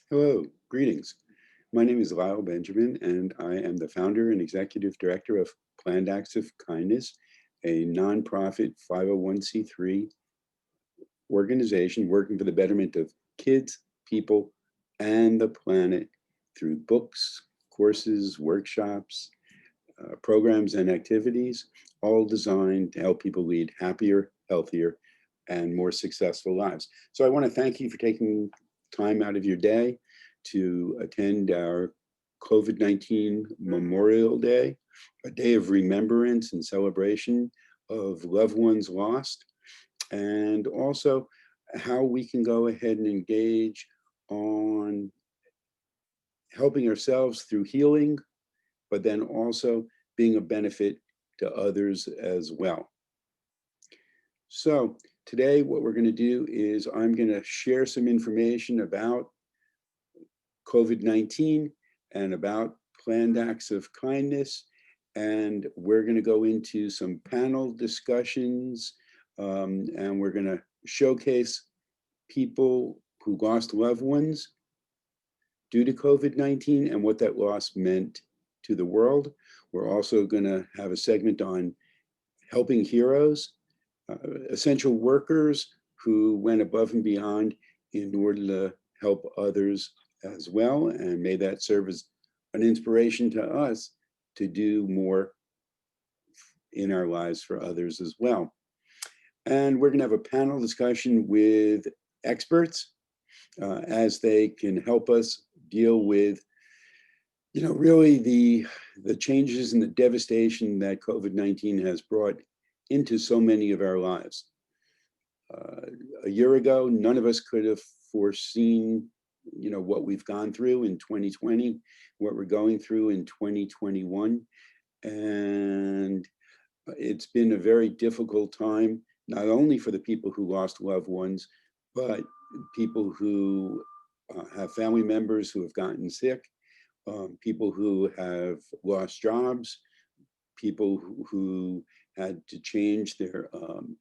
Hello, greetings. My name is Lyle Benjamin, and I am the founder and executive director of Planned Acts of Kindness, a nonprofit 501c3 organization working for the betterment of kids, people, and the planet through books, courses, workshops, programs, and activities, all designed to help people lead happier, healthier, and more successful lives. So I want to thank you for taking time out of your day to attend our COVID-19 Memorial Day, a day of remembrance and celebration of loved ones lost, and also how we can go ahead and engage on helping ourselves through healing, but then also being a benefit to others as well. So today what we're going to do is I'm going to share some information about COVID-19 and about planned acts of kindness. And we're going to go into some panel discussions, and we're going to showcase people who lost loved ones due to COVID-19 and what that loss meant to the world. We're also going to have a segment on helping heroes, essential workers who went above and beyond in order to help others as well. And may that serve as an inspiration to us to do more in our lives for others as well. And we're going to have a panel discussion with experts as they can help us deal with really the changes and the devastation that COVID-19 has brought into so many of our lives. A year ago, none of us could have foreseen, what we've gone through in 2020, what we're going through in 2021. And it's been a very difficult time, not only for the people who lost loved ones, but people who have family members who have gotten sick, people who have lost jobs, people who had to change their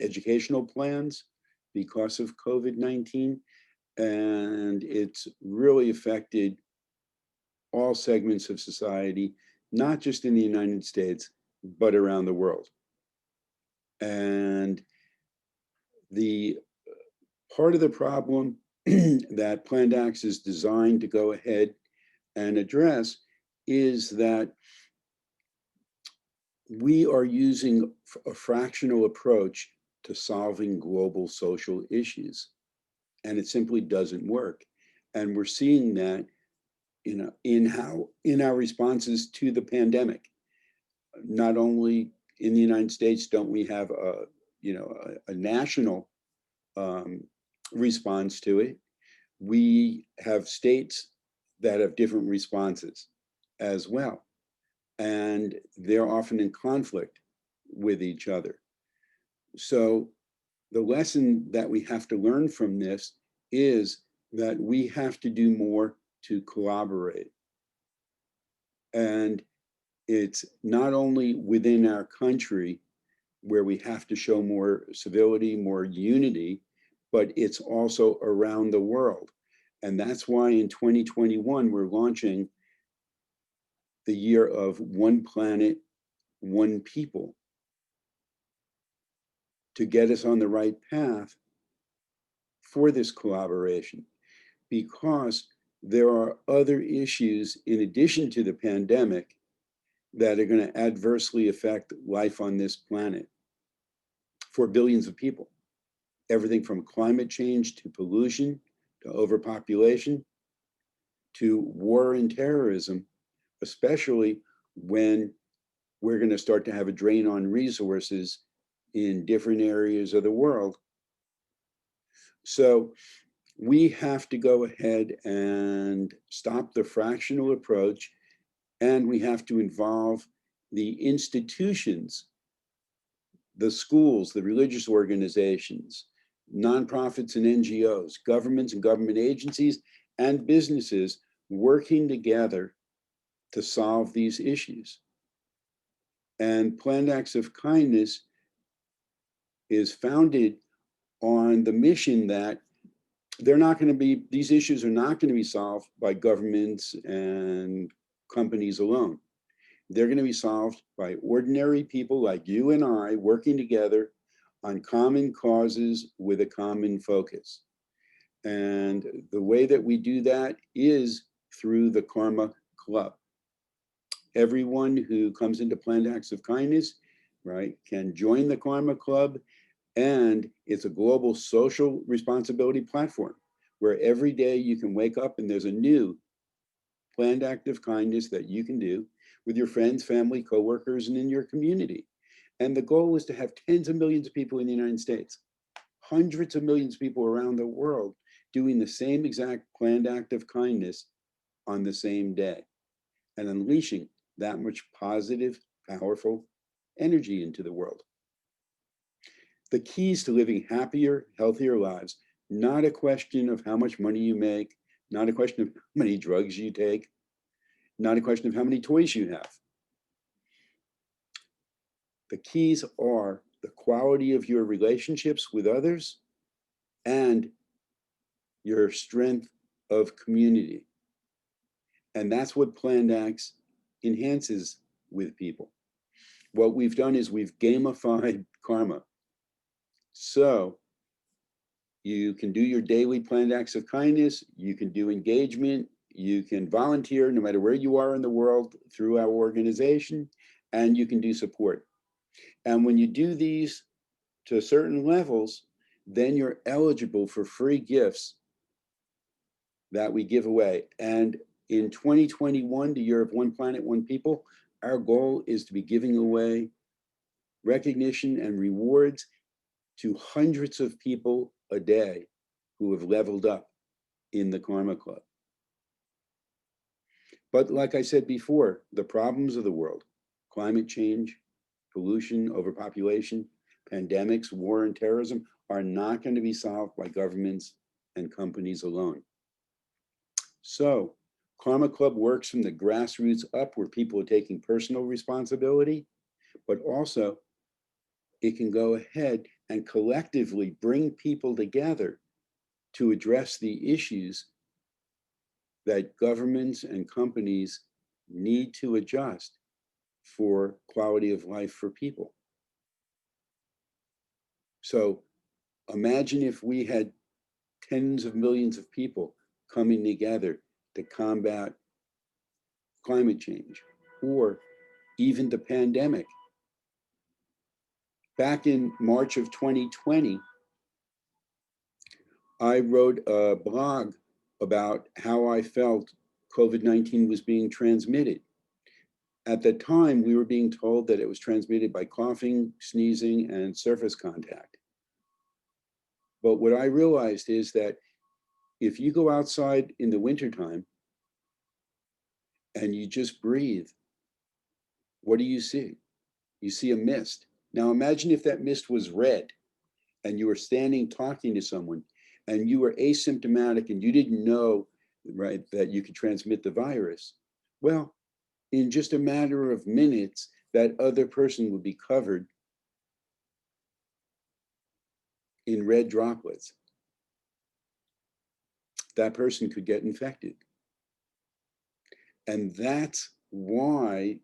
educational plans because of COVID-19. And it's really affected all segments of society, not just in the United States, but around the world. And the part of the problem that Planned Acts is designed to go ahead and address is that we are using a fractional approach to solving global social issues, and it simply doesn't work. And we're seeing that in our responses to the pandemic. Not only in the United States don't we have a national response to it, we have states that have different responses as well. And they're often in conflict with each other. So the lesson that we have to learn from this is that we have to do more to collaborate. And it's not only within our country where we have to show more civility, more unity, but it's also around the world. And that's why in 2021, we're launching the year of One Planet, One People to get us on the right path for this collaboration, because there are other issues in addition to the pandemic that are going to adversely affect life on this planet for billions of people. Everything from climate change to pollution to overpopulation to war and terrorism, especially when we're going to start to have a drain on resources in different areas of the world. So we have to go ahead and stop the fractional approach, and we have to involve the institutions, the schools, the religious organizations, nonprofits and NGOs, governments and government agencies, and businesses working together to solve these issues. And Planned Acts of Kindness is founded on the mission that they're not going to be, these issues are not going to be solved by governments and companies alone. They're going to be solved by ordinary people like you and I working together on common causes with a common focus. And the way that we do that is through the Karma Club. Everyone who comes into Planned Acts of Kindness, right, can join the Karma Club. And it's a global social responsibility platform where every day you can wake up and there's a new planned act of kindness that you can do with your friends, family, coworkers, and in your community. And the goal is to have tens of millions of people in the United States, hundreds of millions of people around the world doing the same exact planned act of kindness on the same day and unleashing that much positive, powerful energy into the world. The keys to living happier, healthier lives, not a question of how much money you make, not a question of how many drugs you take, not a question of how many toys you have. The keys are the quality of your relationships with others and your strength of community. And that's what Planned Acts enhances with people. What we've done is we've gamified karma. So you can do your daily planned acts of kindness, you can do engagement, you can volunteer no matter where you are in the world through our organization, and you can do support. And when you do these to certain levels, then you're eligible for free gifts that we give away. And in 2021, the year of One Planet, One People, our goal is to be giving away recognition and rewards to hundreds of people a day who have leveled up in the Karma Club. But like I said before, the problems of the world, climate change, pollution, overpopulation, pandemics, war, and terrorism are not going to be solved by governments and companies alone. So Karma Club works from the grassroots up where people are taking personal responsibility, but also it can go ahead and collectively bring people together to address the issues that governments and companies need to adjust for quality of life for people. So imagine if we had tens of millions of people coming together to combat climate change or even the pandemic. Back in March of 2020, I wrote a blog about how I felt COVID-19 was being transmitted. At the time, we were being told that it was transmitted by coughing, sneezing, and surface contact. But what I realized is that if you go outside in the wintertime and you just breathe, what do you see? You see a mist. Now imagine if that mist was red and you were standing talking to someone and you were asymptomatic and you didn't know, right, that you could transmit the virus. Well, in just a matter of minutes, that other person would be covered in red droplets. That person could get infected. And that's why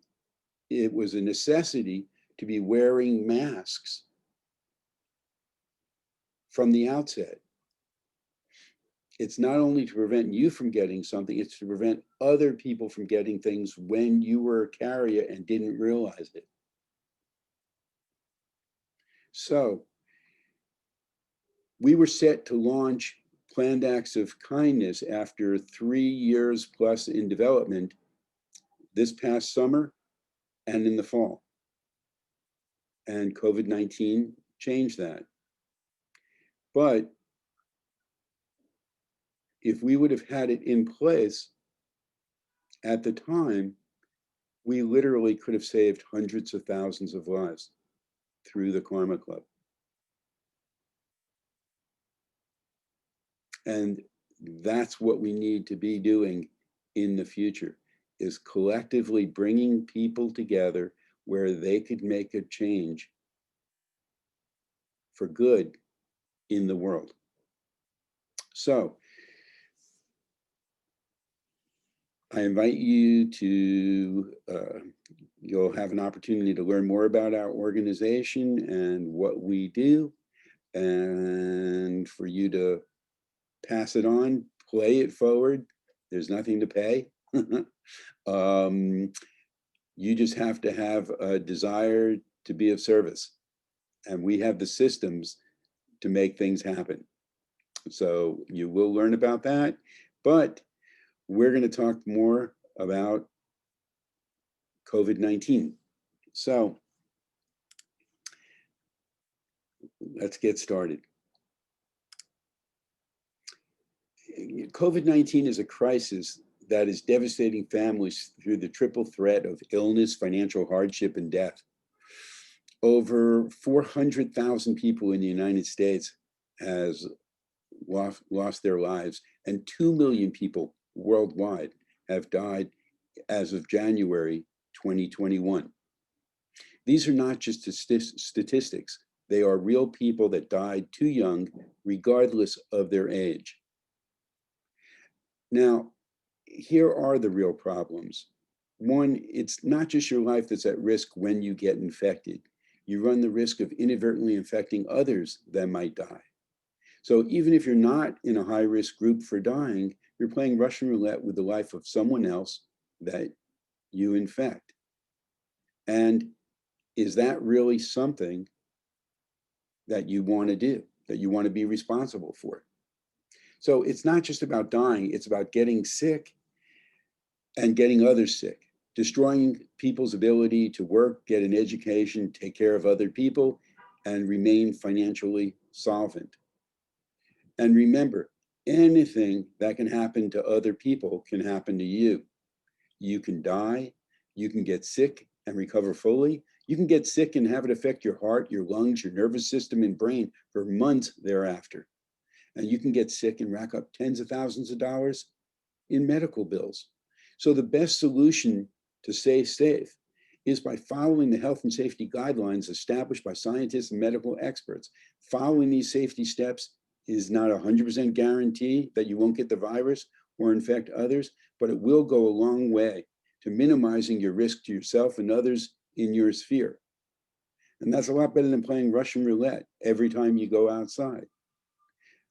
it was a necessity to be wearing masks from the outset. It's not only to prevent you from getting something, it's to prevent other people from getting things when you were a carrier and didn't realize it. So we were set to launch Planned Acts of Kindness after 3 years plus in development this past summer and in the fall. And COVID-19 changed that. But if we would have had it in place at the time, we literally could have saved hundreds of thousands of lives through the Karma Club. And that's what we need to be doing in the future, is collectively bringing people together where they could make a change for good in the world. So I invite you to, you'll have an opportunity to learn more about our organization and what we do, and for you to pass it on, play it forward. There's nothing to pay. You just have to have a desire to be of service. And we have the systems to make things happen. So you will learn about that, but we're going to talk more about COVID-19. So let's get started. COVID-19 is a crisis that is devastating families through the triple threat of illness, financial hardship, and death. Over 400,000 people in the United States has lost their lives, and 2 million people worldwide have died as of January 2021. These are not just statistics. They are real people that died too young, regardless of their age. Now, here are the real problems. One, it's not just your life that's at risk when you get infected. You run the risk of inadvertently infecting others that might die. So even if you're not in a high-risk group for dying, you're playing Russian roulette with the life of someone else that you infect. And is that really something that you want to do, that you want to be responsible for? So it's not just about dying, it's about getting sick and getting others sick, destroying people's ability to work, get an education, take care of other people, and remain financially solvent. And remember, anything that can happen to other people can happen to you. You can die, you can get sick and recover fully. You can get sick and have it affect your heart, your lungs, your nervous system, and brain for months thereafter. And you can get sick and rack up tens of thousands of dollars in medical bills. So the best solution to stay safe is by following the health and safety guidelines established by scientists and medical experts. Following these safety steps is not a 100% guarantee that you won't get the virus or infect others, but it will go a long way to minimizing your risk to yourself and others in your sphere. And that's a lot better than playing Russian roulette every time you go outside.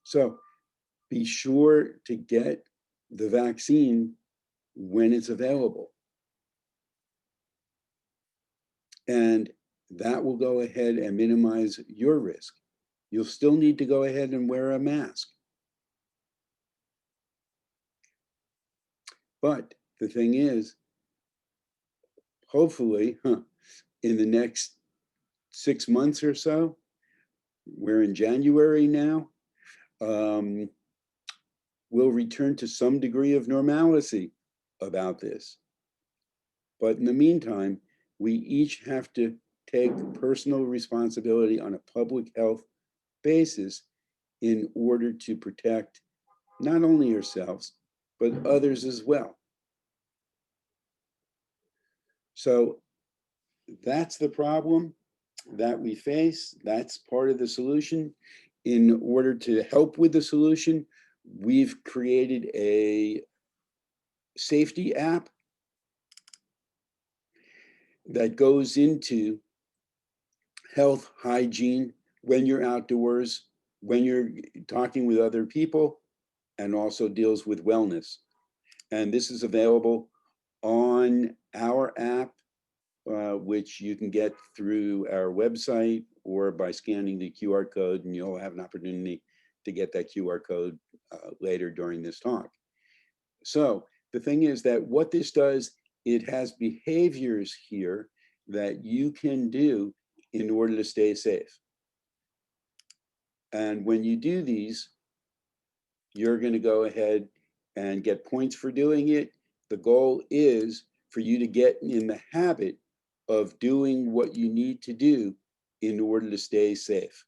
So be sure to get the vaccine when it's available. And that will go ahead and minimize your risk. You'll still need to go ahead and wear a mask. But the thing is, hopefully, in the next 6 months or so, we're in January now, we'll return to some degree of normalcy about this. But in the meantime, we each have to take personal responsibility on a public health basis in order to protect not only yourselves, but others as well. So that's the problem that we face. That's part of the solution. In order to help with the solution, we've created a safety app that goes into health, hygiene, when you're outdoors, when you're talking with other people, and also deals with wellness. And this is available on our app, which you can get through our website or by scanning the QR code, and you'll have an opportunity to get that QR code later during this talk. So the thing is that what this does, it has behaviors here that you can do in order to stay safe. And when you do these, you're going to go ahead and get points for doing it. The goal is for you to get in the habit of doing what you need to do in order to stay safe.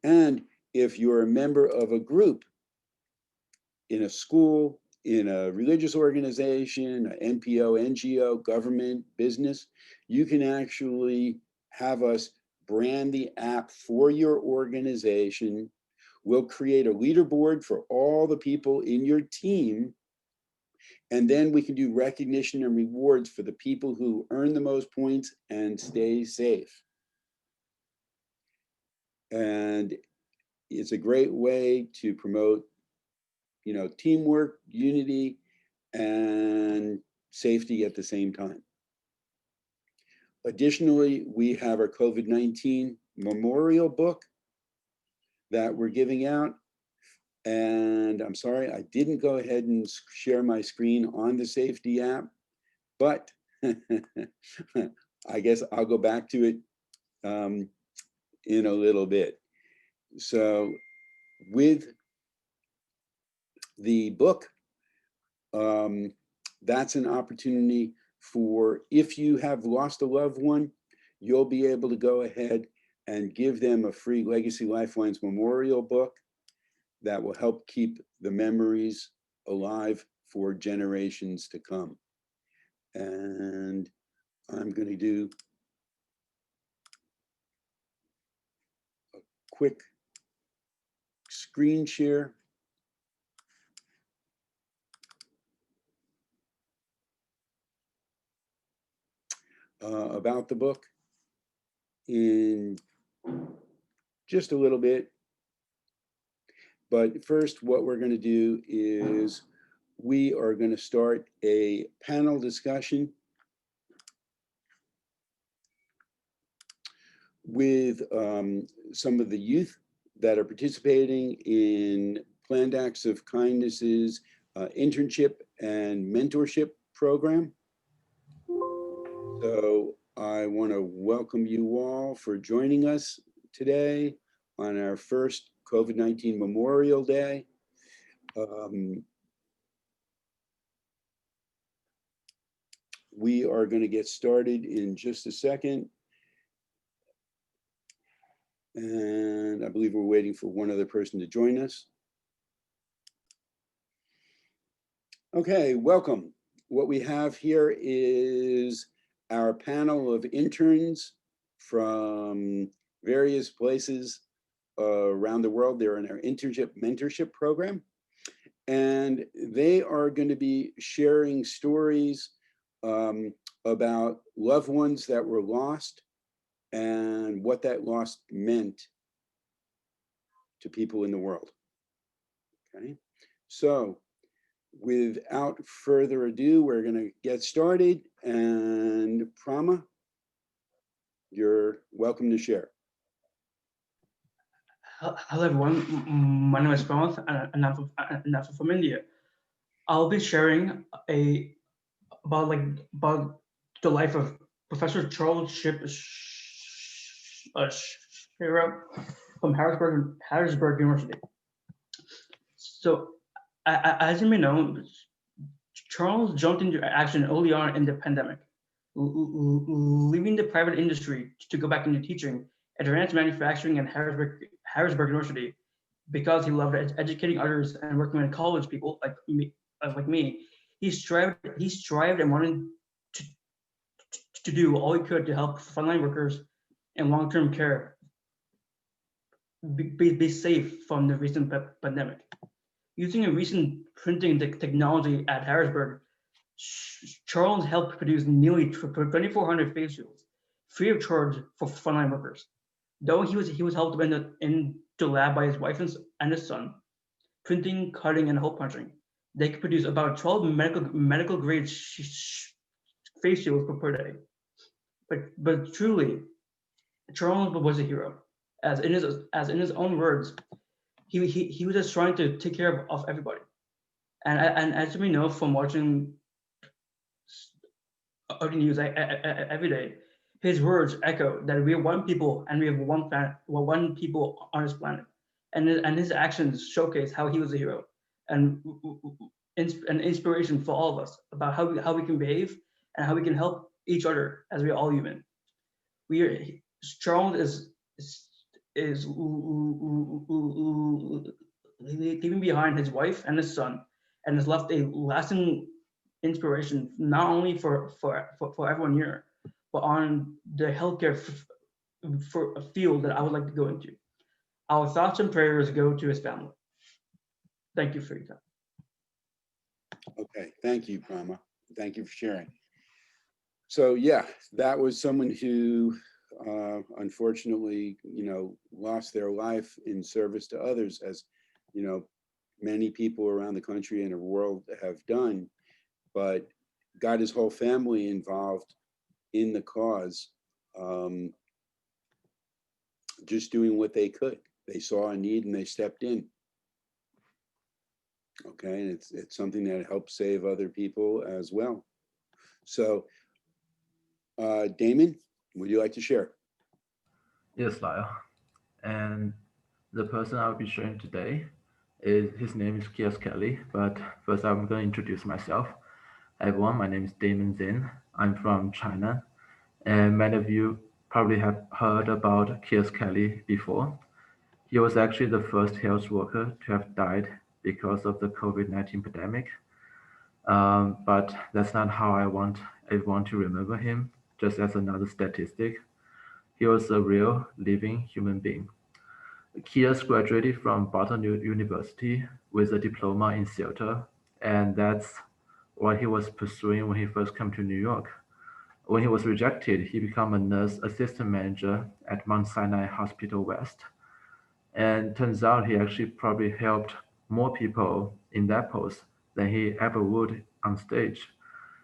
And if you're a member of a group in a school, in a religious organization, an NPO, NGO, government, business, you can actually have us brand the app for your organization We'll create a leaderboard for all the people in your team, and then we can do recognition and rewards for the people who earn the most points and stay safe. And it's a great way to promote, teamwork, unity, and safety at the same time. Additionally, we have our COVID-19 memorial book that we're giving out. And I'm sorry, I didn't go ahead and share my screen on the safety app, but I guess I'll go back to it in a little bit. So with the book, that's an opportunity for, if you have lost a loved one, you'll be able to go ahead and give them a free Legacy Lifelines memorial book that will help keep the memories alive for generations to come. And I'm going to do a quick screen share. About the book in just a little bit. But first, what we're going to do is we are going to start a panel discussion with some of the youth that are participating in Planned Acts of Kindness's internship and mentorship program. So I want to welcome you all for joining us today on our first COVID-19 Memorial Day. We are going to get started in just a second. And I believe we're waiting for one other person to join us. Okay, welcome. What we have here is our panel of interns from various places around the world. They're in our internship mentorship program. And they are going to be sharing stories about loved ones that were lost and what that loss meant to people in the world. Okay, so without further ado, we're going to get started. And Prama, you're welcome to share. Hello everyone, my name is Prama and I'm from India. I'll be sharing about the life of Professor Charles Shiro from Harrisburg University. So, as you may know, Charles jumped into action early on in the pandemic, leaving the private industry to go back into teaching at advanced manufacturing at Harrisburg University because he loved educating others and working with college people like me. He strived and wanted to do all he could to help frontline workers in long-term care be safe from the recent pandemic. Using a recent printing technology at Harrisburg, Charles helped produce nearly 2,400 face shields, free of charge for frontline workers. Though he was helped in the lab by his wife and his son, printing, cutting, and hole punching. They could produce about 12 medical grade face shields per day. But truly, Charles was a hero, as in his own words. He was just trying to take care of everybody. And as we know from watching the news every day, his words echo that we are one people and we have one planet, one people on this planet. And his actions showcase how he was a hero and an inspiration for all of us about how we can behave and how we can help each other as we are all human. Charles is leaving behind his wife and his son, and has left a lasting inspiration not only for everyone here, but on the healthcare for a field that I would like to go into. Our thoughts and prayers go to his family. Thank you for your time. Okay, thank you, Brahma. Thank you for sharing. So yeah, that was someone who unfortunately, lost their life in service to others, as many people around the country and the world have done, but got his whole family involved in the cause, just doing what they could. They saw a need and they stepped in. Okay, and it's something that helps save other people as well. So, Damon, would you like to share? Yes, Lyle. And the person I'll be sharing today is his name is Kias Kelly, but first I'm going to introduce myself. Hi everyone, my name is Damon Zin. I'm from China, and many of you probably have heard about Kias Kelly before. He was actually the first health worker to have died because of the COVID-19 pandemic. But that's not how I want everyone to remember him, just as another statistic. He was a real living human being. Kias graduated from Barton University with a diploma in theater, and that's what he was pursuing when he first came to New York. When he was rejected, he became a nurse assistant manager at Mount Sinai Hospital West. And turns out he actually probably helped more people in that post than he ever would on stage.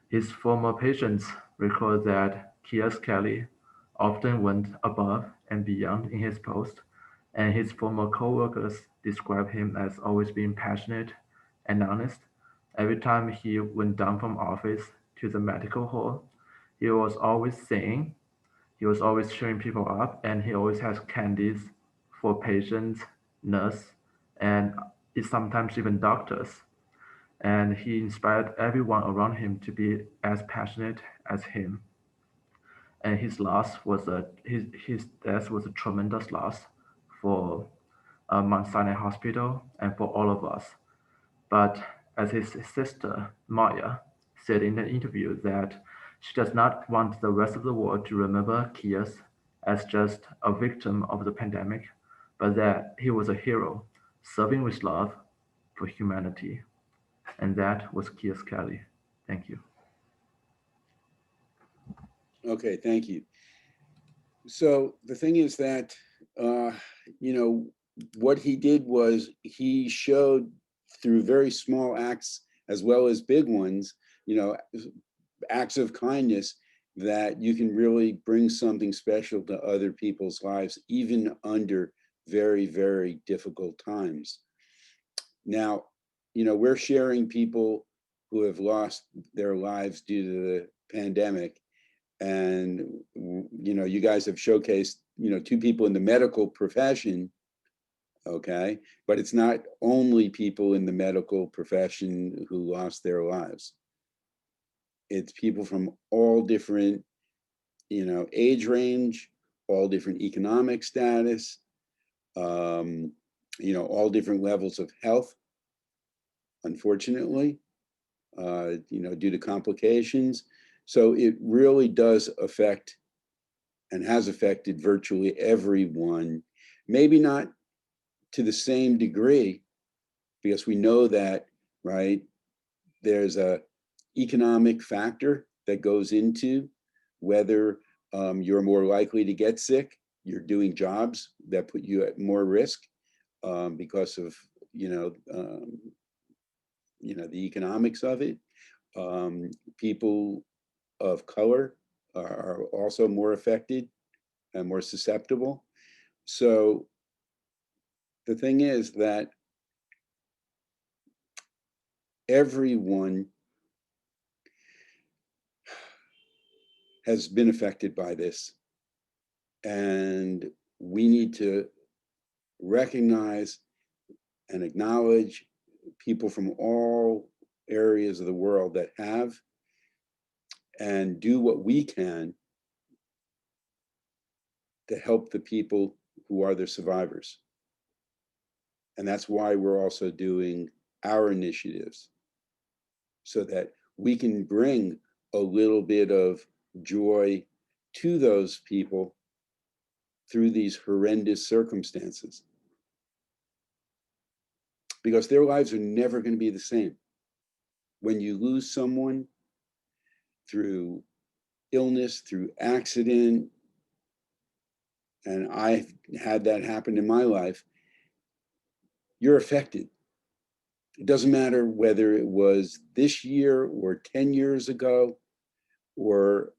His former patients recall that Kias Kelly often went above and beyond in his post, and his former co-workers describe him as always being passionate and honest. Every time he went down from office to the medical hall, he was always saying, he was always cheering people up, and he always has candies for patients, nurse, and sometimes even doctors. And he inspired everyone around him to be as passionate as him. And his death was a tremendous loss for Mount Sinai Hospital and for all of us. But as his sister Maya said in the interview, that she does not want the rest of the world to remember Kias as just a victim of the pandemic, but that he was a hero serving with love for humanity. And that was Kias Kelly. Thank you. Okay, thank you. So the thing is that, uh, what he did was he showed through very small acts as well as big ones, acts of kindness, that you can really bring something special to other people's lives, even under very, very difficult times. Now, we're sharing people who have lost their lives due to the pandemic. And, you guys have showcased, two people in the medical profession. Okay. But it's not only people in the medical profession who lost their lives. It's people from all different, age range, all different economic status, all different levels of health, unfortunately, due to complications. So it really does affect and has affected virtually everyone, maybe not to the same degree, because we know that, right, there's a economic factor that goes into whether you're more likely to get sick. You're doing jobs that put you at more risk because of the economics of it. People of color are also more affected and more susceptible. So the thing is that everyone has been affected by this, and we need to recognize and acknowledge people from all areas of the world that have, and do what we can to help the people who are the survivors. And that's why we're also doing our initiatives, so that we can bring a little bit of joy to those people through these horrendous circumstances. because their lives are never going to be the same. When you lose someone through illness, through accident, and I've had that happen in my life, you're affected. It doesn't matter whether it was this year or 10 years ago or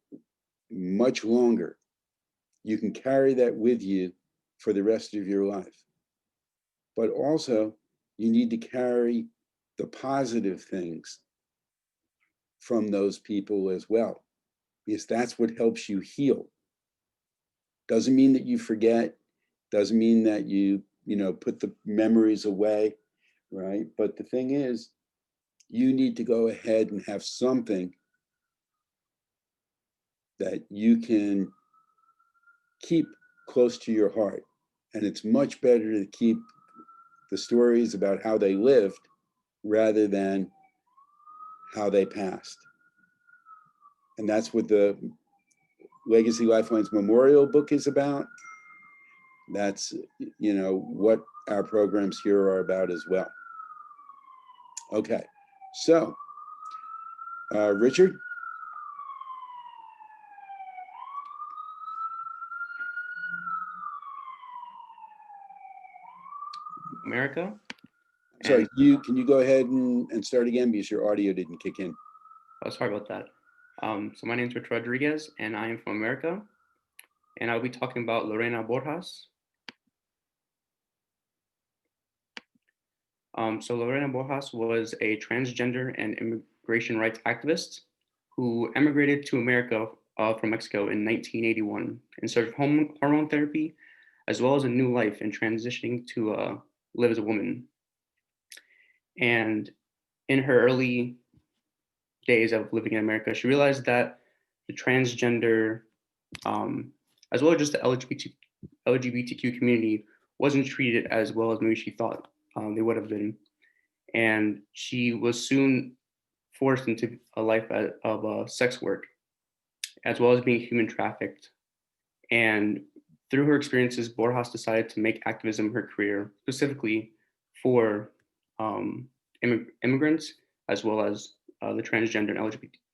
much longer. You can carry that with you for the rest of your life. But also, you need to carry the positive things from those people as well, because that's what helps you heal. Doesn't mean that you forget, doesn't mean that you put the memories away, right? But the thing is, you need to go ahead and have something that you can keep close to your heart. And it's much better to keep the stories about how they lived rather than how they passed. And that's what the Legacy Lifelines Memorial book is about. That's, what our programs here are about as well. Okay, so, Richard? America. Sorry, can you go ahead and start again because your audio didn't kick in? Oh, sorry about that. So my name is Richard Rodriguez, and I am from America. And I'll be talking about Lorena Borjas. So Lorena Borjas was a transgender and immigration rights activist who emigrated to America from Mexico in 1981 in search of hormone therapy, as well as a new life and transitioning to live as a woman. And in her early days of living in America, she realized that the transgender, as well as just the LGBTQ community, wasn't treated as well as maybe she thought they would have been. And she was soon forced into a life of sex work, as well as being human trafficked. And through her experiences, Borjas decided to make activism her career, specifically for immigrants, as well as the transgender and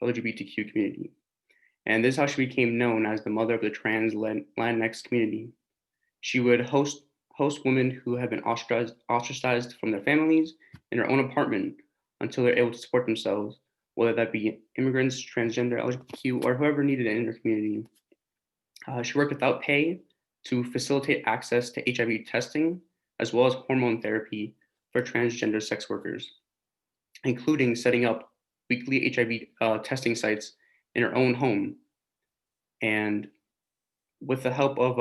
LGBTQ community. And this is how she became known as the mother of the trans Latinx community. She would host women who have been ostracized from their families in her own apartment until they're able to support themselves, whether that be immigrants, transgender, LGBTQ, or whoever needed it in her community. She worked without pay to facilitate access to HIV testing, as well as hormone therapy for transgender sex workers, including setting up weekly HIV testing sites in her own home. And with the help of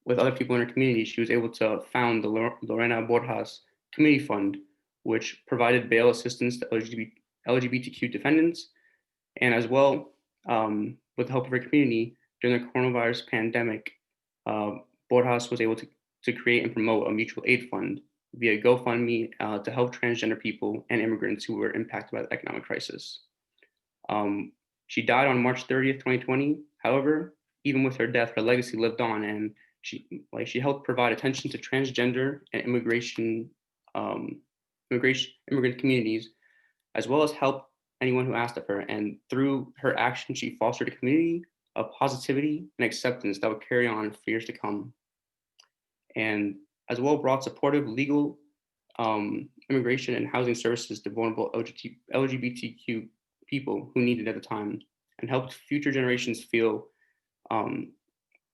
with other people in her community, she was able to found the Lorena Borjas Community Fund, which provided bail assistance to LGBTQ defendants. And as well, with the help of her community, during the coronavirus pandemic, Borjas was able to create and promote a mutual aid fund via GoFundMe to help transgender people and immigrants who were impacted by the economic crisis. She died on March 30th, 2020. However, even with her death, her legacy lived on, and she helped provide attention to transgender and immigrant communities, as well as help anyone who asked of her. And through her action, she fostered a community of positivity and acceptance that would carry on for years to come. And as well brought supportive legal immigration and housing services to vulnerable LGBTQ people who needed it at the time, and helped future generations feel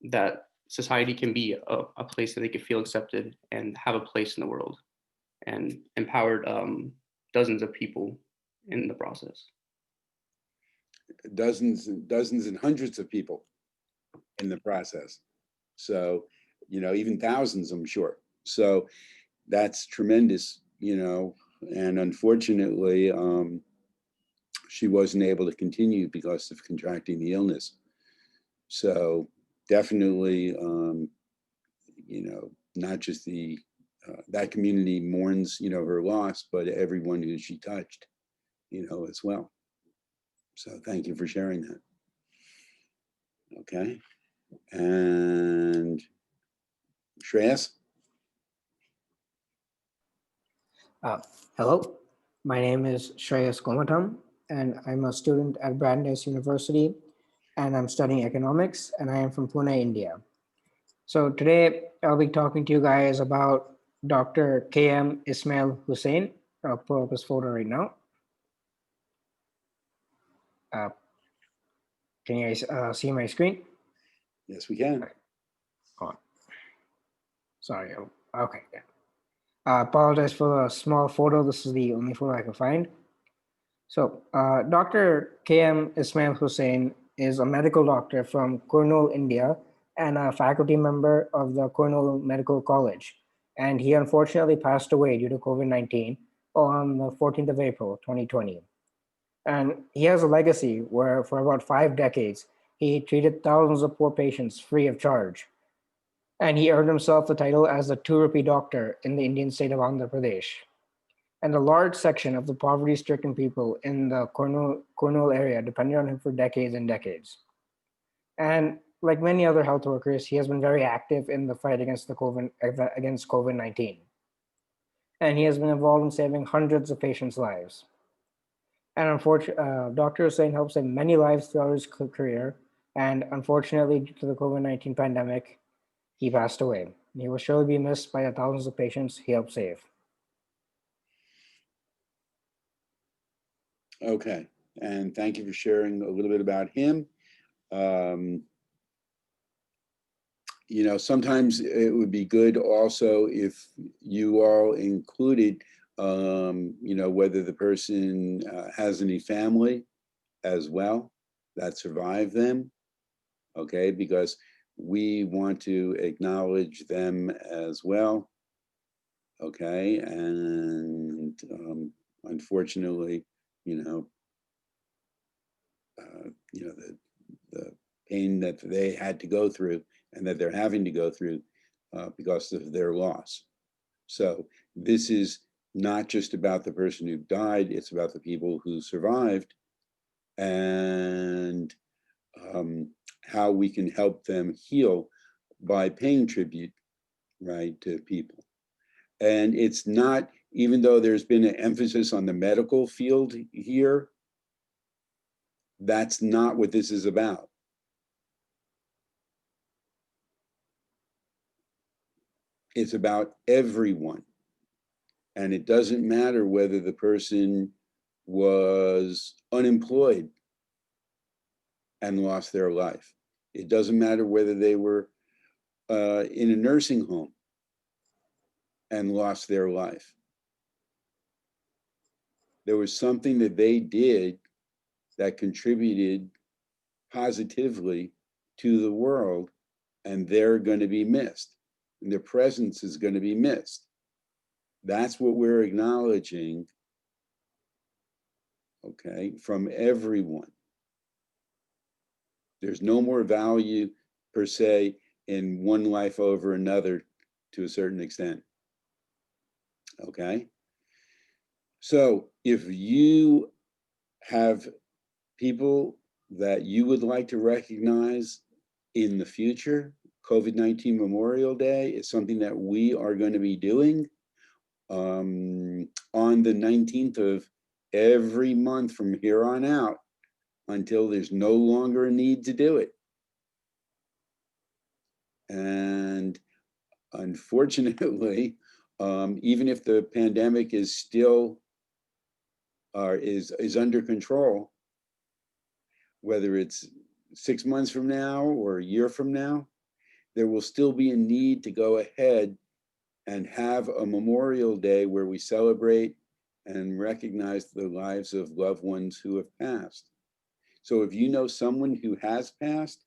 that society can be a place that they could feel accepted and have a place in the world, and empowered dozens of people in the process. Dozens and hundreds of people in the process. So, even thousands, I'm sure. So that's tremendous, and unfortunately, she wasn't able to continue because of contracting the illness. So definitely, not just that community mourns, her loss, but everyone who she touched, as well. So thank you for sharing that. Okay. And Shreyas? Uh, Hello, my name is Shreyas Komatam, and I'm a student at Brandeis University, and I'm studying economics, and I am from Pune, India. So today I'll be talking to you guys about Dr. K.M. Ismail Hussain. I'll pull up his photo right now. Uh, can you guys see my screen? Yes, we can. Oh, sorry. Okay. Yeah. I apologize for the small photo. This is the only photo I can find. So, Dr. K.M. Ismail Hussain is a medical doctor from Kurnool, India, and a faculty member of the Kurnool Medical College. And he unfortunately passed away due to COVID-19 on the 14th of April, 2020. And he has a legacy where, for about 5 decades, he treated thousands of poor patients free of charge. And he earned himself the title as the 2 rupee doctor in the Indian state of Andhra Pradesh. And a large section of the poverty-stricken people in the Kurnool area depended on him for decades and decades. And like many other health workers, he has been very active in the fight against COVID-19. And he has been involved in saving hundreds of patients' lives. And unfortunately, Dr. Hussain helped save many lives throughout his career. And unfortunately, due to the COVID-19 pandemic, he passed away. He will surely be missed by the thousands of patients he helped save. Okay, and thank you for sharing a little bit about him. You know, sometimes it would be good also if you all included, you know, whether the person has any family as well that survived them, okay, because we want to acknowledge them as well, okay, and unfortunately, you know, the pain that they had to go through and that they're having to go through because of their loss. So this is not just about the person who died, it's about the people who survived and how we can help them heal by paying tribute, right, to people. And it's not, even though there's been an emphasis on the medical field here, that's not what this is about. It's about everyone. And it doesn't matter whether the person was unemployed and lost their life. It doesn't matter whether they were in a nursing home and lost their life. There was something that they did that contributed positively to the world, and they're going to be missed. And their presence is going to be missed. That's what we're acknowledging, okay, from everyone. There's no more value per se in one life over another to a certain extent, okay? So if you have people that you would like to recognize in the future, COVID-19 Memorial Day is something that we are going to be doing on the 19th of every month from here on out until there's no longer a need to do it. And unfortunately, even if the pandemic is still is under control, whether it's 6 months from now or a year from now, there will still be a need to go ahead and have a Memorial Day where we celebrate and recognize the lives of loved ones who have passed. So if you know someone who has passed,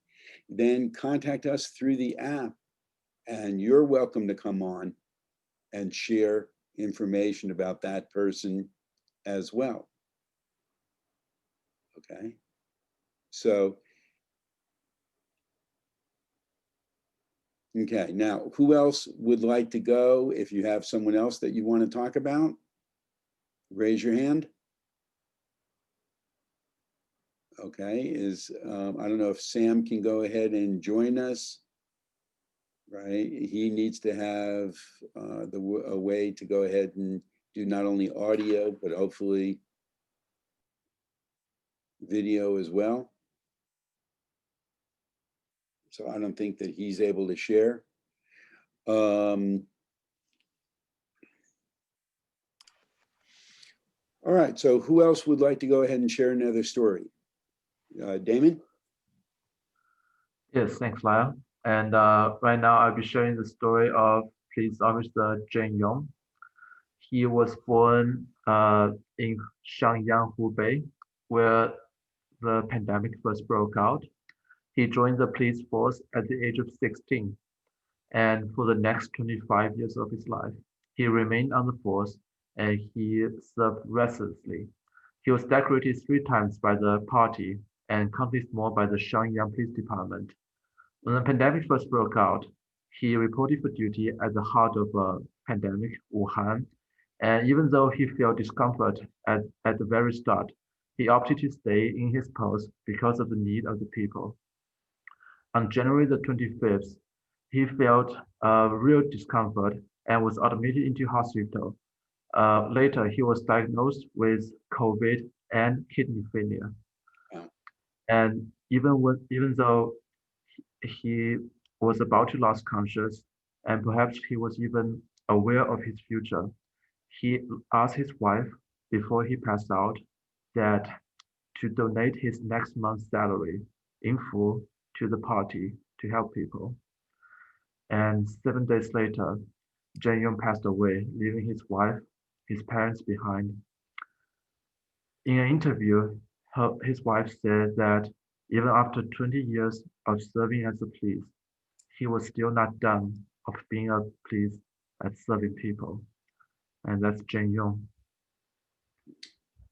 then contact us through the app, and you're welcome to come on and share information about that person as well. Okay, so, okay, now who else would like to go? If you have someone else that you want to talk about, raise your hand. Okay, I don't know if Sam can go ahead and join us, right? He needs to have a way to go ahead and do not only audio, but hopefully video as well. So I don't think that he's able to share. All right, so who else would like to go ahead and share another story? Damon? Yes, thanks, Lyle. And right now I'll be sharing the story of Police Officer Zheng Yong. He was born in Shangyang, Hubei, where the pandemic first broke out. He joined the police force at the age of 16, and for the next 25 years of his life, he remained on the force and he served restlessly. He was decorated 3 times by the party and countless more by the Shangyang Police Department. When the pandemic first broke out, he reported for duty at the heart of a pandemic, Wuhan, and even though he felt discomfort at the very start, he opted to stay in his post because of the need of the people. On January the 25th, he felt real discomfort and was admitted into hospital. Later, he was diagnosed with COVID and kidney failure. And even though he was about to lose conscious, and perhaps he was even aware of his future, he asked his wife before he passed out that to donate his next month's salary in full to the party to help people. And 7 days later, Zheng Yong passed away, leaving his wife, his parents behind. In an interview, his wife said that even after 20 years of serving as a police, he was still not done of being a police at serving people. And that's Zheng Yong.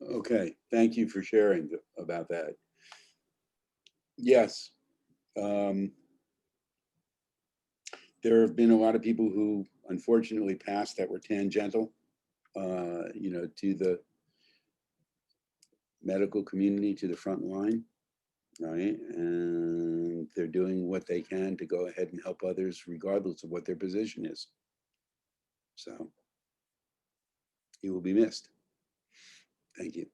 Okay, thank you for sharing about that. Yes, there have been a lot of people who unfortunately passed that were tangential, to the medical community, to the front line, right? And they're doing what they can to go ahead and help others regardless of what their position is. So he will be missed. Thank you.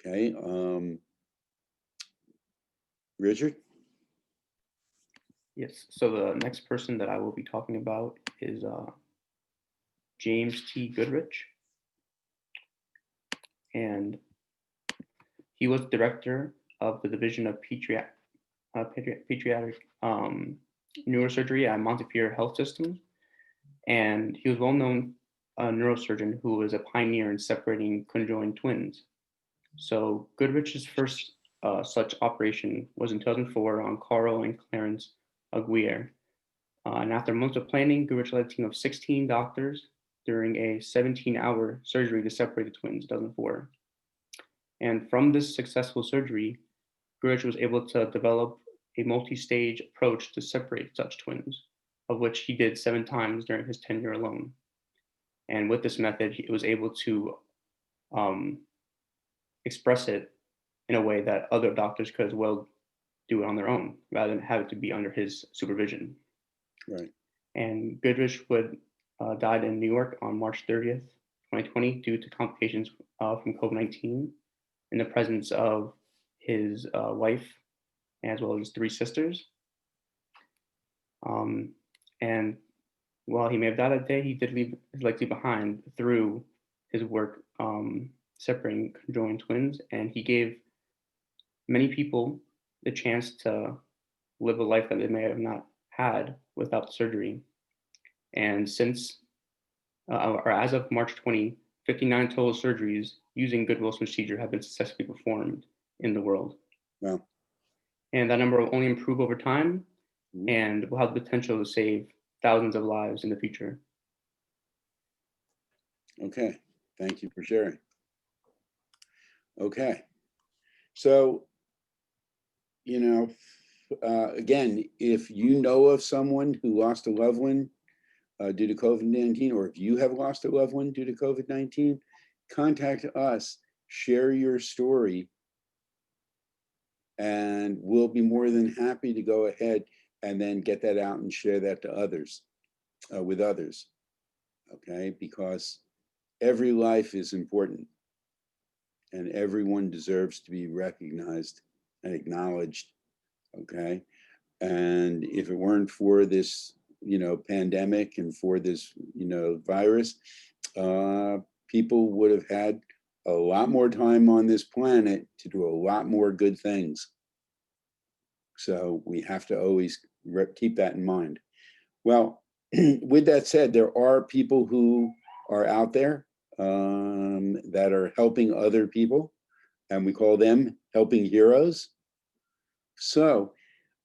Okay, Richard? Yes, so the next person that I will be talking about is James T. Goodrich. And he was director of the Division of Pediatric Neurosurgery at Montefiore Health System. And he was a well-known neurosurgeon who was a pioneer in separating conjoined twins. So Goodrich's first such operation was in 2004 on Carl and Clarence Aguirre. And after months of planning, Goodrich led a team of 16 doctors during a 17-hour surgery to separate the twins in 2004. And from this successful surgery, Goodrich was able to develop a multi-stage approach to separate such twins, of which he did 7 times during his tenure alone. And with this method, he was able to express it in a way that other doctors could as well do it on their own, rather than have it to be under his supervision. Right. And Goodrich died in New York on March 30th, 2020, due to complications from COVID-19 in the presence of his wife, as well as his 3 sisters. And while he may have died that day, he did leave his legacy behind through his work separating conjoined twins, and he gave many people the chance to live a life that they may have not had without the surgery. And since, or as of March 20, 59 total surgeries using Goodwill's procedure have been successfully performed in the world. Wow. And that number will only improve over time and will have the potential to save thousands of lives in the future. Okay, thank you for sharing. Okay, so, again, if you know of someone who lost a loved one due to COVID-19, or if you have lost a loved one due to COVID-19, contact us, share your story, and we'll be more than happy to go ahead and then get that out and share that to others, with others, okay? Because every life is important, and everyone deserves to be recognized and acknowledged, okay? And if it weren't for this, pandemic and for this, virus, people would have had a lot more time on this planet to do a lot more good things. So we have to always keep that in mind. Well, with that said, there are people who are out there that are helping other people, and we call them helping heroes. So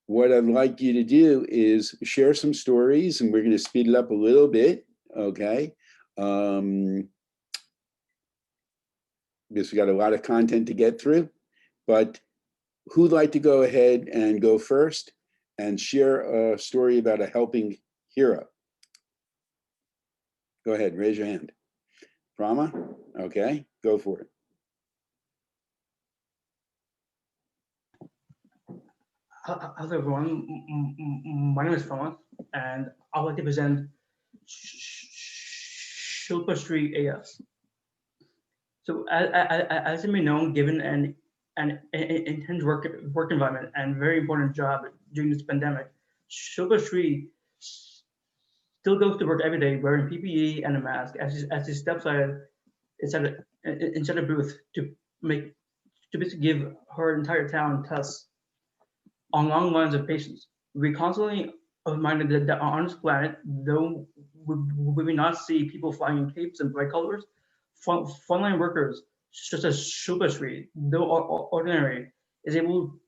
what I'd like you to do is share some stories, and we're going to speed it up a little bit, okay? Because we got a lot of content to get through, but who'd like to go ahead and go first and share a story about a helping hero? Go ahead, raise your hand. Prama? Okay, go for it. Hello everyone, my name is Prama, and I would like to present Shilpa Sri AS. So as you may know, given an intense work environment and very important job during this pandemic, Shilpa Sri still goes to work every day wearing PPE and a mask as he steps out inside a booth to basically give her entire town tests on long lines of patients. We constantly reminded that on this planet, though we may not see people flying in capes and bright colors, frontline workers such as Shilpa Sri, though ordinary, is able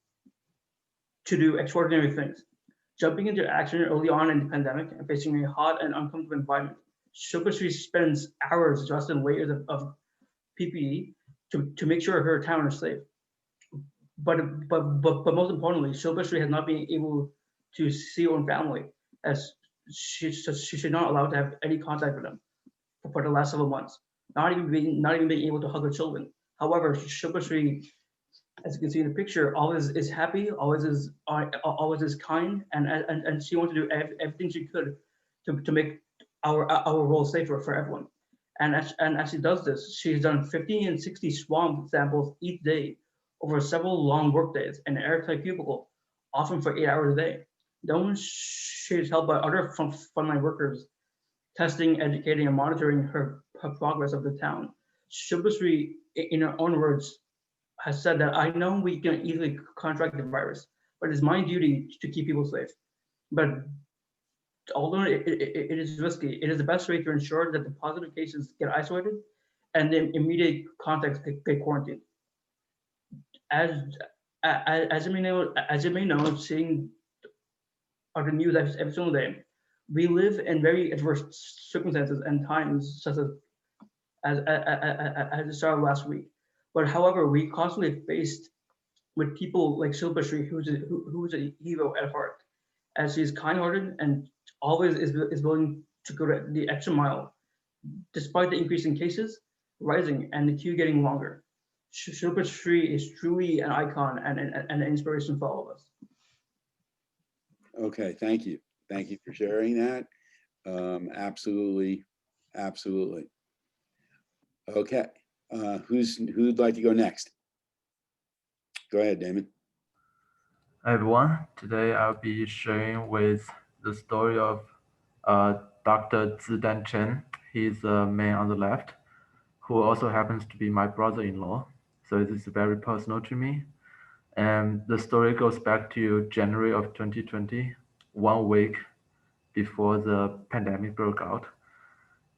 to do extraordinary things. Jumping into action early on in the pandemic and facing a hot and uncomfortable environment, Shilpa Sri spends hours dressed in layers of PPE to make sure her town is safe. But most importantly, Shilpa Sri has not been able to see her own family, as she's not allowed to have any contact with them for the last several months. Not even being able to hug her children. However, Shilpa Sri, as you can see in the picture, always is happy, always is kind, and she wants to do everything she could to make our world safer for everyone. And as she does this, she's done 50 and 60 swab samples each day over several long work days in an airtight cubicle, often for 8 hours a day. Then she's helped by other frontline workers, testing, educating, and monitoring her progress of the town. Shilpa Sri, in her own words, has said that I know we can easily contract the virus, but it's my duty to keep people safe. But although it is risky, it is the best way to ensure that the positive cases get isolated and the immediate contacts get quarantined. As you may know, seeing the news every single day, we live in very adverse circumstances and times, such as the start of last week. But however, we constantly faced with people like Shilpa Sri, who's a hero at heart, as she's kind-hearted and always is willing to go the extra mile, despite the increase in cases rising and the queue getting longer. Shilpa Sri is truly an icon and an inspiration for all of us. Okay, thank you. Thank you for sharing that. Absolutely, absolutely. Okay, who'd like to go next? Go ahead, Damon. Hi everyone, today I'll be sharing with the story of Dr. Zidan Chen. He's the man on the left, who also happens to be my brother-in-law. So this is very personal to me. And the story goes back to January of 2020, 1 week before the pandemic broke out.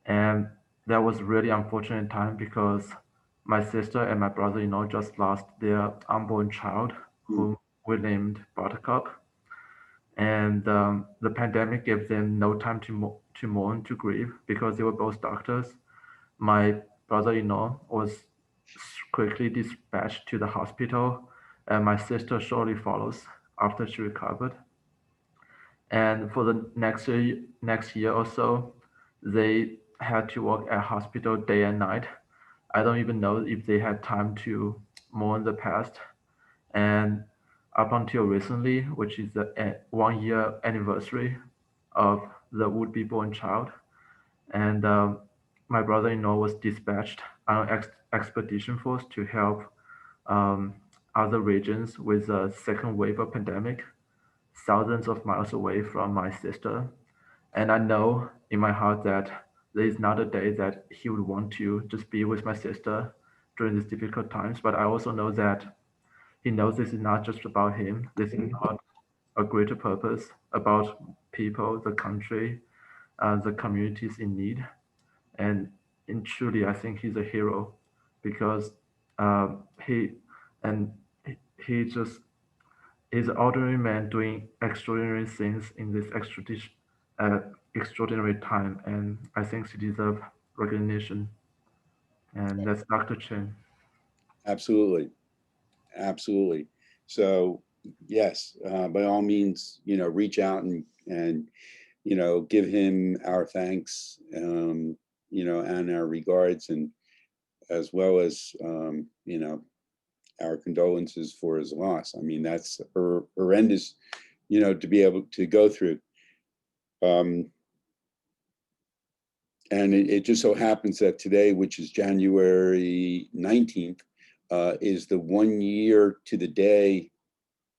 And that was a really unfortunate time because my sister and my brother-in-law just lost their unborn child, whom we named Buttercup. And the pandemic gave them no time to mourn, to grieve, because they were both doctors. My brother-in-law was quickly dispatched to the hospital, and my sister shortly follows after she recovered. And for the next year or so, they had to work at hospital day and night. I don't even know if they had time to mourn the past. And up until recently, which is the 1 year anniversary of the would-be born child, and my brother-in-law was dispatched on an expedition force to help um, other regions with a second wave of pandemic, thousands of miles away from my sister. And I know in my heart that there is not a day that he would want to just be with my sister during these difficult times. But I also know that he knows this is not just about him. This is about a greater purpose, about people, the country, the communities in need. And truly, I think he's a hero because he and he just is an ordinary man doing extraordinary things in this uh, extraordinary time, and I think he deserves recognition. And that's Dr. Chen. Absolutely. Absolutely. So yes, by all means, reach out and give him our thanks, and our regards, and as well as, our condolences for his loss. I mean, that's horrendous, to be able to go through. And it just so happens that today, which is January 19th, is the 1 year to the day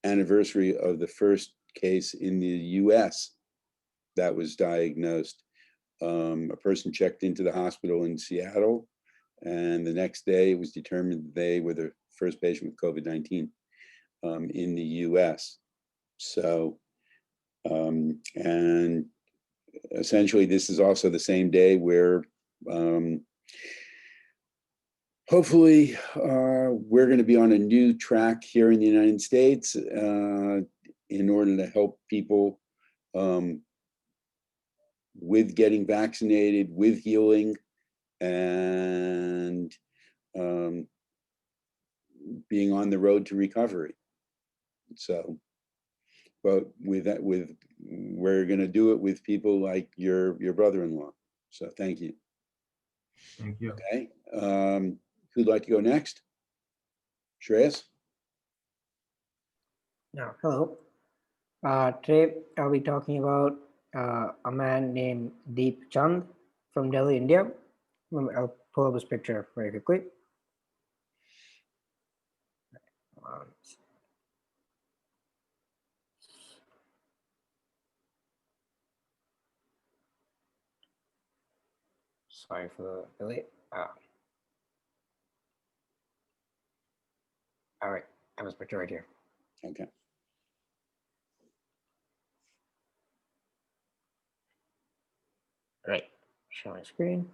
anniversary of the first case in the US that was diagnosed. A person checked into the hospital in Seattle, and the next day it was determined that they were the first patient with COVID-19 in the US. So, and essentially this is also the same day where hopefully we're going to be on a new track here in the United States in order to help people with getting vaccinated, with healing, and being on the road to recovery. So, but with that, we're going to do it with people like your brother-in-law. So thank you. Thank you. Okay. Who'd like to go next? Shreyas? Now, hello. Today I'll be talking about a man named Deep Chand from Delhi, India. I'll pull up his picture very quickly. Sorry for the delay. All right, I have his picture right here. Okay. Right, share my screen.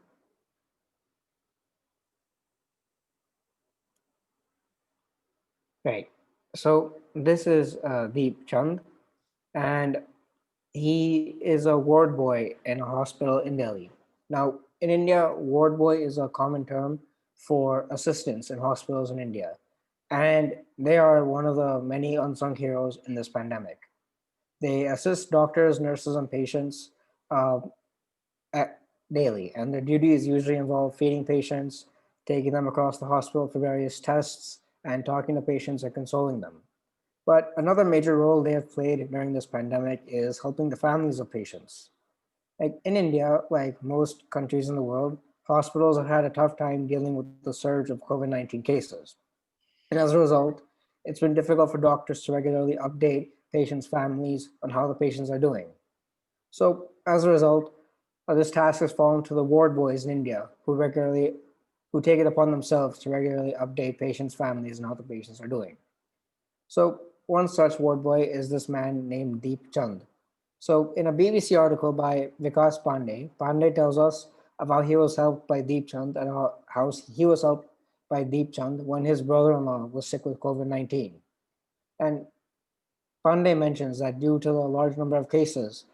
Right, so this is Deep Chand, and he is a ward boy in a hospital in Delhi. Now, in India, ward boy is a common term for assistants in hospitals in India, and they are one of the many unsung heroes in this pandemic. They assist doctors, nurses, and patients daily, and their duties usually involve feeding patients, taking them across the hospital for various tests, and talking to patients and consoling them. But another major role they have played during this pandemic is helping the families of patients. Like in India, like most countries in the world, hospitals have had a tough time dealing with the surge of COVID-19 cases. And as a result, it's been difficult for doctors to regularly update patients' families on how the patients are doing. So as a result, this task has fallen to the ward boys in India who take it upon themselves to regularly update patients' families on how the patients are doing. So one such ward boy is this man named Deep Chand. So in a BBC article by Vikas Pandey, Pandey tells us of how he was helped by Deep Chand and how he was helped by Deep Chand when his brother-in-law was sick with COVID-19. And Pandey mentions that due to the large number of cases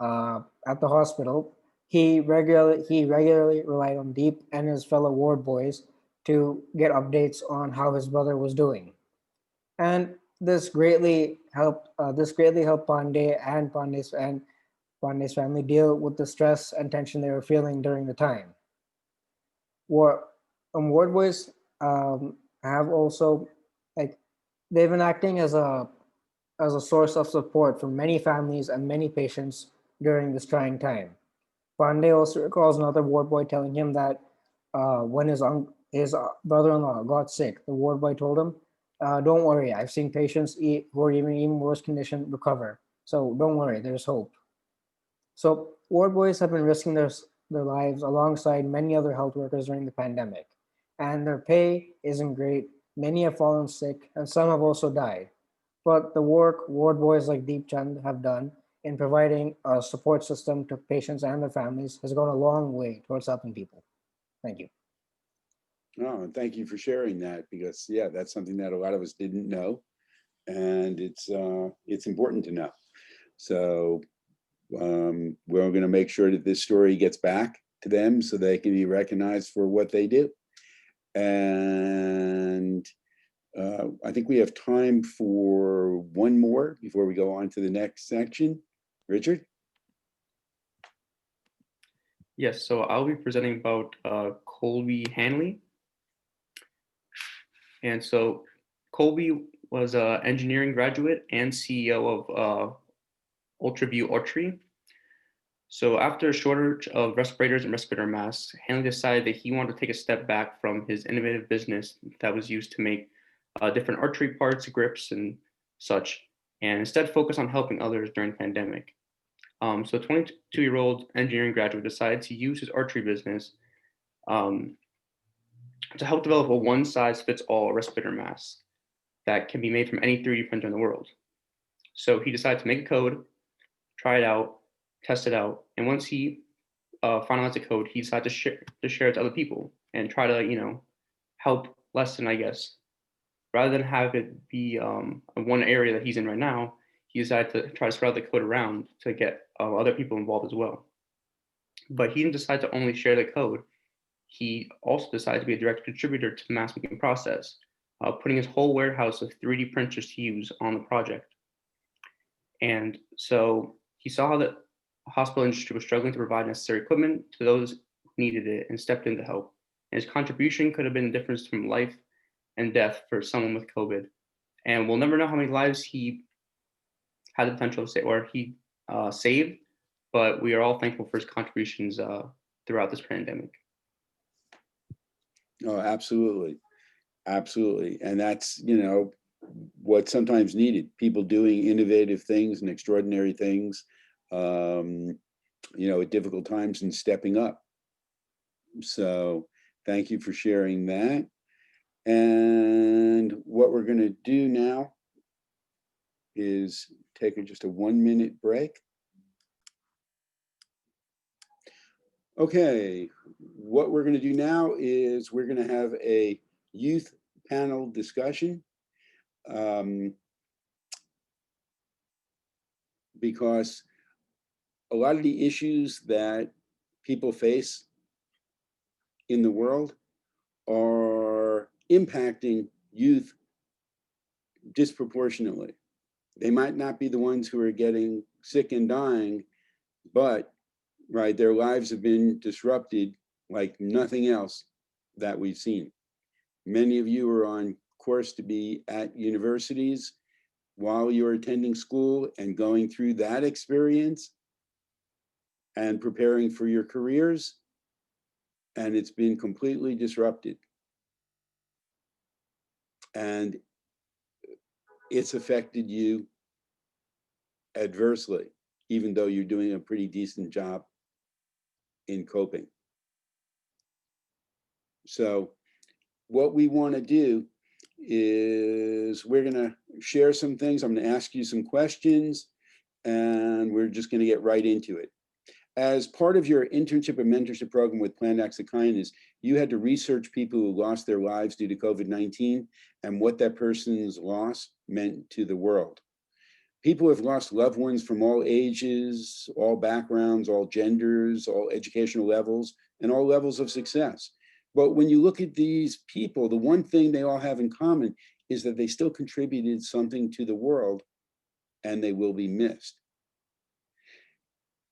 at the hospital, he regularly relied on Deep and his fellow ward boys to get updates on how his brother was doing. And this greatly helped Pandey and Pandey's family deal with the stress and tension they were feeling during the time. Ward boys have also they've been acting as a source of support for many families and many patients during this trying time. Pandey also recalls another ward boy telling him that when his brother-in-law got sick, the ward boy told him, "Don't worry, I've seen patients who are even worse condition recover. So don't worry, there's hope." So ward boys have been risking their lives alongside many other health workers during the pandemic, and their pay isn't great. Many have fallen sick, and some have also died. But the work ward boys like Deep Chand have done in providing a support system to patients and their families has gone a long way towards helping people. Thank you. Oh, and thank you for sharing that, because yeah, that's something that a lot of us didn't know, and it's important to know. So we're going to make sure that this story gets back to them so they can be recognized for what they do. And I think we have time for one more before we go on to the next section. Richard? Yes, so I'll be presenting about Colby Hanley. And so Colby was an engineering graduate and CEO of Ultraview Archery. So after a shortage of respirators and respirator masks, Hanley decided that he wanted to take a step back from his innovative business that was used to make different archery parts, grips, and such, and instead focus on helping others during the pandemic. So 22-year-old engineering graduate decided to use his archery business to help develop a one-size-fits-all respirator mask that can be made from any 3D printer in the world. So he decided to make a code, try it out, test it out, and once he finalized the code, he decided to share it to other people and try to help lessen, I guess, rather than have it be one area that he's in right now. He decided to try to spread the code around to get other people involved as well. But he didn't decide to only share the code. He also decided to be a direct contributor to the mask making process, putting his whole warehouse of 3D printers to use on the project. And so he saw how the hospital industry was struggling to provide necessary equipment to those who needed it and stepped in to help. And his contribution could have been the difference from life and death for someone with COVID. And we'll never know how many lives he had the potential to save, or he saved, but we are all thankful for his contributions throughout this pandemic. Oh, absolutely. Absolutely. And that's, what's sometimes needed, people doing innovative things and extraordinary things, at difficult times and stepping up. So thank you for sharing that. And what we're going to do now is take just a 1-minute break. Okay, what we're going to do now is we're going to have a youth panel discussion, because a lot of the issues that people face in the world are impacting youth disproportionately. They might not be the ones who are getting sick and dying, but their lives have been disrupted like nothing else that we've seen. Many of you are on course to be at universities while you're attending school and going through that experience and preparing for your careers, and it's been completely disrupted. And it's affected you adversely, even though you're doing a pretty decent job in coping. So what we want to do is we're going to share some things. I'm going to ask you some questions, and we're just going to get right into it. As part of your internship and mentorship program with Planned Acts of Kindness, you had to research people who lost their lives due to COVID-19 and what that person's loss meant to the world. People have lost loved ones from all ages, all backgrounds, all genders, all educational levels, and all levels of success. But when you look at these people, the one thing they all have in common is that they still contributed something to the world, and they will be missed.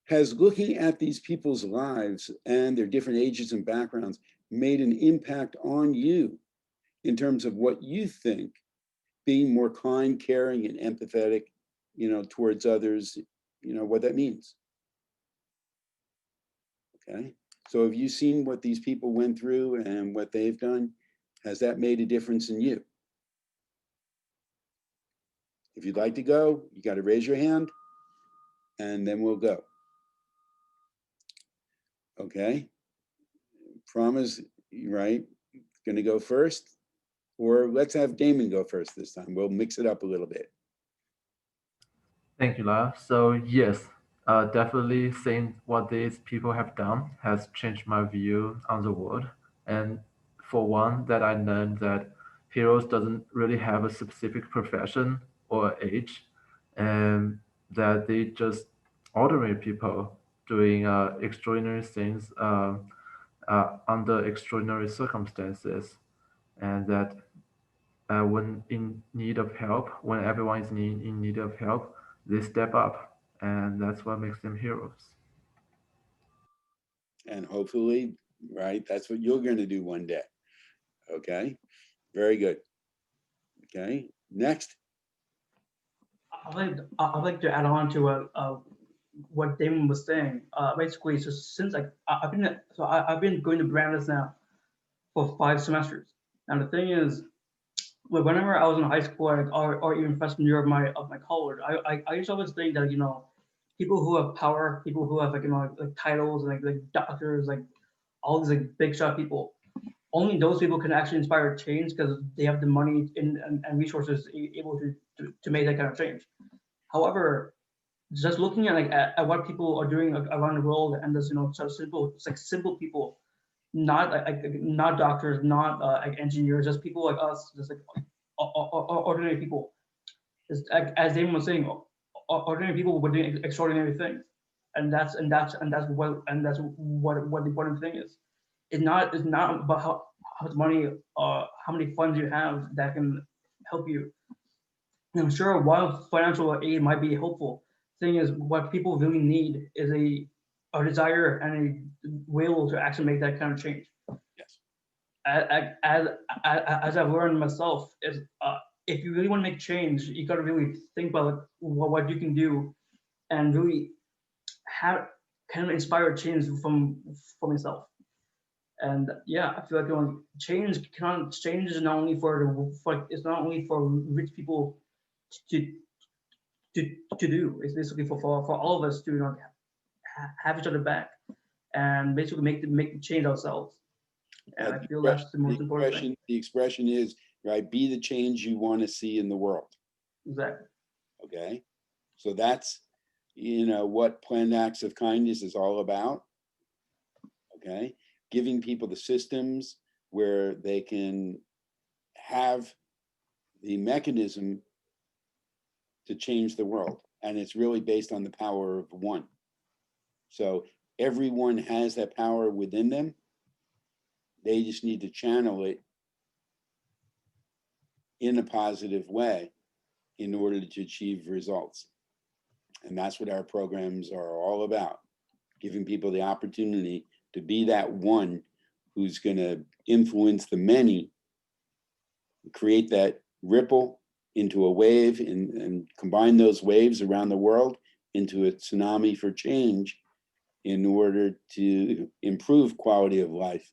Has looking at these people's lives and their different ages and backgrounds made an impact on you in terms of what you think being more kind, caring, and empathetic, towards others, what that means? Okay, so have you seen what these people went through and what they've done? Has that made a difference in you? If you'd like to go, you got to raise your hand and then we'll go. Okay, promise, right? Gonna go first? Or let's have Damon go first this time. We'll mix it up a little bit. Thank you, Lara. So yes, definitely seeing what these people have done has changed my view on the world. And for one, that I learned that heroes doesn't really have a specific profession or age, and that they just ordinary people doing extraordinary things under extraordinary circumstances, and that when in need of help, when everyone is in need of help, they step up, and that's what makes them heroes. And hopefully, right, that's what you're gonna do one day. Okay, very good. Okay, next. I'd like to add on to what Damon was saying. Basically, so since I've been going to Brandeis now for 5 semesters. And the thing is, whenever I was in high school or even freshman year of my college, I used to always think that people who have power, people who have like titles and like doctors, like all these like big shot people, only those people can actually inspire change because they have the money and resources able to make that kind of change. However, just looking at at what people are doing around the world and just sort of simple people, not not doctors, not like engineers, just people like us, just like ordinary people. Just as Damon was saying, ordinary people were doing extraordinary things, and that's what the important thing is. It's not about how much money how many funds you have that can help you. And I'm sure while financial aid might be helpful, thing is what people really need is a desire and a will to actually make that kind of change. Yes. As I've learned myself, is if you really want to make change, you got to really think about like, what you can do, and really have kind of inspire change from yourself. And yeah, I feel like change is not only it's not only for rich people to to do. It's basically for all of us to have each other back and basically make the change ourselves. And I feel that's the most important thing. The expression is, right, be the change you want to see in the world. Exactly. Okay, so that's what Planned Acts of Kindness is all about. Okay, giving people the systems where they can have the mechanism to change the world, and it's really based on the power of one. So everyone has that power within them. They just need to channel it in a positive way in order to achieve results. And that's what our programs are all about, giving people the opportunity to be that one who's going to influence the many, create that ripple into a wave, and combine those waves around the world into a tsunami for change in order to improve quality of life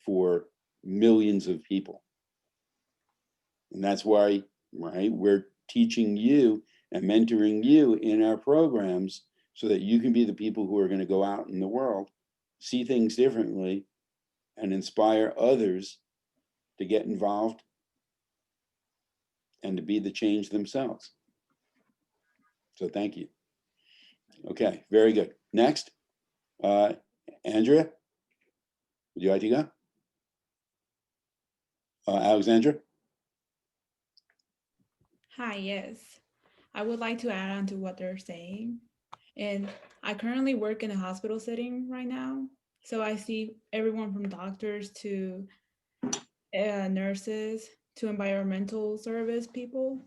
for millions of people. And that's why, right, we're teaching you and mentoring you in our programs so that you can be the people who are going to go out in the world, see things differently, and inspire others to get involved and to be the change themselves. So thank you. Okay, very good. Next, Andrea, would you like to go? Alexandra? Hi, yes. I would like to add on to what they're saying. And I currently work in a hospital setting right now. So I see everyone from doctors to nurses to environmental service people,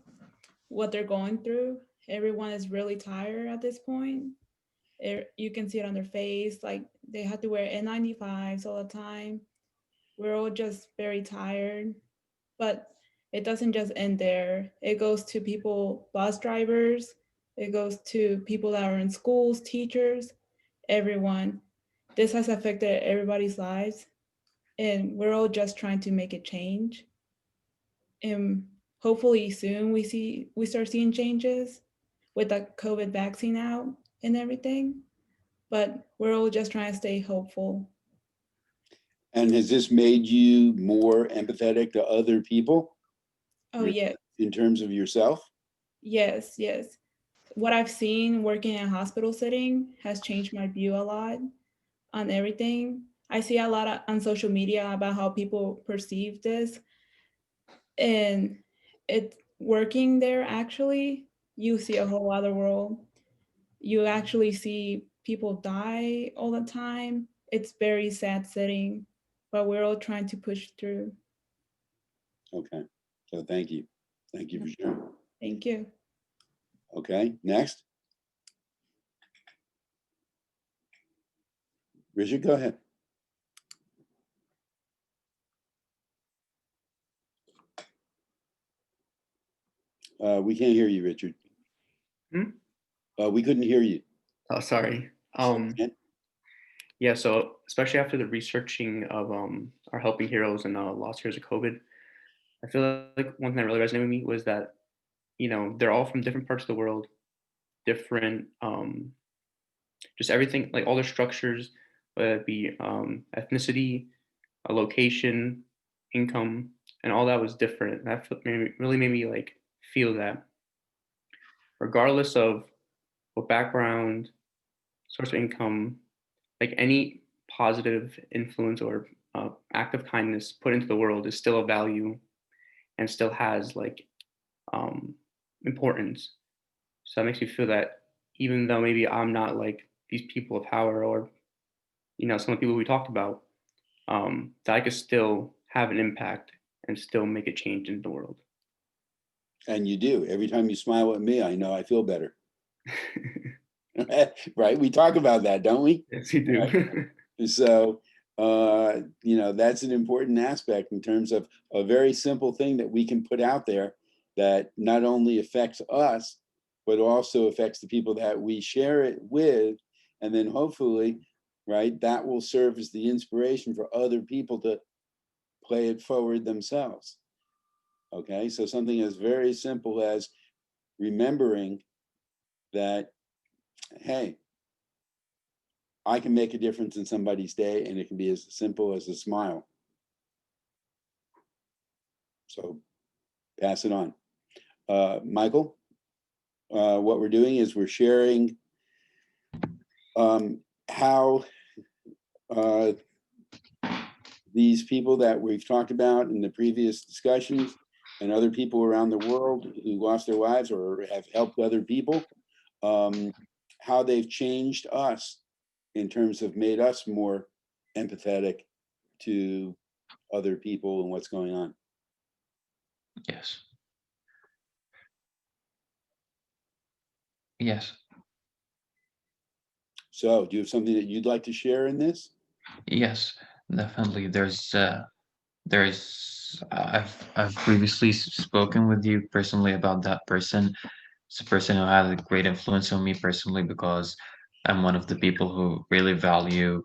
what they're going through. Everyone is really tired at this point. You can see it on their face, like they have to wear N95s all the time. We're all just very tired, but it doesn't just end there. It goes to people, bus drivers, it goes to people that are in schools, teachers, everyone. this has affected everybody's lives, and we're all just trying to make a change. And hopefully soon we start seeing changes with the COVID vaccine out and everything. But we're all just trying to stay hopeful. And has this made you more empathetic to other people Oh yeah, in terms of yourself? yes, yes. What I've seen working in a hospital setting has changed my view a lot on everything. I see a lot on social media about how people perceive this, and it's working there. Actually, you see a whole other world. You actually see people die all the time. It's very sad setting, but we're all trying to push through. Okay, so thank you. Thank you for sharing. Thank you. Okay, next. Richard, go ahead. We can't hear you, Richard. We couldn't hear you. Oh, sorry. Okay. Yeah, so especially after the researching of our helping heroes and lost heroes of COVID, I feel like one thing that really resonated with me was that, they're all from different parts of the world, different, just everything, like all their structures, whether it be ethnicity, a location, income, and all that was different. That really made me like feel that regardless of what background, source of income, like any positive influence or act of kindness put into the world is still a value and still has like importance. So that makes me feel that even though maybe I'm not like these people of power or some of the people we talked about, that I could still have an impact and still make a change in the world. And you do. Every time you smile at me, I know I feel better. Right? We talk about that, don't we? Yes, you do. Right? So, that's an important aspect in terms of a very simple thing that we can put out there that not only affects us, but also affects the people that we share it with. And then hopefully, right, that will serve as the inspiration for other people to play it forward themselves. Okay, so something as very simple as remembering that, hey, I can make a difference in somebody's day, and it can be as simple as a smile. So pass it on. Michael, what we're doing is we're sharing how these people that we've talked about in the previous discussions and other people around the world who lost their lives or have helped other people, how they've changed us in terms of made us more empathetic to other people and what's going on. Yes. Yes. So do you have something that you'd like to share in this? Yes, definitely. I've previously spoken with you personally about that person. It's a person who had a great influence on me personally because I'm one of the people who really value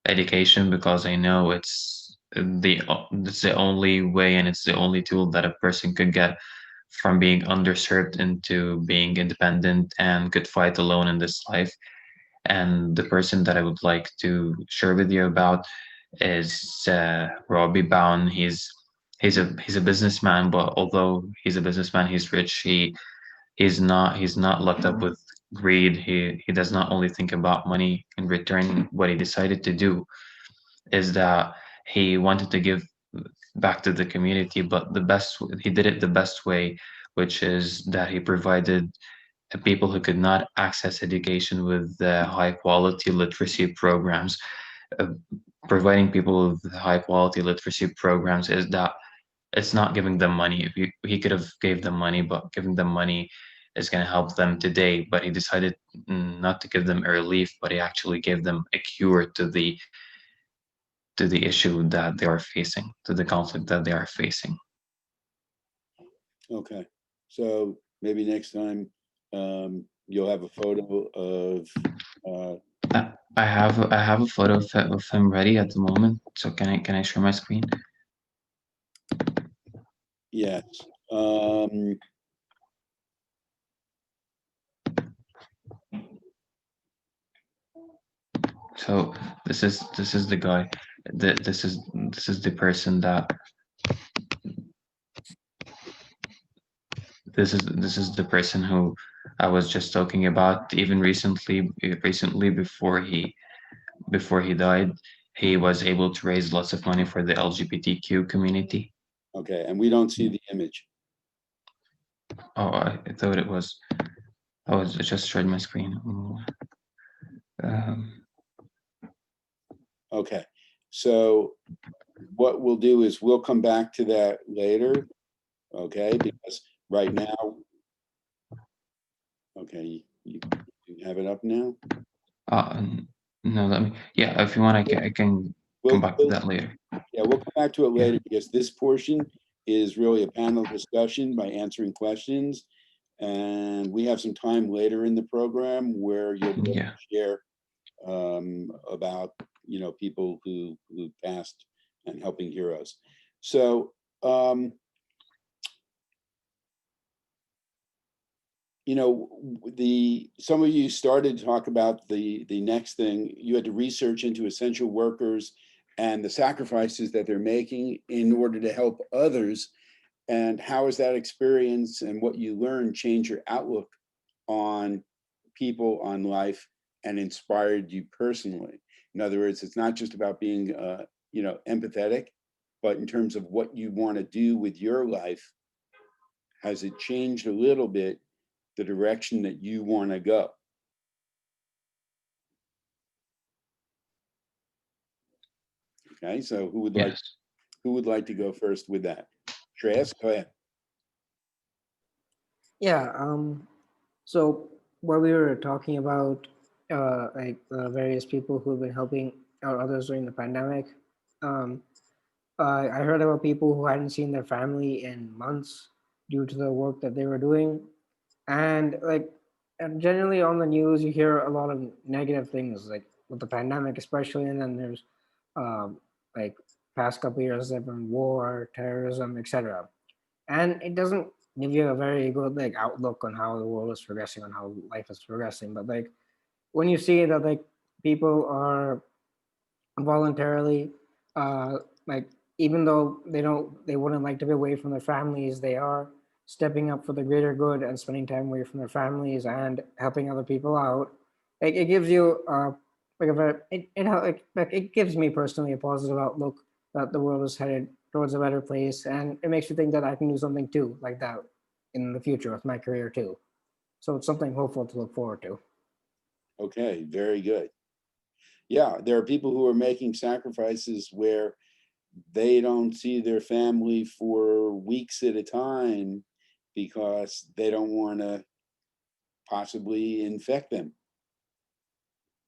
education because I know it's the only way and it's the only tool that a person could get from being underserved into being independent and could fight alone in this life. And the person that I would like to share with you about is Robbie Bowen. He's a businessman, but although he's a businessman, he's rich. He's not locked up with greed. He does not only think about money in return. What he decided to do is that he wanted to give back to the community, but he did it the best way, which is that he provided people who could not access education with high quality literacy programs. Uh, Providing people with high quality literacy programs is that it's not giving them money. He could have gave them money, but giving them money is going to help them today. But he decided not to give them a relief, but he actually gave them a cure to the issue that they are facing, to the conflict that they are facing. Okay, so maybe next time you'll have a photo of I have a photo of him ready at the moment. So can I share my screen? Yes. So this is the guy. This is the person that this is the person who I was just talking about. Even recently before he died, he was able to raise lots of money for the LGBTQ community. Okay, and we don't see the image. Oh, I thought it was. I just shared my screen. Um, Okay, so what we'll do is we'll come back to that later, okay? Because right now, okay, you have it up now? no, yeah, if you want, I can come back to that later. Yeah, we'll come back to it later because this portion is really a panel discussion by answering questions. And we have some time later in the program where you'll be able Yeah. to share about, people who passed and helping heroes. So, some of you started to talk about the next thing. You had to research into essential workers and the sacrifices that they're making in order to help others. And how has that experience and what you learned change your outlook on people, on life, and inspired you personally? In other words, it's not just about being, empathetic, but in terms of what you want to do with your life, has it changed a little bit the direction that you want to go? Okay, so who would like to go first with that? Shreyas, go ahead. Yeah. So while we were talking about various people who've been helping out others during the pandemic, um, I heard about people who hadn't seen their family in months due to the work that they were doing, and and generally on the news you hear a lot of negative things, like with the pandemic especially, and then there's um, like past couple years there've been war, terrorism, etc. And it doesn't give you a very good outlook on how the world is progressing, on how life is progressing. But when you see that people are voluntarily uh like even though they wouldn't like to be away from their families, they are stepping up for the greater good and spending time away from their families and helping other people out. It gives you like a very it gives me personally a positive outlook that the world is headed towards a better place, and it makes me think that I can do something too like that in the future with my career too. So it's something hopeful to look forward to. Okay, very good. Yeah, there are people who are making sacrifices where they don't see their family for weeks at a time because they don't want to possibly infect them.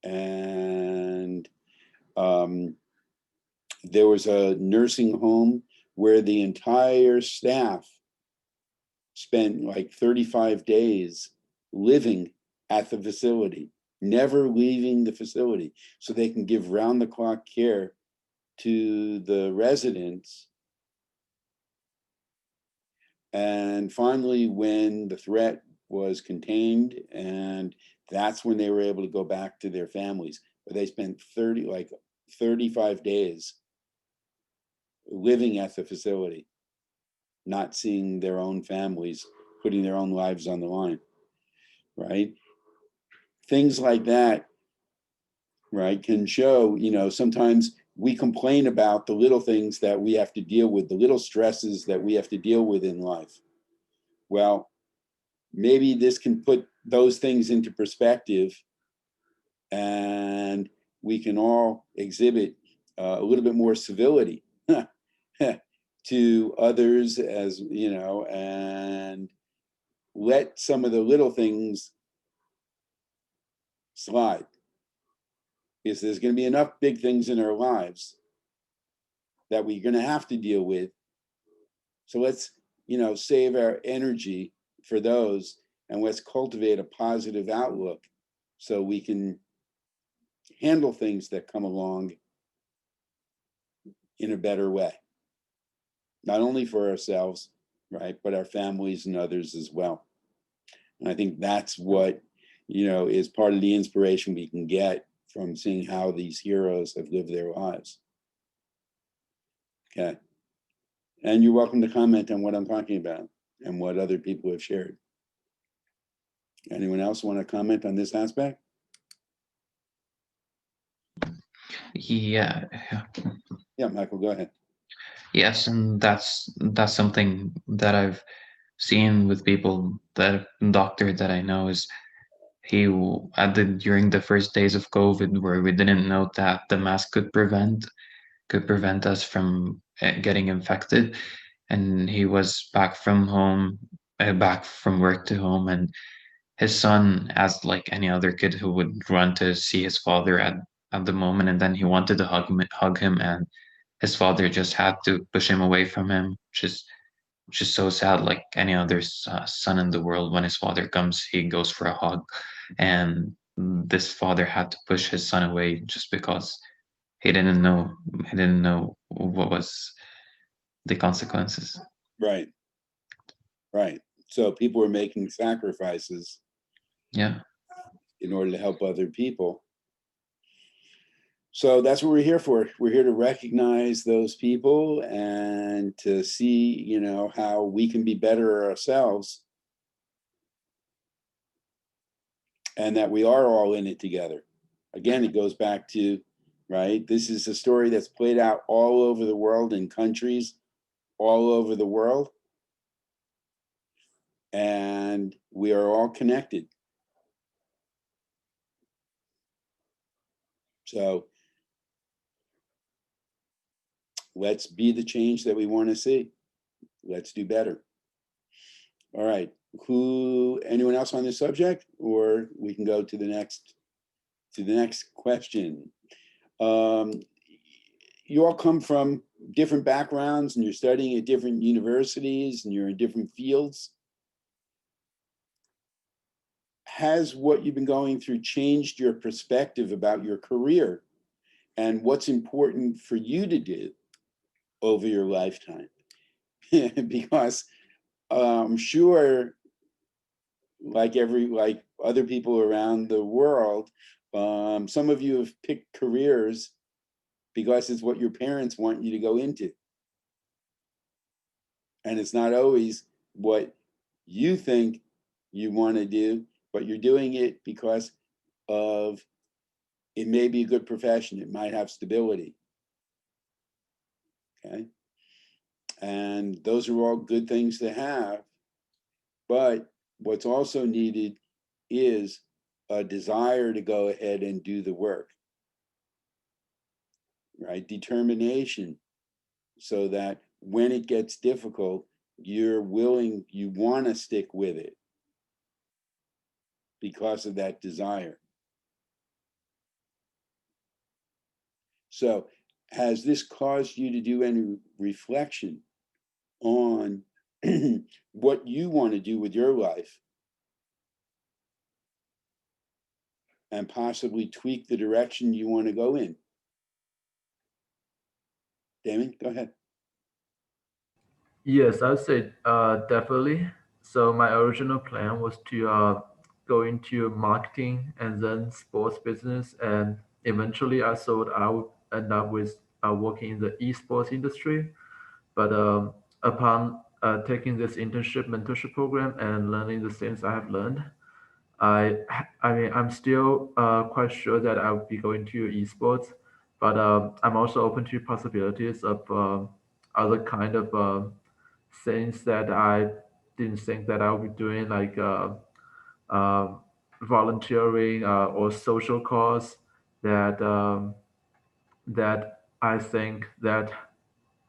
And there was a nursing home where the entire staff spent like 35 days living at the facility, never leaving the facility, so they can give round the clock care to the residents. And finally, when the threat was contained, and that's when they were able to go back to their families. But they spent 35 days living at the facility, not seeing their own families, putting their own lives on the line, right? Things like that, right, can show, sometimes we complain about the little things that we have to deal with, the little stresses that we have to deal with in life. Well, maybe this can put those things into perspective, and we can all exhibit a little bit more civility to others, as and let some of the little things slide, because there's going to be enough big things in our lives that we're going to have to deal with. So let's save our energy for those, and let's cultivate a positive outlook so we can handle things that come along in a better way, not only for ourselves, right, but our families and others as well. And I think that's what, is part of the inspiration we can get from seeing how these heroes have lived their lives. Okay. And you're welcome to comment on what I'm talking about and what other people have shared. Anyone else want to comment on this aspect? Yeah. Yeah, Michael, go ahead. Yes, and that's something that I've seen with people. That doctor that I know is during the first days of COVID, where we didn't know that the mask could prevent us from getting infected, and he was back from home, back from work to home, and his son, as like any other kid who would run to see his father at the moment, and then he wanted to hug him, and his father just had to push him away from him, which is so sad. Like any other son in the world, when his father comes, he goes for a hug, and this father had to push his son away just because he didn't know what was the consequences. Right. Right. So people are making sacrifices Yeah. in order to help other people. So that's what we're here for. We're here to recognize those people and to see, how we can be better ourselves, and that we are all in it together. Again, it goes back to, right? This is a story that's played out all over the world in countries all over the world. And we are all connected. So let's be the change that we want to see. Let's do better. All right. Anyone else on this subject, or we can go to the next question. You all come from different backgrounds and you're studying at different universities and you're in different fields. Has what you've been going through changed your perspective about your career and what's important for you to do over your lifetime? Because I'm sure, like other people around the world, some of you have picked careers because it's what your parents want you to go into. And it's not always what you think you want to do, but you're doing it because of it may be a good profession. It might have stability. Okay. And those are all good things to have. But what's also needed is a desire to go ahead and do the work, right? Determination, so that when it gets difficult, you want to stick with it because of that desire. So has this caused you to do any reflection on what you want to do with your life and possibly tweak the direction you want to go in? Damon, go ahead. Yes, I would say definitely. So my original plan was to go into marketing and then sports business, and eventually I thought I would end up with working in the esports industry. But upon taking this internship mentorship program and learning the things I have learned, I I mean I'm still quite sure that I will be going to esports, but I'm also open to possibilities of other kind of things that I didn't think that I would be doing, like uh, volunteering or social cause that that I think that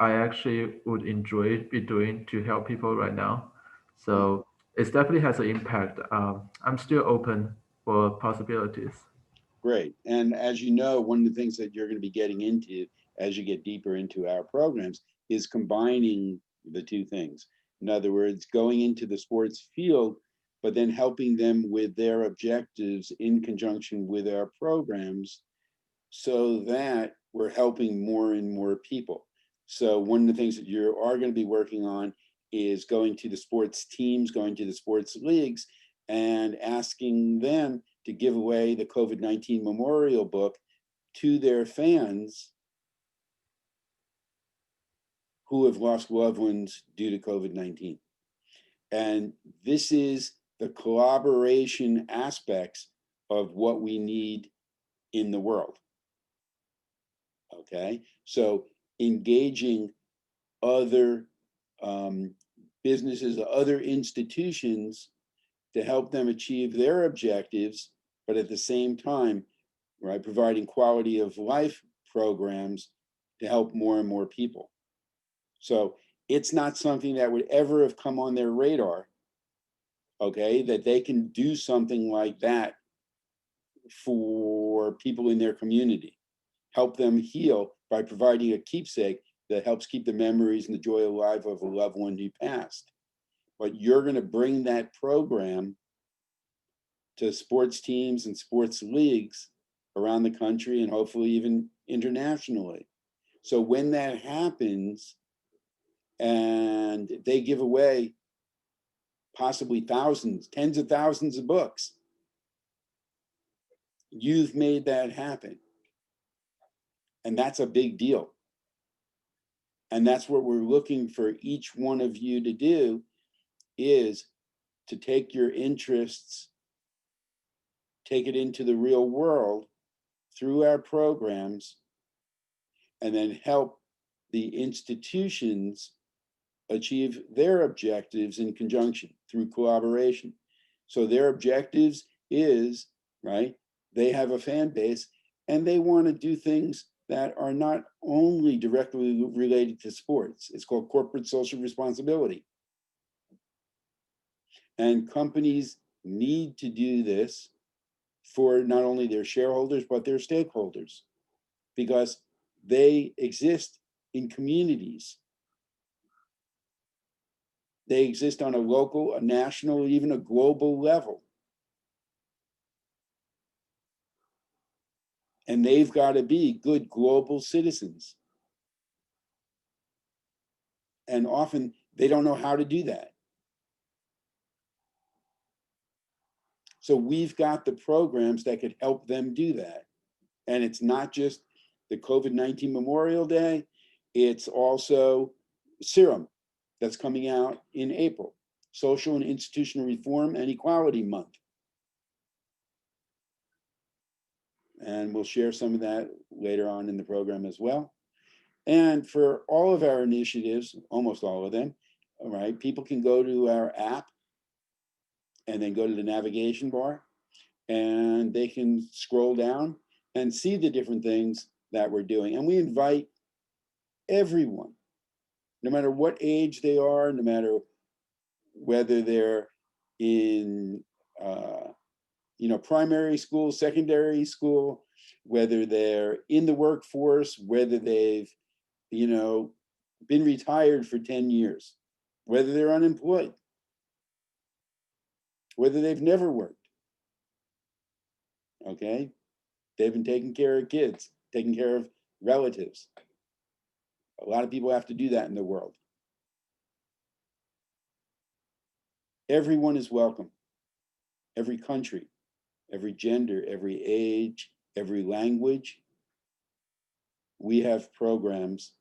I actually would enjoy be doing to help people right now. So it definitely has an impact. I'm still open for possibilities. Great. And as you know, one of the things that you're going to be getting into as you get deeper into our programs is combining the two things. In other words, going into the sports field, but then helping them with their objectives in conjunction with our programs so that we're helping more and more people. So one of the things that you are going to be working on is going to the sports teams, going to the sports leagues, and asking them to give away the COVID-19 memorial book to their fans who have lost loved ones due to COVID-19. And this is the collaboration aspects of what we need in the world. Okay, so engaging other businesses, other institutions to help them achieve their objectives, but at the same time, right, providing quality of life programs to help more and more people. So it's not something that would ever have come on their radar, okay, that they can do something like that for people in their community, help them heal by providing a keepsake that helps keep the memories and the joy alive of a loved one who passed. But you're going to bring that program to sports teams and sports leagues around the country and hopefully even internationally. So when that happens and they give away possibly thousands, tens of thousands of books, you've made that happen. And that's a big deal. And that's what we're looking for each one of you to do, is to take your interests, take it into the real world through our programs, and then help the institutions achieve their objectives in conjunction through collaboration. So their objectives is, right, they have a fan base and they want to do things that are not only directly related to sports. It's called corporate social responsibility. And companies need to do this for not only their shareholders, but their stakeholders, because they exist in communities. They exist on a local, a national, even a global level. And they've got to be good global citizens. And often they don't know how to do that. So we've got the programs that could help them do that. And it's not just the COVID-19 Memorial Day, it's also Serum that's coming out in April, Social and Institutional Reform and Equality Month. And we'll share some of that later on in the program as well. And for all of our initiatives, almost all of them, all right, people can go to our app and then go to the navigation bar and they can scroll down and see the different things that we're doing. And we invite everyone, no matter what age they are, no matter whether they're in primary school, secondary school, whether they're in the workforce, whether they've been retired for 10 years, whether they're unemployed, whether they've never worked, okay? They've been taking care of kids, taking care of relatives. A lot of people have to do that in the world. Everyone is welcome. Every country, every gender, every age, every language. We have programs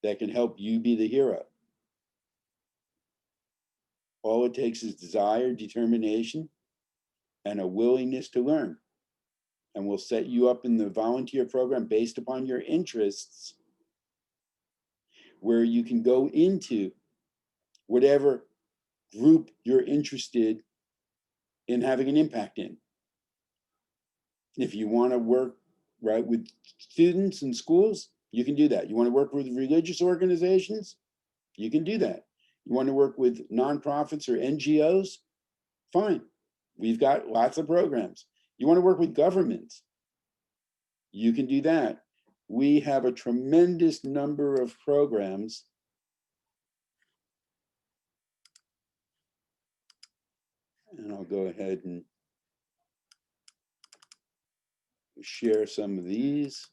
that can help you be the hero. All it takes is desire, determination, and a willingness to learn. And we'll set you up in the volunteer program based upon your interests, where you can go into whatever group you're interested in having an impact in. If you want to work right with students in schools, you can do that. You want to work with religious organizations, you can do that. You want to work with nonprofits or NGOs, fine. We've got lots of programs. You want to work with governments, you can do that. We have a tremendous number of programs. And I'll go ahead and share some of these.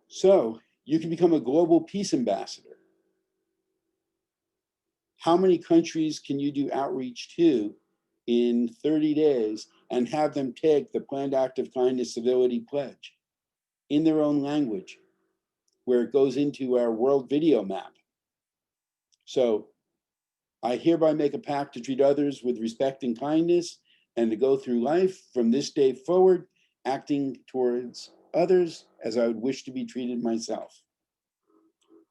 So you can become a global peace ambassador. How many countries can you do outreach to in 30 days and have them take the Planned Act of Kindness Civility Pledge in their own language, where it goes into our world video map? So I hereby make a pact to treat others with respect and kindness, and to go through life from this day forward, acting towards others as I would wish to be treated myself.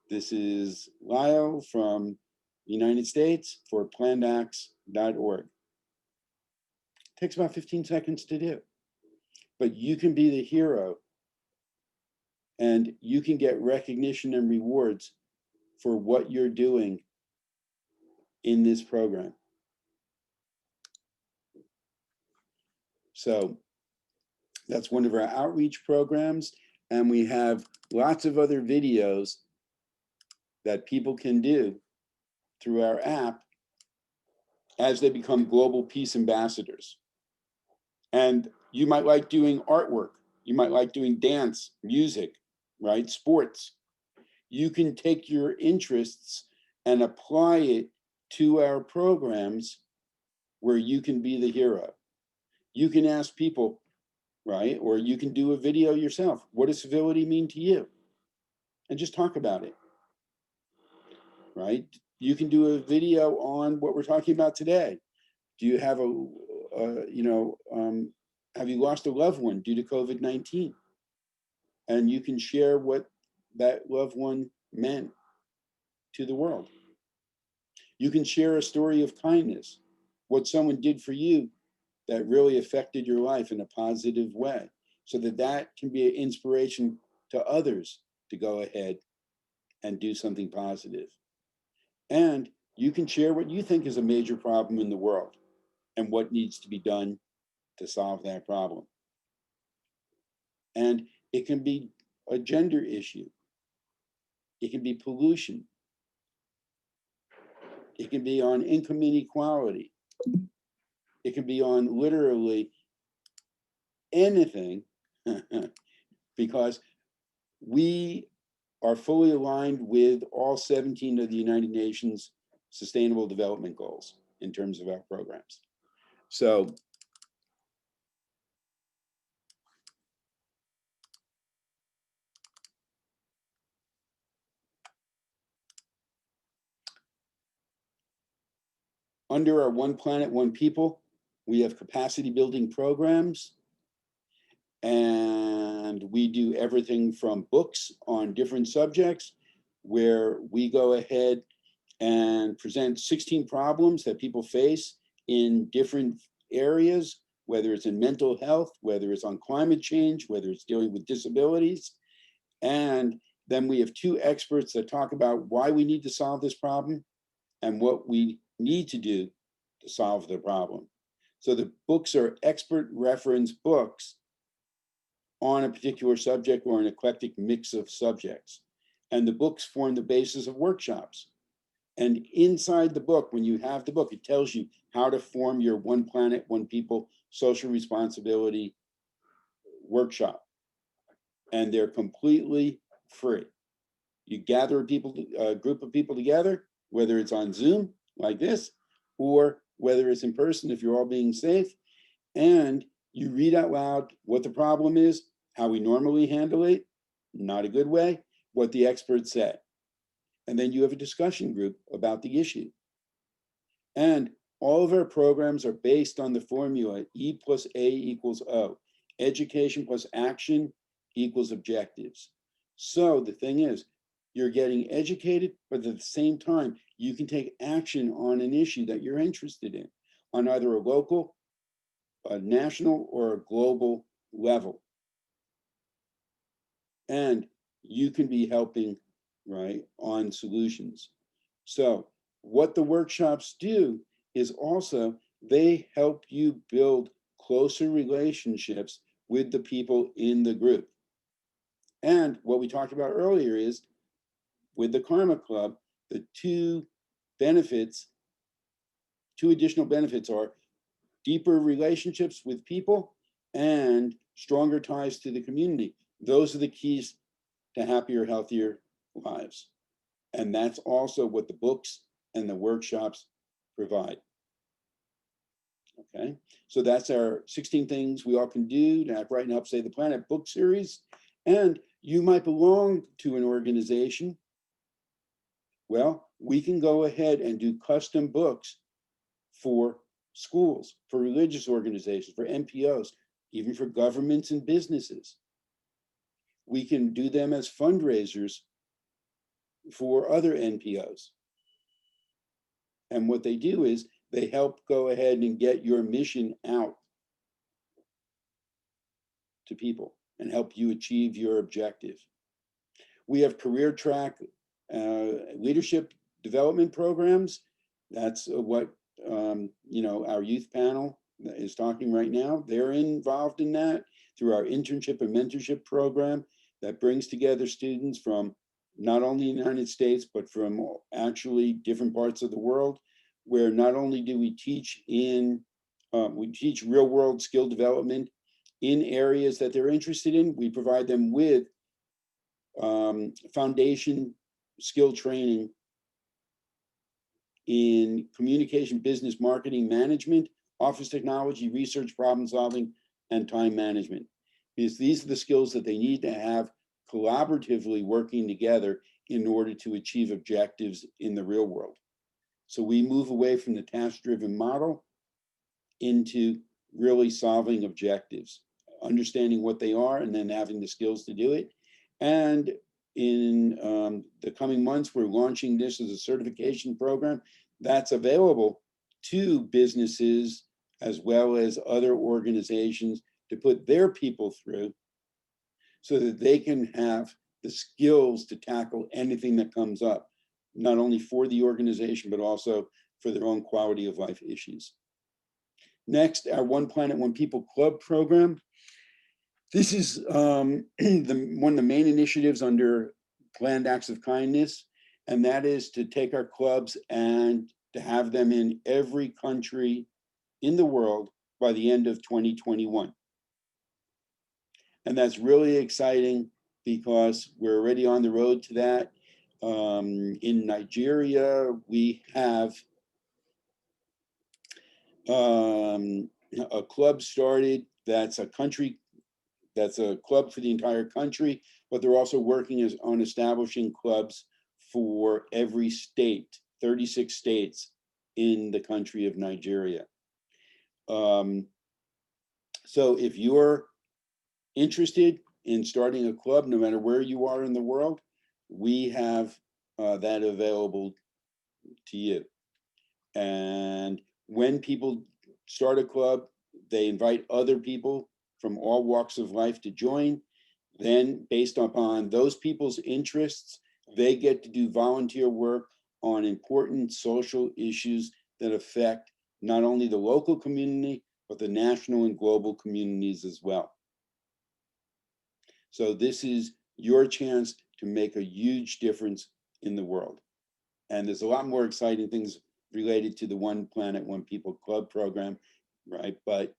This is Lyle from the United States for plannedacts.org. Takes about 15 seconds to do, but you can be the hero and you can get recognition and rewards for what you're doing in this program. So that's one of our outreach programs, and we have lots of other videos that people can do through our app as they become global peace ambassadors. And you might like doing artwork, you might like doing dance, music, right? Sports. You can take your interests and apply it to our programs where you can be the hero. You can ask people, right? Or you can do a video yourself. What does civility mean to you? And just talk about it, right? You can do a video on what we're talking about today. Do you have have you lost a loved one due to COVID-19? And you can share what that loved one meant to the world. You can share a story of kindness, what someone did for you that really affected your life in a positive way, so that that can be an inspiration to others to go ahead and do something positive. And you can share what you think is a major problem in the world and what needs to be done to solve that problem. And it can be a gender issue. It can be pollution. It can be on income inequality. It can be on literally anything, because we are fully aligned with all 17 of the United Nations Sustainable Development Goals in terms of our programs. So under our One Planet, One People, we have capacity building programs. And we do everything from books on different subjects, where we go ahead and present 16 problems that people face in different areas, whether it's in mental health, whether it's on climate change, whether it's dealing with disabilities. And then we have 2 experts that talk about why we need to solve this problem and what we need to do to solve the problem. So the books are expert reference books on a particular subject or an eclectic mix of subjects. And the books form the basis of workshops. And inside the book, when you have the book, it tells you how to form your One Planet, One People social responsibility workshop. And they're completely free. You gather a group of people together, whether it's on Zoom like this, or whether it's in person if you're all being safe, and you read out loud what the problem is, how we normally handle it, not a good way, what the experts say. And then you have a discussion group about the issue. And all of our programs are based on the formula E plus A equals O. Education plus action equals objectives. So the thing is, you're getting educated, but at the same time, you can take action on an issue that you're interested in on either a local, a national, or a global level. And you can be helping, right, on solutions. So what the workshops do is also they help you build closer relationships with the people in the group. And what we talked about earlier is with the Karma Club, the two additional benefits are deeper relationships with people and stronger ties to the community. Those are the keys to happier, healthier lives. And that's also what the books and the workshops provide. Okay, so that's our 16 things we all can do to brighten up Save the Planet book series. And you might belong to an organization. Well, we can go ahead and do custom books for schools, for religious organizations, for NPOs, even for governments and businesses. We can do them as fundraisers for other NPOs. And what they do is they help go ahead and get your mission out to people and help you achieve your objective. We have career track leadership development programs. That's what our youth panel is talking right now. They're involved in that through our internship and mentorship program that brings together students from not only the United States, but from actually different parts of the world, where not only do we teach we teach real world skill development in areas that they're interested in. We provide them with foundation skill training in communication, business, marketing, management, office technology, research, problem solving, and time management. Because these are the skills that they need to have collaboratively working together in order to achieve objectives in the real world. So we move away from the task-driven model into really solving objectives, understanding what they are, and then having the skills to do it. And in the coming months, we're launching this as a certification program that's available to businesses as well as other organizations to put their people through so that they can have the skills to tackle anything that comes up, not only for the organization, but also for their own quality of life issues. Next, our One Planet, One People Club program. This is one of the main initiatives under Planned Acts of Kindness, and that is to take our clubs and to have them in every country in the world by the end of 2021. And that's really exciting because we're already on the road to that. In Nigeria, we have a club started that's a club for the entire country, but they're also working on establishing clubs for every state, 36 states in the country of Nigeria. So if you're interested in starting a club, no matter where you are in the world, we have that available to you. And when people start a club, they invite other people from all walks of life to join. Then, based upon those people's interests, they get to do volunteer work on important social issues that affect not only the local community, but the national and global communities as well. So this is your chance to make a huge difference in the world. And there's a lot more exciting things related to the One Planet, One People Club program, right? But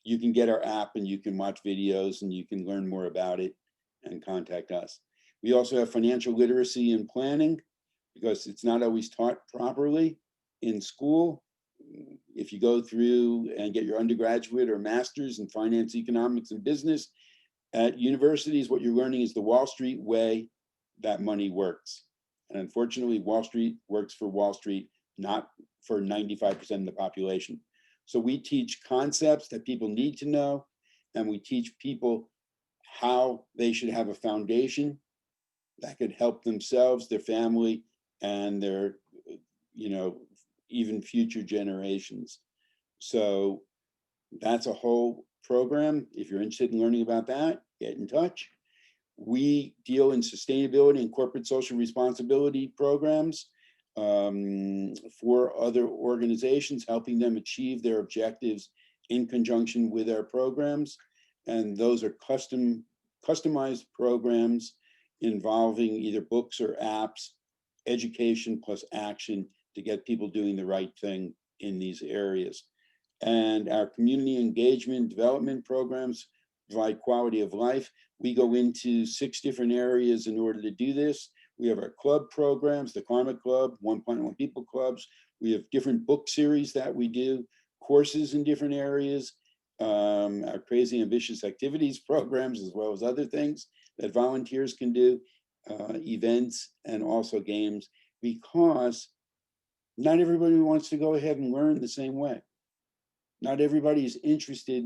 you can get our app and you can watch videos and you can learn more about it and contact us. We also have financial literacy and planning because it's not always taught properly in school. If you go through and get your undergraduate or master's in finance, economics, and business at universities, what you're learning is the Wall Street way that money works. And unfortunately, Wall Street works for Wall Street, not for 95% of the population. So we teach concepts that people need to know, and we teach people how they should have a foundation that could help themselves, their family, and their, even future generations. So that's a whole program. If you're interested in learning about that, get in touch. We deal in sustainability and corporate social responsibility programs for other organizations, helping them achieve their objectives in conjunction with our programs. And those are customized programs involving either books or apps, education plus action to get people doing the right thing in these areas. And our community engagement development programs provide quality of life. We go into 6 different areas in order to do this. We have our club programs, the Climate Club, 1.1 People Clubs. We have different book series that we do, courses in different areas, our Crazy Ambitious Activities programs, as well as other things that volunteers can do, events, and also games, because not everybody wants to go ahead and learn the same way. Not everybody is interested,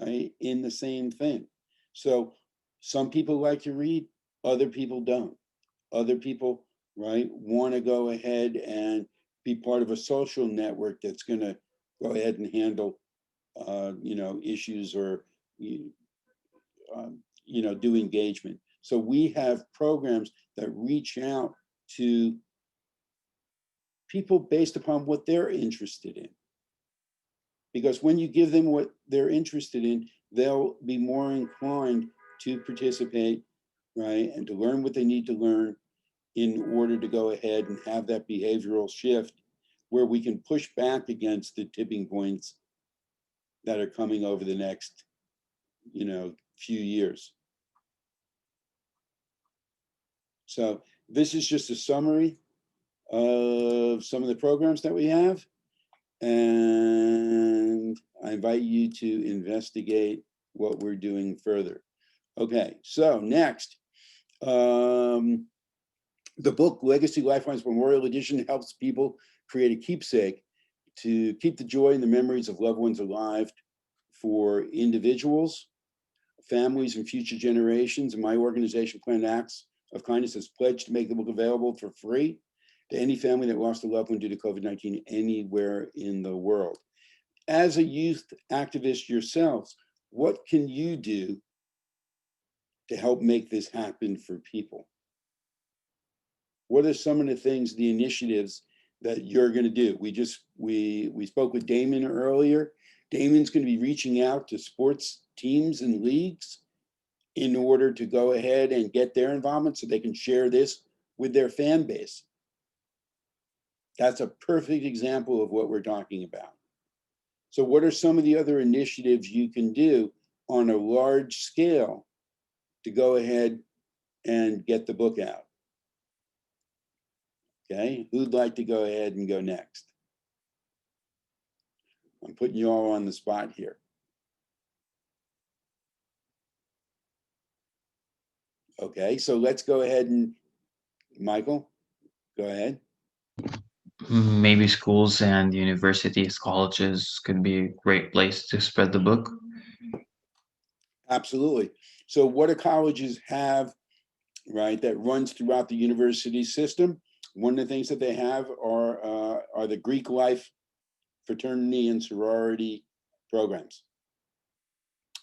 right, in the same thing. So some people like to read, other people don't. Other people, right, want to go ahead and be part of a social network that's going to go ahead and handle, you know, issues or, you know, do engagement. So we have programs that reach out to people based upon what they're interested in. Because when you give them what they're interested in, they'll be more inclined to participate, right? And to learn what they need to learn in order to go ahead and have that behavioral shift where we can push back against the tipping points that are coming over the next, you know, few years. So this is just a summary of some of the programs that we have. And I invite you to investigate what we're doing further. Okay, so next, the book Legacy Lifelines Memorial Edition helps people create a keepsake to keep the joy and the memories of loved ones alive for individuals, families, and future generations. And my organization, Planned Acts of Kindness, has pledged to make the book available for free to any family that lost a loved one due to COVID-19 anywhere in the world. As a youth activist yourselves, what can you do to help make this happen for people? What are some of the things, the initiatives that you're going to do? We spoke with Damon earlier. Damon's going to be reaching out to sports teams and leagues in order to go ahead and get their involvement so they can share this with their fan base. That's a perfect example of what we're talking about. So what are some of the other initiatives you can do on a large scale to go ahead and get the book out? Okay, who'd like to go ahead and go next? I'm putting you all on the spot here. Okay, so let's go ahead and, Michael, go ahead. Maybe schools and universities, colleges could be a great place to spread the book. Absolutely. So what do colleges have, right, that runs throughout the university system? One of the things that they have are the Greek life, fraternity, and sorority programs.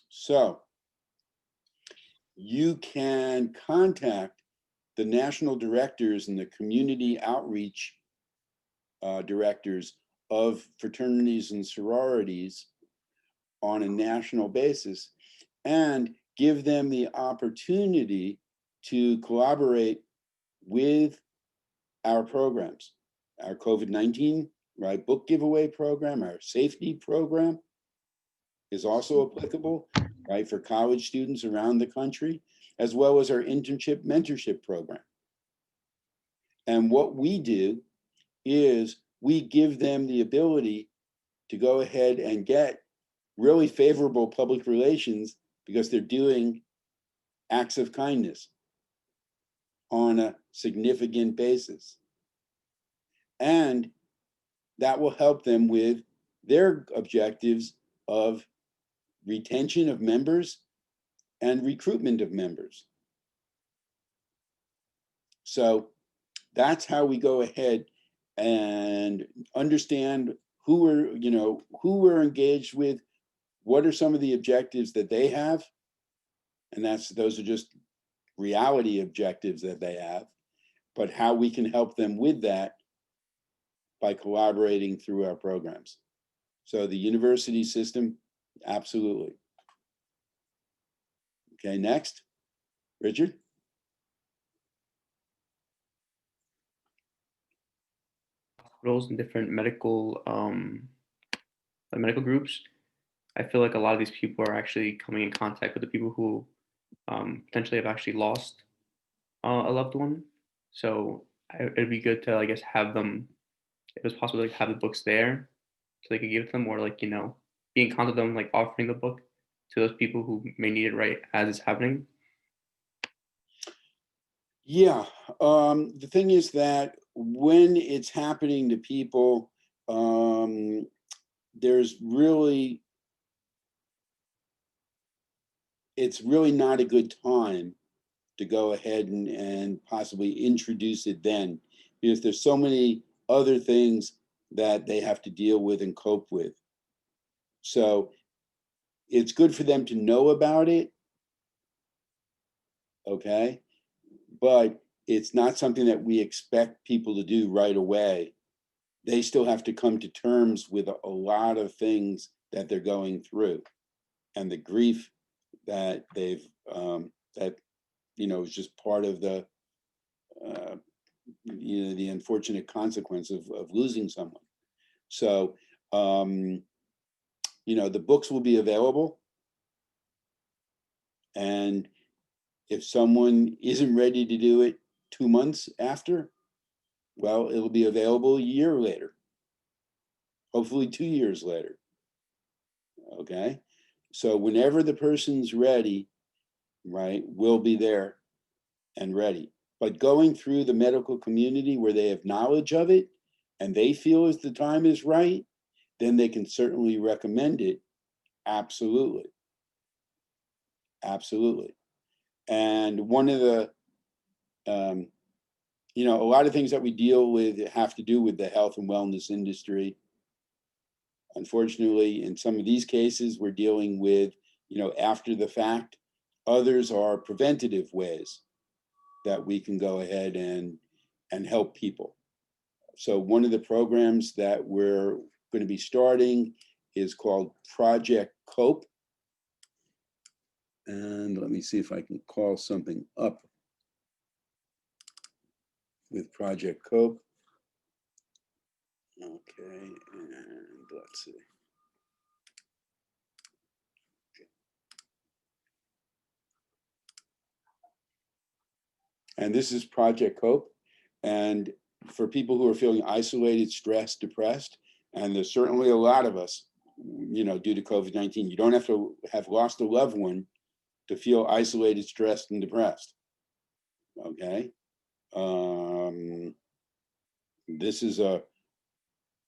So you can contact the national directors and the community outreach directors of fraternities and sororities on a national basis and give them the opportunity to collaborate with our programs, our COVID-19, right, book giveaway program, our safety program is also applicable, right, for college students around the country, as well as our internship mentorship program. And what we do is we give them the ability to go ahead and get really favorable public relations because they're doing acts of kindness on a significant basis. And that will help them with their objectives of retention of members and recruitment of members. So that's how we go ahead and understand who we're engaged with, what are some of the objectives that they have, and those are just reality objectives that they have, but how we can help them with that by collaborating through our programs. So the university system, absolutely. Okay, next, Richard. roles in different medical groups, I feel like a lot of these people are actually coming in contact with the people who potentially have actually lost a loved one. So it'd be good to, I guess, have them, if it's possible, like have the books there so they could give it to them, or like, be in contact with them, like offering the book to those people who may need it right as it's happening. Yeah, the thing is that when it's happening to people, it's really not a good time to go ahead and possibly introduce it then, because there's so many other things that they have to deal with and cope with. So it's good for them to know about it, okay? But it's not something that we expect people to do right away. They still have to come to terms with a lot of things that they're going through, and the grief that they've is just part of the the unfortunate consequence of losing someone. So the books will be available, and if someone isn't ready to do it 2 months after, well, it'll be available a year later, hopefully 2 years later. Okay, so whenever the person's ready, right, we'll be there and ready. But going through the medical community where they have knowledge of it and they feel as the time is right, then they can certainly recommend it. Absolutely. Absolutely. And one of the, a lot of things that we deal with have to do with the health and wellness industry. Unfortunately, in some of these cases, we're dealing with, after the fact. Others are preventative ways that we can go ahead and help people. So one of the programs that we're going to be starting is called Project COPE. And let me see if I can call something up with Project COPE. Okay, and let's see. And this is Project COPE. And for people who are feeling isolated, stressed, depressed, and there's certainly a lot of us, due to COVID-19, you don't have to have lost a loved one to feel isolated, stressed, and depressed. Okay. This is a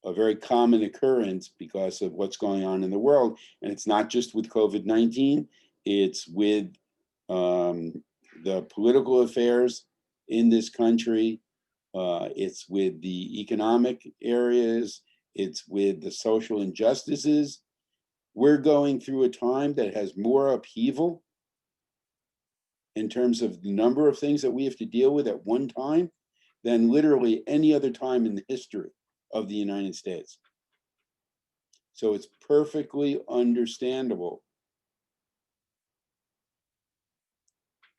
very common occurrence because of what's going on in the world. And it's not just with COVID-19, it's with the political affairs in this country. It's with the economic areas. It's with the social injustices. We're going through a time that has more upheaval in terms of the number of things that we have to deal with at one time than literally any other time in the history of the United States. So it's perfectly understandable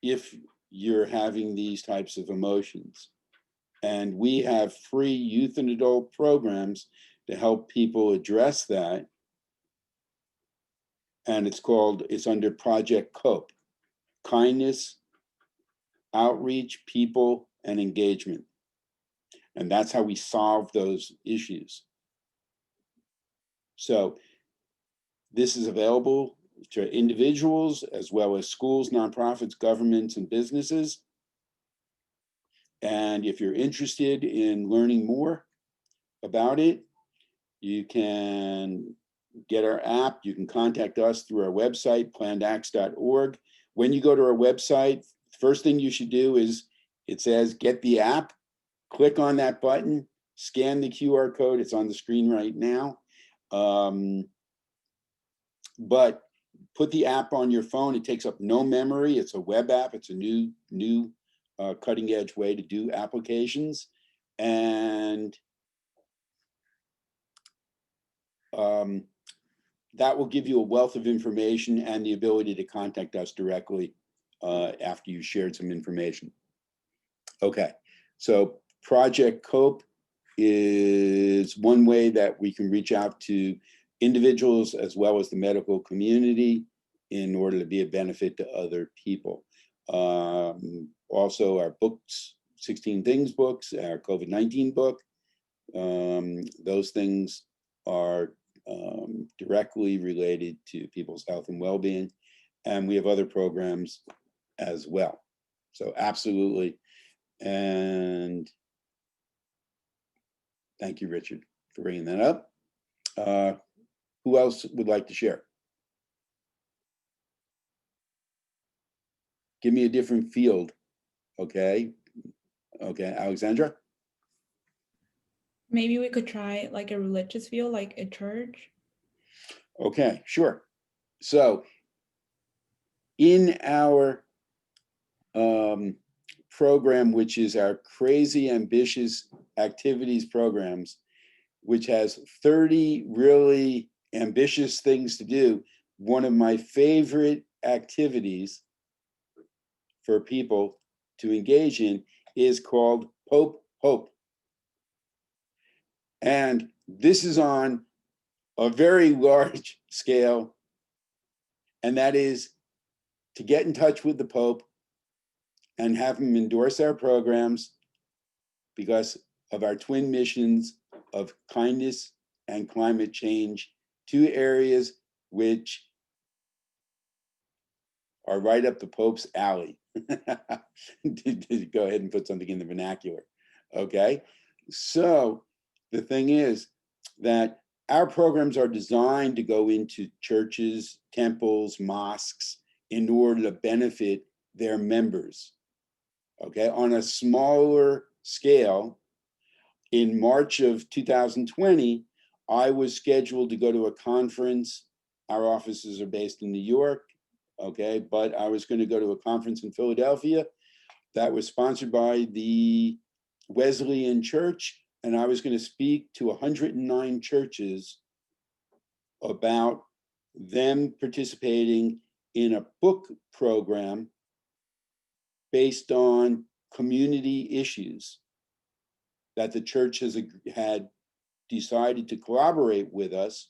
if you're having these types of emotions. And we have free youth and adult programs to help people address that. And it's under Project COPE, Kindness, Outreach, People, and Engagement. And that's how we solve those issues. So this is available to individuals as well as schools, nonprofits, governments, and businesses. And if you're interested in learning more about it, you can get our app. You can contact us through our website, plannedacts.org. When you go to our website, first thing you should do is, it says get the app. Click on that button, scan the QR code. It's on the screen right now. But put the app on your phone. It takes up no memory. It's a web app. It's a new cutting edge way to do applications. And that will give you a wealth of information and the ability to contact us directly after you shared some information. Okay, so Project COPE is one way that we can reach out to individuals as well as the medical community in order to be a benefit to other people. Also, our books, 16 Things books, our COVID-19 book, those things are directly related to people's health and well-being. And we have other programs as well. So absolutely. And thank you, Richard, for bringing that up. Who else would like to share? Give me a different field. Okay. Okay, Alexandra? Maybe we could try like a religious field, like a church. Okay, sure. So in our program, which is our Crazy Ambitious Activities programs, which has 30 really ambitious things to do, one of my favorite activities for people to engage in is called Pope Hope. And this is on a very large scale, and that is to get in touch with the Pope and have him endorse our programs because of our twin missions of kindness and climate change, two areas which are right up the Pope's alley. To go ahead and put something in the vernacular, okay? So the thing is that our programs are designed to go into churches, temples, mosques in order to benefit their members, okay? On a smaller scale, in March of 2020, I was scheduled to go to a conference. Our offices are based in New York, okay? But I was going to go to a conference in Philadelphia that was sponsored by the Wesleyan Church, and I was going to speak to 109 churches about them participating in a book program based on community issues that the church had decided to collaborate with us.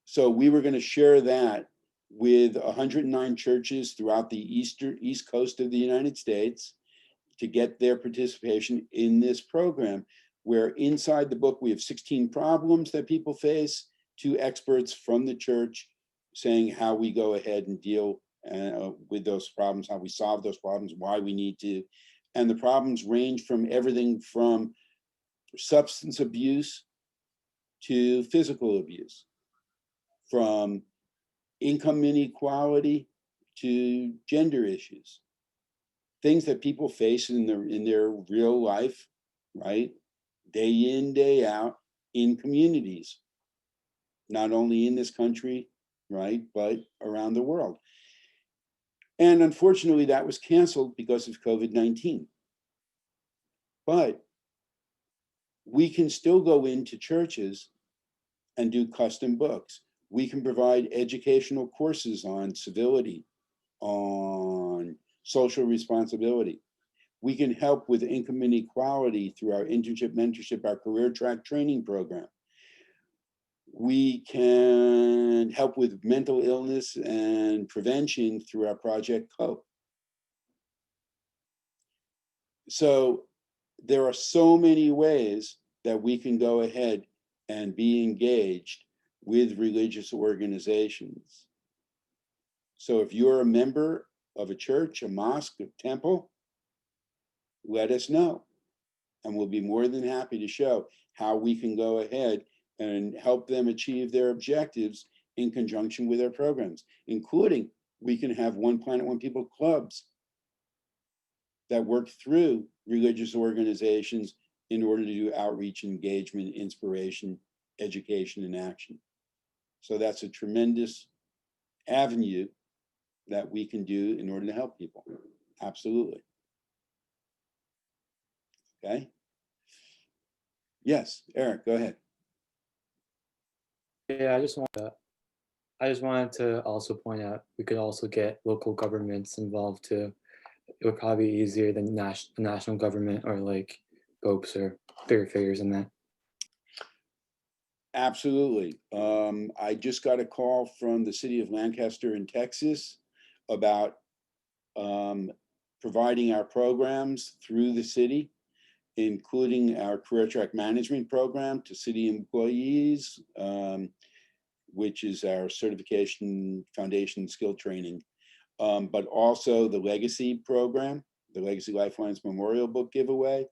So we were going to share that with 109 churches throughout the East Coast of the United States to get their participation in this program, where inside the book we have 16 problems that people face, 2 experts from the church saying how we go ahead and deal with those problems, how we solve those problems, why we need to. And the problems range from everything from substance abuse to physical abuse, from income inequality to gender issues, things that people face in their real life, right? Day in, day out in communities, not only in this country, right, but around the world. And unfortunately, that was canceled because of COVID-19. But we can still go into churches and do custom books. We can provide educational courses on civility, on social responsibility. We can help with income inequality through our internship, mentorship, our career track training program. We can help with mental illness and prevention through our Project COPE. So there are so many ways that we can go ahead and be engaged with religious organizations. So if you're a member of a church, a mosque, a temple, let us know. And we'll be more than happy to show how we can go ahead and help them achieve their objectives in conjunction with our programs, including we can have One Planet, One People clubs that work through religious organizations in order to do outreach, engagement, inspiration, education, and action. So that's a tremendous avenue that we can do in order to help people. Absolutely. Okay. Yes, Eric, go ahead. Yeah, I just wanted to also point out we could also get local governments involved too. It would probably be easier than the national government or like scopes or bigger figures in that. Absolutely. I just got a call from the city of Lancaster in Texas about providing our programs through the city, including our career track management program to city employees, which is our certification foundation skill training, but also the legacy program, the Legacy Lifelines Memorial Book giveaway,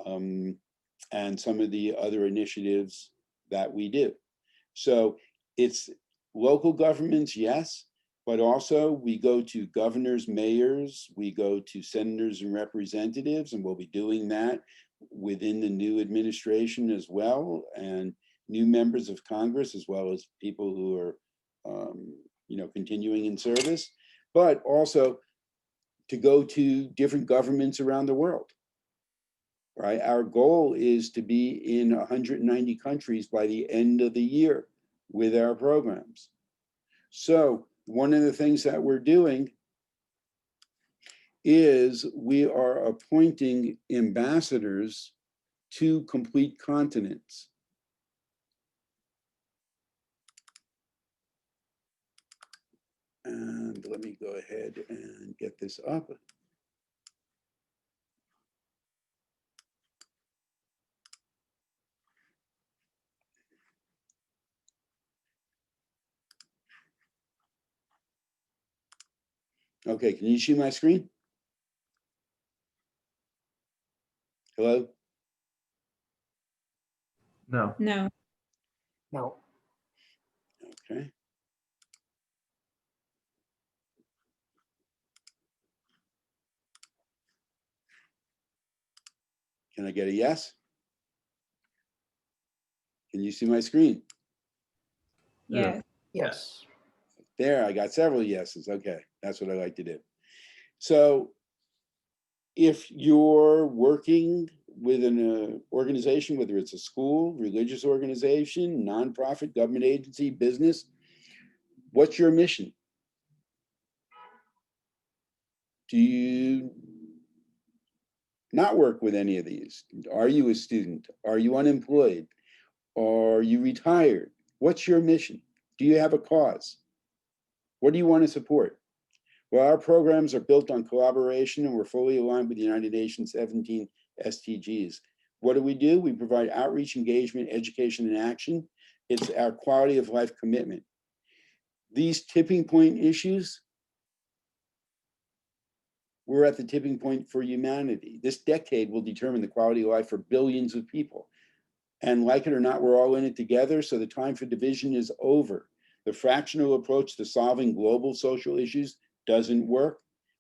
and some of the other initiatives that we do. So it's local governments, yes, but also we go to governors, mayors, we go to senators and representatives, and we'll be doing that within the new administration as well, and new members of Congress, as well as people who are, continuing in service, but also to go to different governments around the world. Right, our goal is to be in 190 countries by the end of the year with our programs. So one of the things that we're doing is we are appointing ambassadors to complete continents. And let me go ahead and get this up. Okay, can you see my screen? Hello? No. No. No. Okay. Can I get a yes? Can you see my screen? Yeah. Yes. Yes. There, I got several yeses. Okay, that's what I like to do. So if you're working with an organization, whether it's a school, religious organization, nonprofit, government agency, business, what's your mission? Do you not work with any of these? Are you a student? Are you unemployed? Are you retired? What's your mission? Do you have a cause? What do you want to support? Well, our programs are built on collaboration and we're fully aligned with the United Nations 17 SDGs. What do? We provide outreach, engagement, education, and action. It's our quality of life commitment. These tipping point issues, we're at the tipping point for humanity. This decade will determine the quality of life for billions of people. And like it or not, we're all in it together, so the time for division is over. The fractional approach to solving global social issues doesn't work.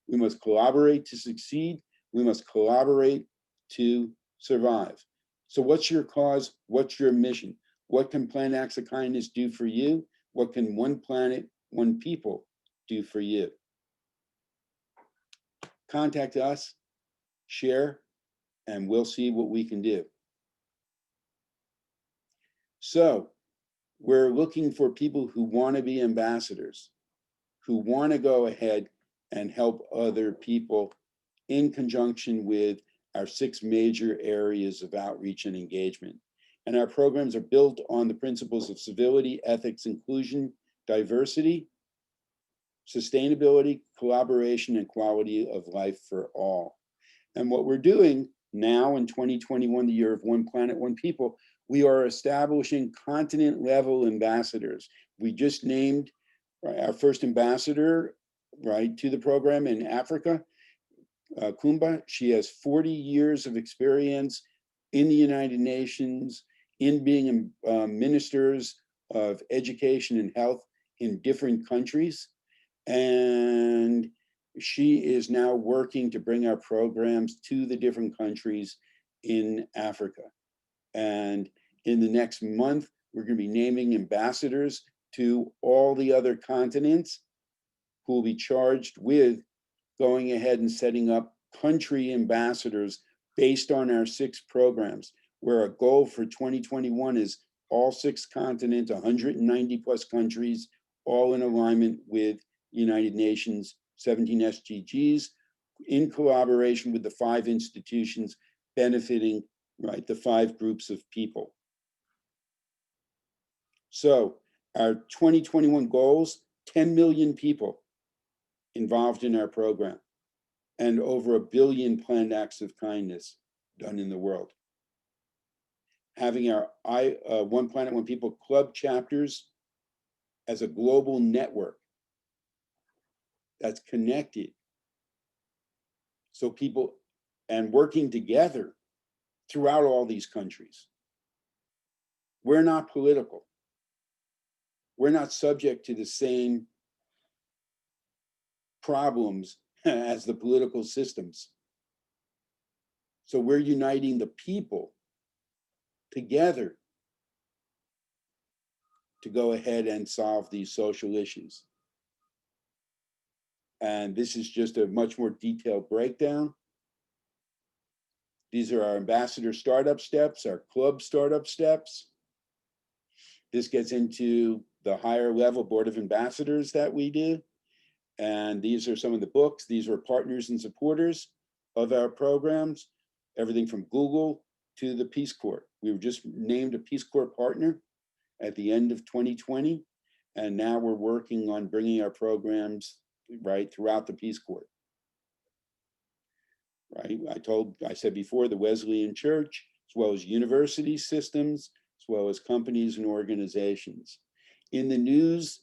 We must collaborate to succeed. We must collaborate to survive. So what's your cause? What's your mission? What can Planned Acts of Kindness do for you? What can One Planet, One People do for you? Contact us, share, and we'll see what we can do. So we're looking for people who want to be ambassadors, who want to go ahead and help other people in conjunction with our 6 major areas of outreach and engagement. And our programs are built on the principles of civility, ethics, inclusion, diversity, sustainability, collaboration, and quality of life for all. And what we're doing now in 2021, the year of One Planet, One People, we are establishing continent level ambassadors. We just named our first ambassador, right, to the program in Africa, Kumba. She has 40 years of experience in the United Nations, in being ministers of education and health in different countries. And she is now working to bring our programs to the different countries in Africa. And in the next month, we're going to be naming ambassadors to all the other continents who will be charged with going ahead and setting up country ambassadors based on our 6 programs, where our goal for 2021 is all 6 continents, 190 plus countries, all in alignment with United Nations 17 SDGs, in collaboration with the 5 institutions benefiting right? The 5 groups of people. So our 2021 goals, 10 million people involved in our program, and over 1 billion planned acts of kindness done in the world. Having our One Planet, One People Club chapters as a global network that's connected. So people, and working together throughout all these countries. We're not political. We're not subject to the same problems as the political systems. So we're uniting the people together to go ahead and solve these social issues. And this is just a much more detailed breakdown. These are our ambassador startup steps, our club startup steps. This gets into the higher level board of ambassadors that we do. And these are some of the books. These are partners and supporters of our programs, everything from Google to the Peace Corps. We were just named a Peace Corps partner at the end of 2020. And now we're working on bringing our programs right throughout the Peace Corps. Right, I said before, the Wesleyan Church, as well as university systems, as well as companies and organizations. In the news,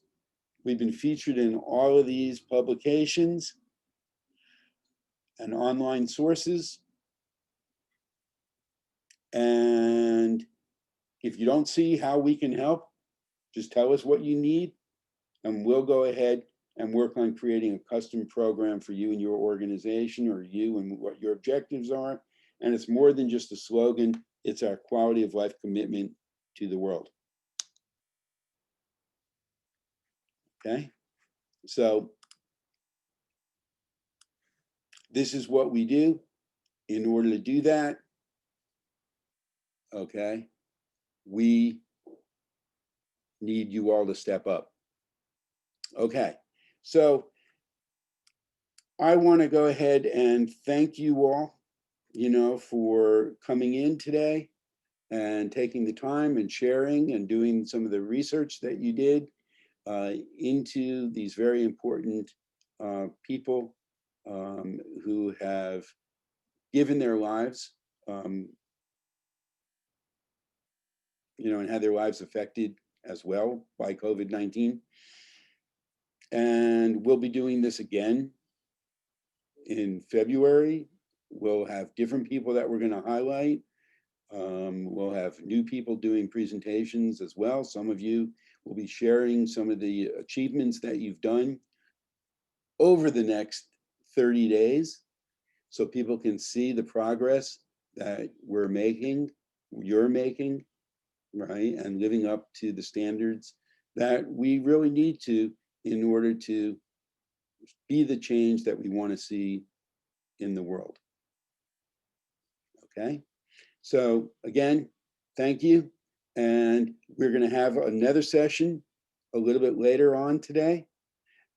we've been featured in all of these publications and online sources. And if you don't see how we can help, just tell us what you need, and we'll go ahead and work on creating a custom program for you and your organization, or you and what your objectives are. And it's more than just a slogan, it's our quality of life commitment to the world. Okay, so this is what we do. In order to do that, okay, we need you all to step up. Okay, so I want to go ahead and thank you all, for coming in today and taking the time and sharing and doing some of the research that you did into these very important people who have given their lives, and had their lives affected as well by COVID-19. And we'll be doing this again in February. We'll have different people that we're going to highlight. We'll have new people doing presentations as well. Some of you will be sharing some of the achievements that you've done over the next 30 days, so people can see the progress that we're making, you're making, right? And living up to the standards that we really need to in order to be the change that we want to see in the world. Okay, so again, thank you. And we're going to have another session a little bit later on today.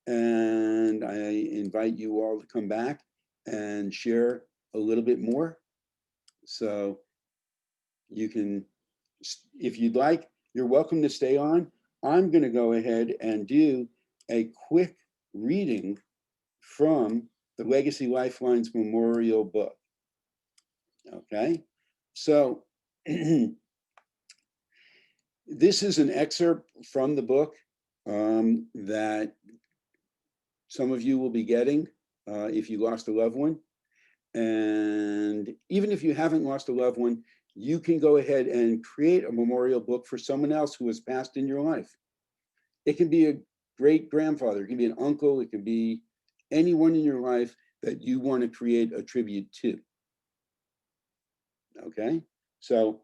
And I invite you all to come back and share a little bit more. So you can, if you'd like, you're welcome to stay on. I'm going to go ahead and do a quick reading from the Legacy Lifelines Memorial book. Okay, so this is an excerpt from the book that some of you will be getting if you lost a loved one. And even if you haven't lost a loved one, you can go ahead and create a memorial book for someone else who has passed in your life. It can be a great grandfather, it can be an uncle, it can be anyone in your life that you want to create a tribute to. Okay, so,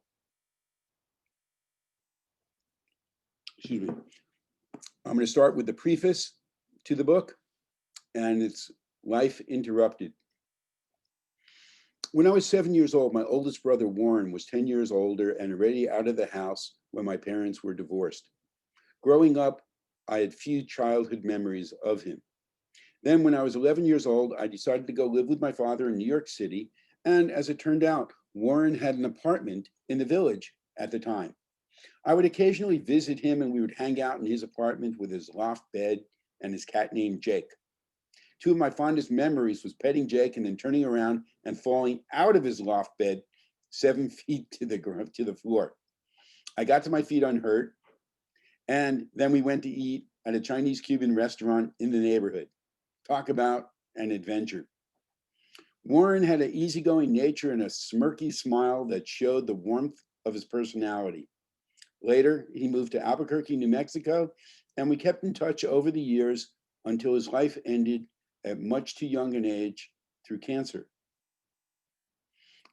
excuse me. I'm going to start with the preface to the book, and it's Life Interrupted. When I was 7 years old, my oldest brother Warren was 10 years older and already out of the house when my parents were divorced. Growing up, I had few childhood memories of him. Then when I was 11 years old, I decided to go live with my father in New York City. And as it turned out, Warren had an apartment in the Village at the time. I would occasionally visit him and we would hang out in his apartment with his loft bed and his cat named Jake. Two of my fondest memories was petting Jake and then turning around and falling out of his loft bed 7 feet to the floor. I got to my feet unhurt, and then we went to eat at a Chinese Cuban restaurant in the neighborhood. Talk about an adventure. Warren had an easygoing nature and a smirky smile that showed the warmth of his personality. Later, he moved to Albuquerque, New Mexico, and we kept in touch over the years until his life ended at much too young an age through cancer.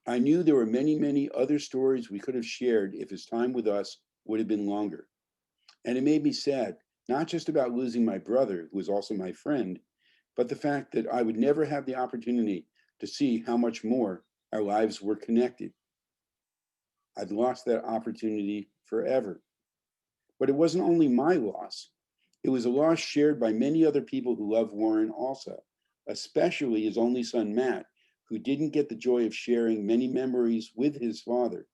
I knew there were many, many other stories we could have shared if his time with us would have been longer. And it made me sad, not just about losing my brother, who was also my friend, but the fact that I would never have the opportunity to see how much more our lives were connected. I'd lost that opportunity forever. But it wasn't only my loss. It was a loss shared by many other people who love Warren also, especially his only son, Matt, who didn't get the joy of sharing many memories with his father.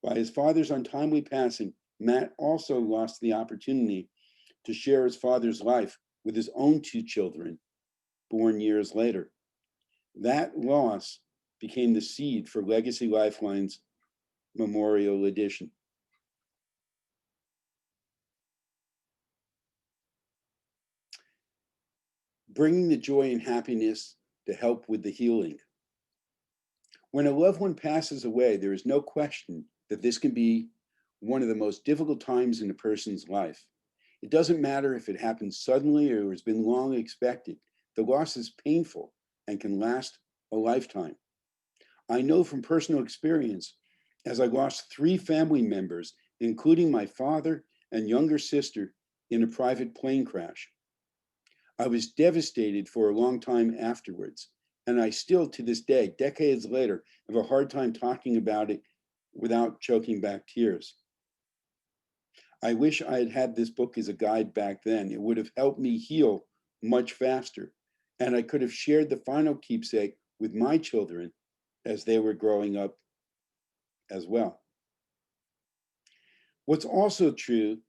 By his father's untimely passing, Matt also lost the opportunity to share his father's life with his own 2 children, born years later. That loss became the seed for Legacy Lifeline's Memorial Edition. Bringing the joy and happiness to help with the healing. When a loved one passes away, there is no question that this can be one of the most difficult times in a person's life. It doesn't matter if it happens suddenly or has been long expected. The loss is painful and can last a lifetime. I know from personal experience, as I lost 3 family members, including my father and younger sister, in a private plane crash. I was devastated for a long time afterwards, and I still, to this day, decades later, have a hard time talking about it without choking back tears. I wish I had had this book as a guide back then. It would have helped me heal much faster, and I could have shared the final keepsake with my children as they were growing up as well. What's also true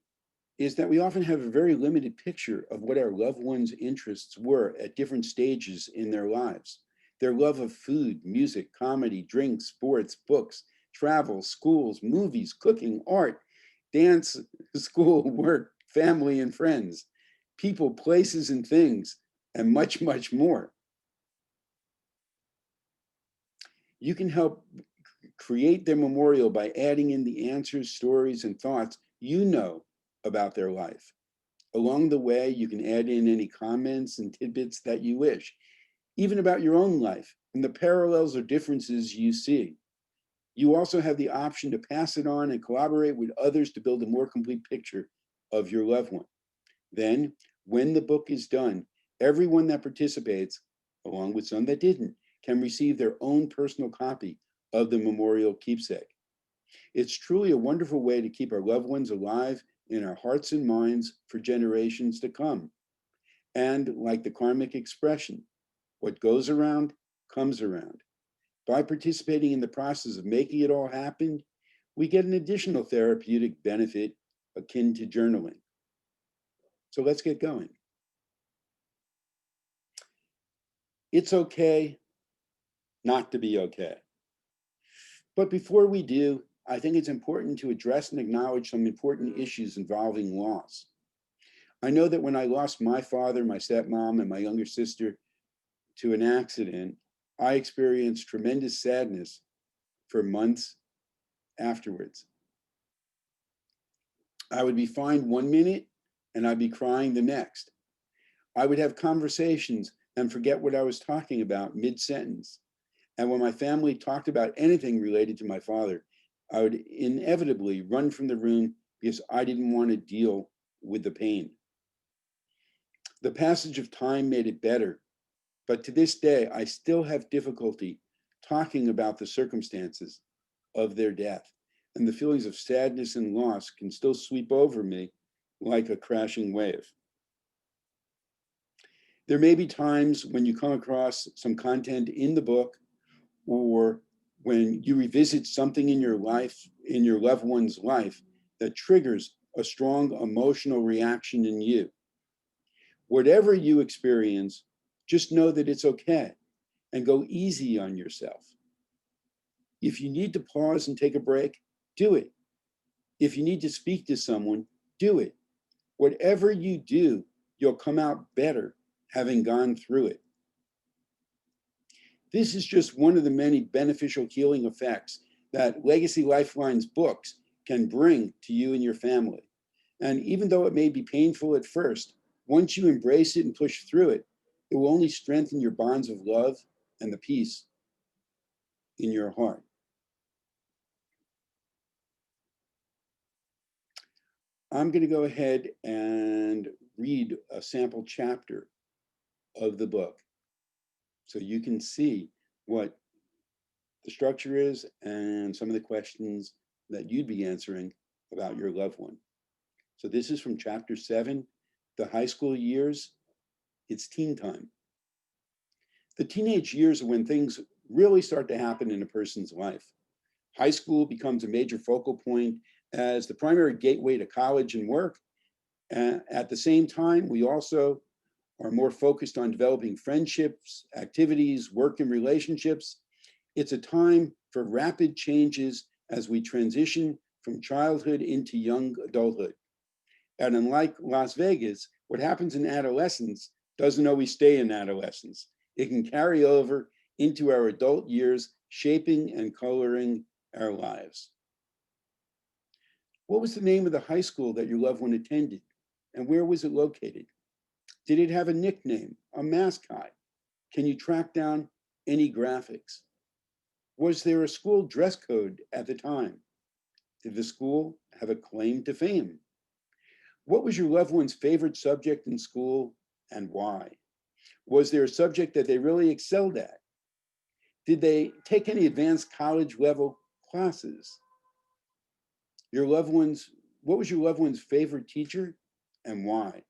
is that we often have a very limited picture of what our loved ones' interests were at different stages in their lives. Their love of food, music, comedy, drinks, sports, books, travel, schools, movies, cooking, art, dance, school, work, family, and friends, people, places, and things, and much, much more. You can help create their memorial by adding in the answers, stories, and thoughts you know about their life. Along the way, you can add in any comments and tidbits that you wish, even about your own life and the parallels or differences you see. You also have the option to pass it on and collaborate with others to build a more complete picture of your loved one. Then, when the book is done, everyone that participates, along with some that didn't, can receive their own personal copy of the memorial keepsake. It's truly a wonderful way to keep our loved ones alive in our hearts and minds for generations to come. And like the karmic expression, what goes around comes around. By participating in the process of making it all happen, we get an additional therapeutic benefit akin to journaling. So let's get going. It's okay not to be okay. But before we do, I think it's important to address and acknowledge some important issues involving loss. I know that when I lost my father, my stepmom, and my younger sister to an accident, I experienced tremendous sadness for months afterwards. I would be fine 1 minute and I'd be crying the next. I would have conversations and forget what I was talking about mid-sentence. And when my family talked about anything related to my father, I would inevitably run from the room because I didn't want to deal with the pain. The passage of time made it better, but to this day, I still have difficulty talking about the circumstances of their death, and the feelings of sadness and loss can still sweep over me like a crashing wave. There may be times when you come across some content in the book or when you revisit something in your life, in your loved one's life, that triggers a strong emotional reaction in you. Whatever you experience, just know that it's okay and go easy on yourself. If you need to pause and take a break, do it. If you need to speak to someone, do it. Whatever you do, you'll come out better having gone through it. This is just one of the many beneficial healing effects that Legacy Lifelines books can bring to you and your family. And even though it may be painful at first, once you embrace it and push through it, it will only strengthen your bonds of love and the peace in your heart. I'm going to go ahead and read a sample chapter of the book so you can see what the structure is and some of the questions that you'd be answering about your loved one. So this is from chapter 7, the high school years. It's teen time. The teenage years are when things really start to happen in a person's life. High school becomes a major focal point as the primary gateway to college and work. At the same time, we also are more focused on developing friendships, activities, work, and relationships. It's a time for rapid changes as we transition from childhood into young adulthood. And unlike Las Vegas, what happens in adolescence doesn't always stay in adolescence. It can carry over into our adult years, shaping and coloring our lives. What was the name of the high school that your loved one attended? And where was it located? Did it have a nickname, a mascot? Can you track down any graphics? Was there a school dress code at the time? Did the school have a claim to fame? What was your loved one's favorite subject in school and why? Was there a subject that they really excelled at? Did they take any advanced college level classes? What was your loved one's favorite teacher and why?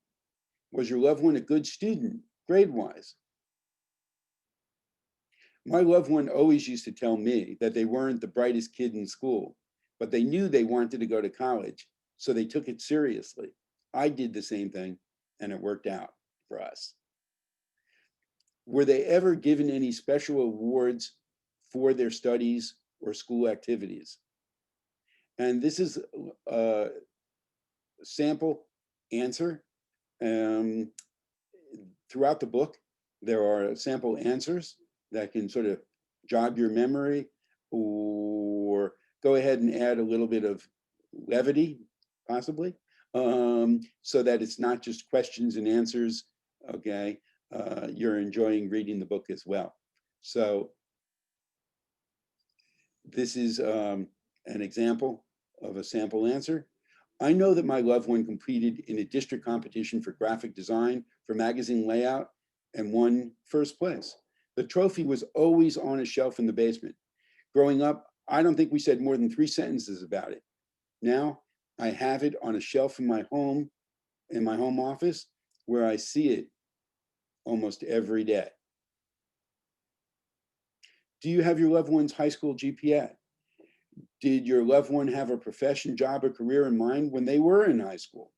Was your loved one a good student, grade-wise? My loved one always used to tell me that they weren't the brightest kid in school, but they knew they wanted to go to college, so they took it seriously. I did the same thing, and it worked out for us. Were they ever given any special awards for their studies or school activities? And this is a sample answer. Throughout the book, there are sample answers that can sort of jog your memory or go ahead and add a little bit of levity, possibly, so that it's not just questions and answers, okay? You're enjoying reading the book as well. So this is an example of a sample answer. I know that my loved one competed in a district competition for graphic design for magazine layout and won first place. The trophy was always on a shelf in the basement. Growing up, I don't think we said more than 3 sentences about it. Now, I have it on a shelf in my home office, where I see it almost every day. Do you have your loved one's high school GPA? Did your loved one have a profession, job, or career in mind when they were in high school?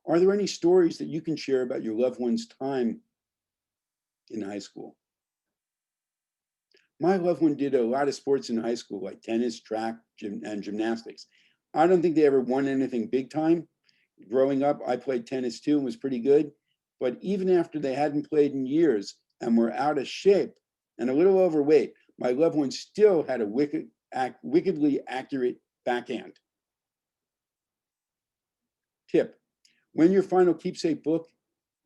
Are there any stories that you can share about your loved one's time in high school? My loved one did a lot of sports in high school, like tennis, track, and gymnastics. I don't think they ever won anything big time. Growing up, I played tennis too and was pretty good. But even after they hadn't played in years and were out of shape and a little overweight, my loved one still had a wickedly accurate backhand. Tip: when your final keepsake book,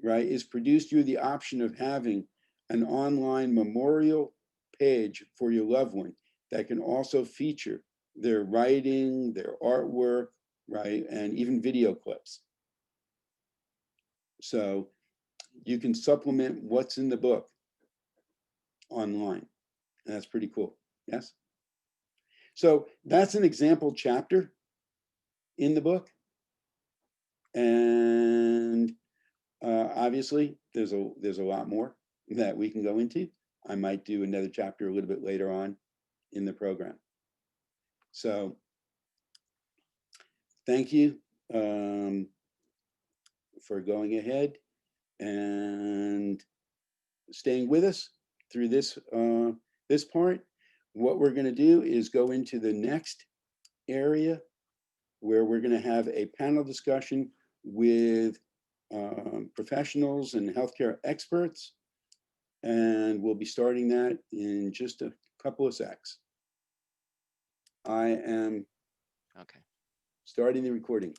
right, is produced, you have the option of having an online memorial page for your loved one that can also feature their writing, their artwork, right, and even video clips. So you can supplement what's in the book online, and that's pretty cool. Yes? So that's an example chapter in the book. And obviously, there's a lot more that we can go into. I might do another chapter a little bit later on in the program. So thank you for going ahead and staying with us through this this part. What we're going to do is go into the next area where we're going to have a panel discussion with professionals and healthcare experts. And we'll be starting that in just a couple of secs. I am starting the recording.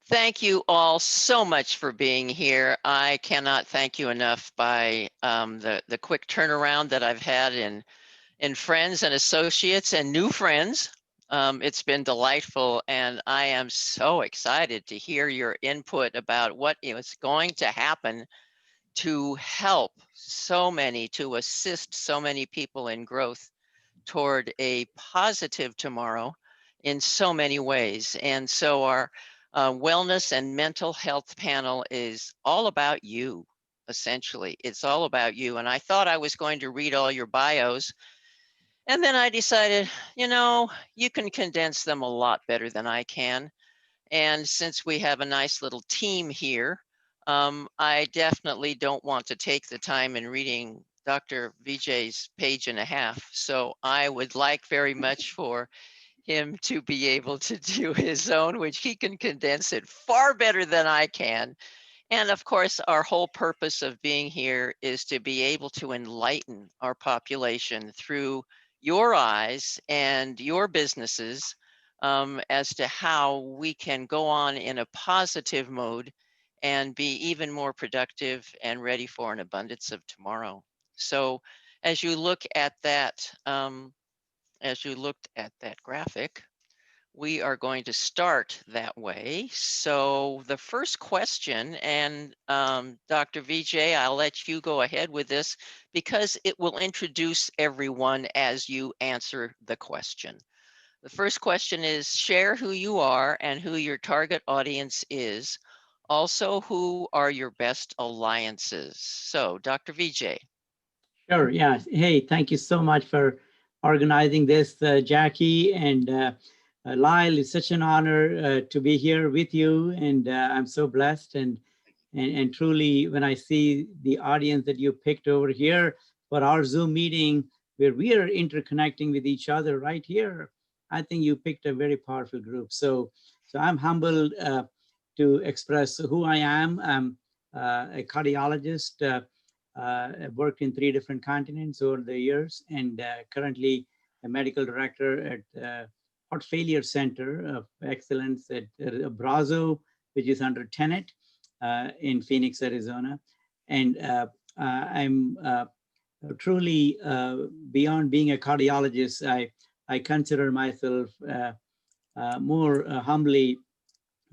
Thank you all so much for being here. I cannot thank you enough by the quick turnaround that I've had in friends and associates and new friends. It's been delightful, and I am so excited to hear your input about what is going to happen to help so many, to assist so many people in growth toward a positive tomorrow in so many ways. And so our wellness and mental health panel is all about you, essentially. It's all about you. And I thought I was going to read all your bios. And then I decided, you know, you can condense them a lot better than I can. And since we have a nice little team here, I definitely don't want to take the time in reading Dr. Vijay's page and a half. So I would like very much for him to be able to do his own, which he can condense it far better than I can. And of course, our whole purpose of being here is to be able to enlighten our population through your eyes and your businesses as to how we can go on in a positive mode and be even more productive and ready for an abundance of tomorrow. So as you look at that, graphic, we are going to start that way. So the first question, and Dr. Vijay, I'll let you go ahead with this because it will introduce everyone as you answer the question. The first question is, share who you are and who your target audience is. Also, who are your best alliances? So Dr. Vijay. Sure, yeah. Hey, thank you so much for organizing this, Jackie and Lyle. It's such an honor to be here with you, and I'm so blessed. And truly, when I see the audience that you picked over here for our Zoom meeting, where we are interconnecting with each other right here, I think you picked a very powerful group. So I'm humbled to express who I am. I'm a cardiologist. I've worked in 3 different continents over the years, and currently a medical director at Heart Failure Center of Excellence at Abrazo, which is under Tenet in Phoenix, Arizona. And I'm truly beyond being a cardiologist. I consider myself more humbly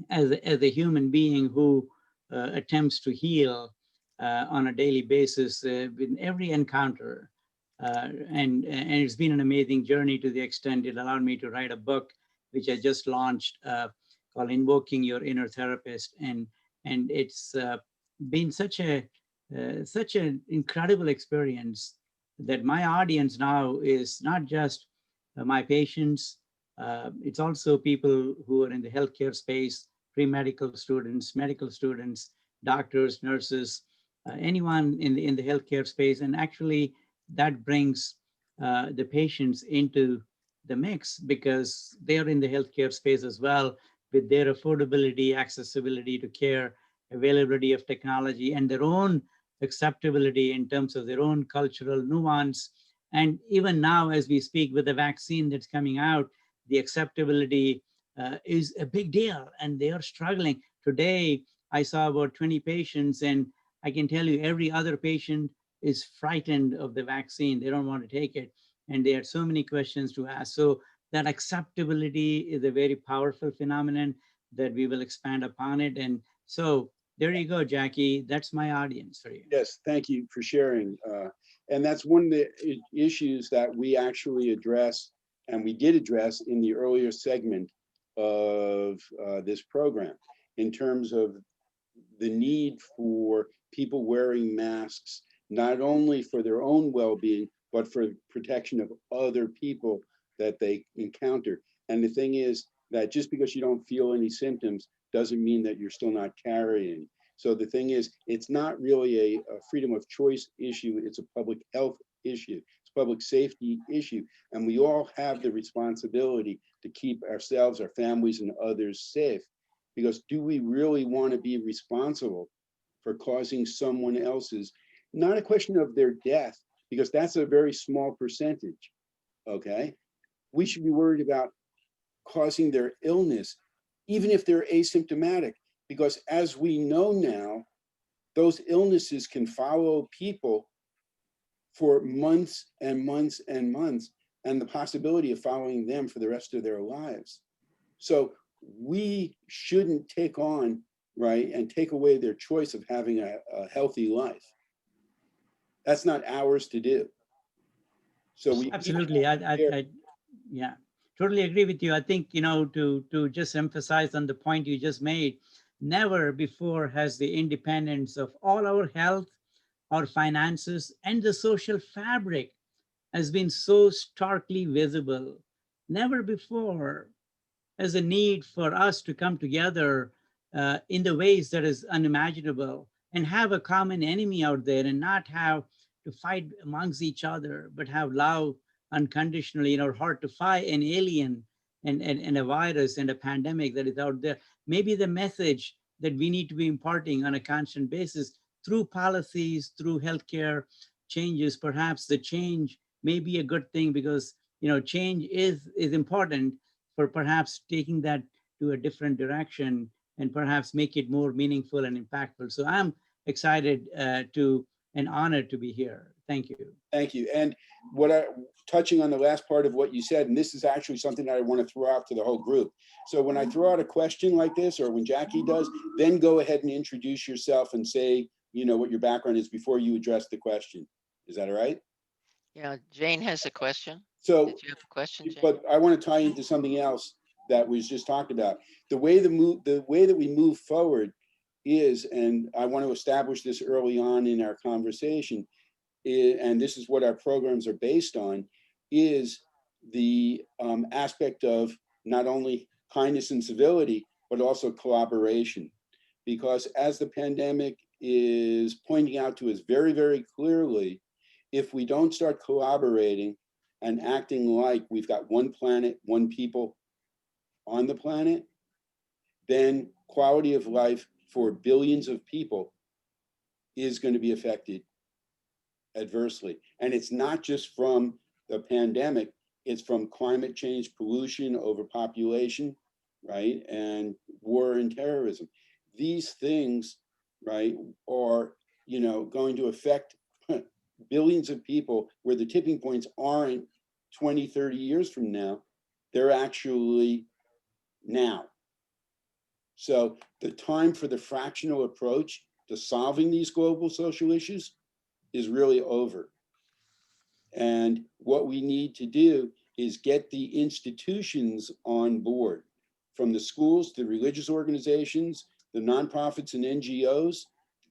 as a human being who attempts to heal on a daily basis with every encounter. And it's been an amazing journey to the extent it allowed me to write a book, which I just launched called Invoking Your Inner Therapist. And it's been such an incredible experience that my audience now is not just my patients, it's also people who are in the healthcare space, pre-medical students, medical students, doctors, nurses, anyone in the healthcare space. And actually that brings the patients into the mix because they are in the healthcare space as well, with their affordability, accessibility to care, availability of technology, and their own acceptability in terms of their own cultural nuance. And even now, as we speak, with the vaccine that's coming out, the acceptability is a big deal, and they are struggling. Today, I saw about 20 patients, and I can tell you every other patient is frightened of the vaccine. They don't want to take it. And there are so many questions to ask. So that acceptability is a very powerful phenomenon that we will expand upon it. And so there you go, Jackie. That's my audience for you. Yes, thank you for sharing. And that's one of the issues that we actually address, and we did address in the earlier segment of this program, in terms of the need for people wearing masks, not only for their own well-being, but for protection of other people that they encounter. And the thing is that just because you don't feel any symptoms doesn't mean that you're still not carrying. So the thing is, it's not really a freedom of choice issue, it's a public health issue, it's a public safety issue. And we all have the responsibility to keep ourselves, our families, and others safe. Because do we really want to be responsible for causing someone else's, not a question of their death, because that's a very small percentage, okay? We should be worried about causing their illness, even if they're asymptomatic, because as we know now, those illnesses can follow people for months and months and months, and the possibility of following them for the rest of their lives. So we shouldn't take on, right, and take away their choice of having a healthy life. That's not ours to do. So we Absolutely. Yeah, totally agree with you. I think, you know, to just emphasize on the point you just made, never before has the independence of all our health, our finances, and the social fabric has been so starkly visible. Never before has a need for us to come together in the ways that is unimaginable and have a common enemy out there and not have to fight amongst each other, but have love unconditionally in our heart to fight an alien and a virus and a pandemic that is out there. Maybe the message that we need to be imparting on a constant basis through policies, through healthcare changes, perhaps the change may be a good thing because, you know, change is important for perhaps taking that to a different direction and perhaps make it more meaningful and impactful. So I'm excited and honored to be here. Thank you. Thank you. And touching on the last part of what you said, and this is actually something that I want to throw out to the whole group. So when I throw out a question like this, or when Jackie does, then go ahead and introduce yourself and say, you know, what your background is before you address the question. Is that all right? Yeah, Jane has a question. So, did you have a question, Jane? But I want to tie into something else that was just talked about. The way that we move forward is, and I want to establish this early on in our conversation, and this is what our programs are based on, is the aspect of not only kindness and civility, but also collaboration. Because as the pandemic is pointing out to us very, very clearly, if we don't start collaborating and acting like we've got one planet, one people on the planet, then quality of life for billions of people is going to be affected adversely. And it's not just from the pandemic, it's from climate change, pollution, overpopulation, right? And war and terrorism. These things, right, are, you know, going to affect billions of people where the tipping points aren't 20, 30 years from now, they're actually now. So the time for the fractional approach to solving these global social issues is really over. And what we need to do is get the institutions on board, from the schools to religious organizations, the nonprofits and NGOs,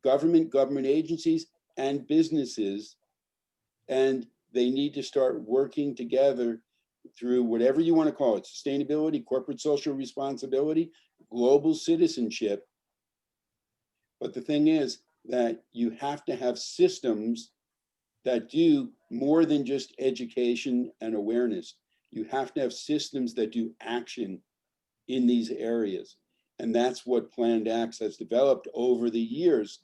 government agencies, and businesses. And they need to start working together through whatever you want to call it, sustainability, corporate social responsibility, global citizenship. But the thing is that you have to have systems that do more than just education and awareness. You have to have systems that do action in these areas. And that's what Planned Acts has developed over the years,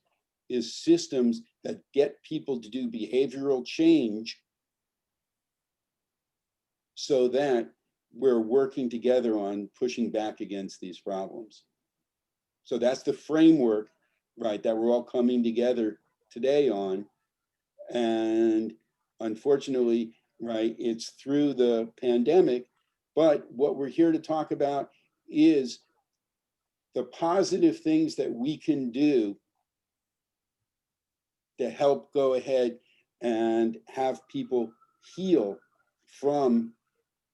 is systems that get people to do behavioral change so that we're working together on pushing back against these problems. So that's the framework, right, that we're all coming together today on. And unfortunately, right, it's through the pandemic, but what we're here to talk about is the positive things that we can do to help go ahead and have people heal from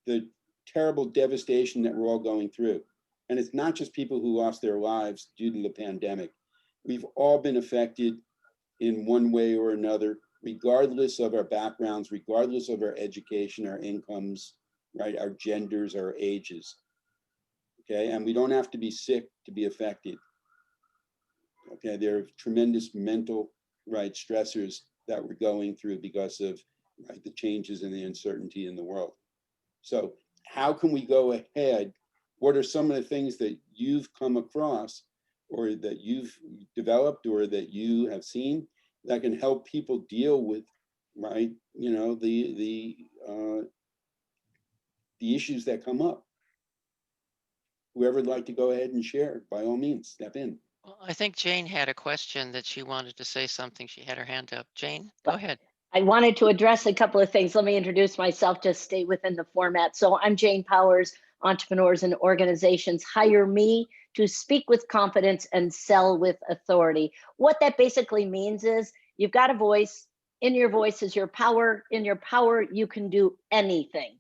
the terrible devastation that we're all going through. And it's not just people who lost their lives due to the pandemic. We've all been affected in one way or another regardless of our backgrounds, regardless of our education, our incomes, right? Our genders, our ages. Okay, and we don't have to be sick to be affected. Okay, there are tremendous mental, right, stressors that we're going through because of, right, the changes and the uncertainty in the world. So how can we go ahead? What are some of the things that you've come across or that you've developed or that you have seen that can help people deal with, right, you know, the issues that come up? Whoever would like to go ahead and share, by all means, step in. Well, I think Jane had a question that she wanted to say something. She had her hand up. Jane, go ahead. I wanted to address a couple of things. Let me introduce myself, just stay within the format. So I'm Jane Powers. Entrepreneurs and organizations hire me to speak with confidence and sell with authority. What that basically means is you've got a voice. In your voice is your power. In your power, you can do anything.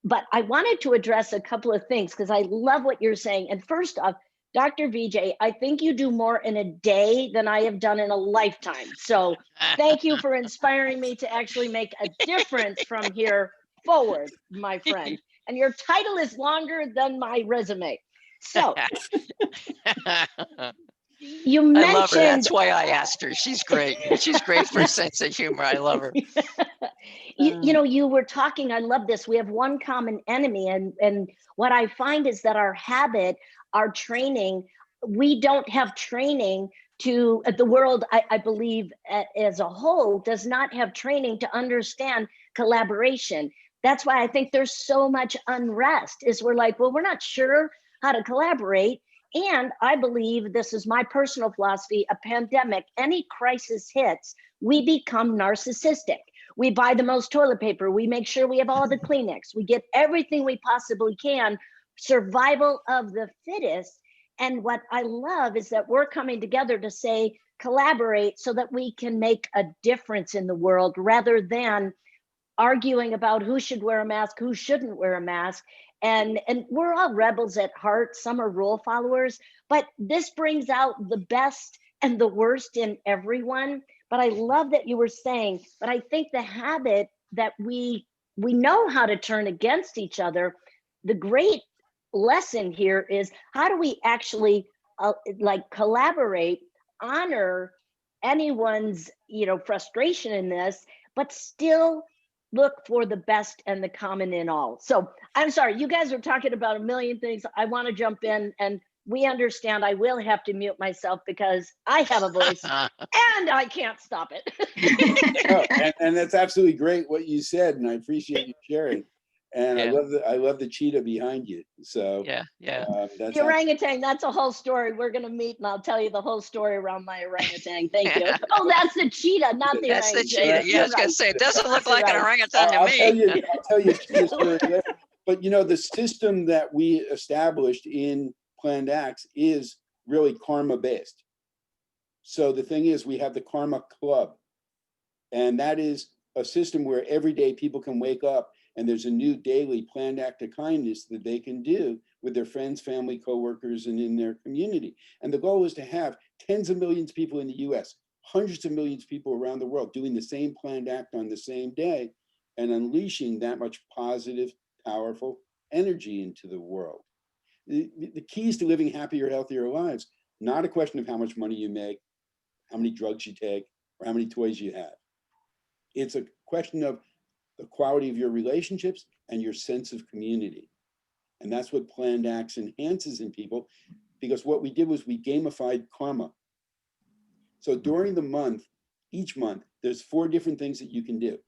But I wanted to address a couple of things because I love what you're saying. And first off, Dr. Vijay, I think you do more in a day than I have done in a lifetime. So thank you for inspiring me to actually make a difference from here forward, my friend. And your title is longer than my resume. So you mentioned— I love her. That's why I asked her. She's great. She's great for a sense of humor. I love her. You know, you were talking, I love this. We have one common enemy. And what I find is that our habit, our training, we don't have training to the world, I believe, as a whole, does not have training to understand collaboration. That's why I think there's so much unrest, is we're like, well, we're not sure how to collaborate. And I believe, this is my personal philosophy, a pandemic, any crisis hits, we become narcissistic. We buy the most toilet paper. We make sure we have all the Kleenex. We get everything we possibly can. Survival of the fittest. And what I love is that we're coming together to say, collaborate so that we can make a difference in the world rather than arguing about who should wear a mask, who shouldn't wear a mask. And we're all rebels at heart. Some are rule followers, but this brings out the best and the worst in everyone. But I love that you were saying, but I think the habit that we know how to turn against each other, the great lesson here is how do we actually like collaborate, honor anyone's, you know, frustration in this, but still look for the best and the common in all. So I'm sorry, you guys are talking about a million things. I want to jump in, and we understand I will have to mute myself because I have a voice and I can't stop it. Oh, and that's absolutely great what you said, and I appreciate you sharing. And Yeah. I love the cheetah behind you. So Yeah, yeah. that's The orangutan, that's a whole story. We're going to meet and I'll tell you the whole story around my orangutan. Thank you. Oh, that's the cheetah, not the That's the orangutan. cheetah. Yeah, I was You're going right. to say, it doesn't look You're like an right. orangutan to I'll me. tell you cheetah story later. But you know, the system that we established in Planned Acts is really karma based. So the thing is, we have the Karma Club, and that is a system where every day people can wake up and there's a new daily planned act of kindness that they can do with their friends, family, coworkers, and in their community. And the goal is to have tens of millions of people in the US, hundreds of millions of people around the world doing the same planned act on the same day and unleashing that much positive, powerful energy into the world. The keys to living happier, healthier lives, not a question of how much money you make, how many drugs you take, or how many toys you have. It's a question of the quality of your relationships and your sense of community. And that's what Planned Acts enhances in people, because what we did was we gamified karma. So during the month, each month, there's 4 different things that you can do.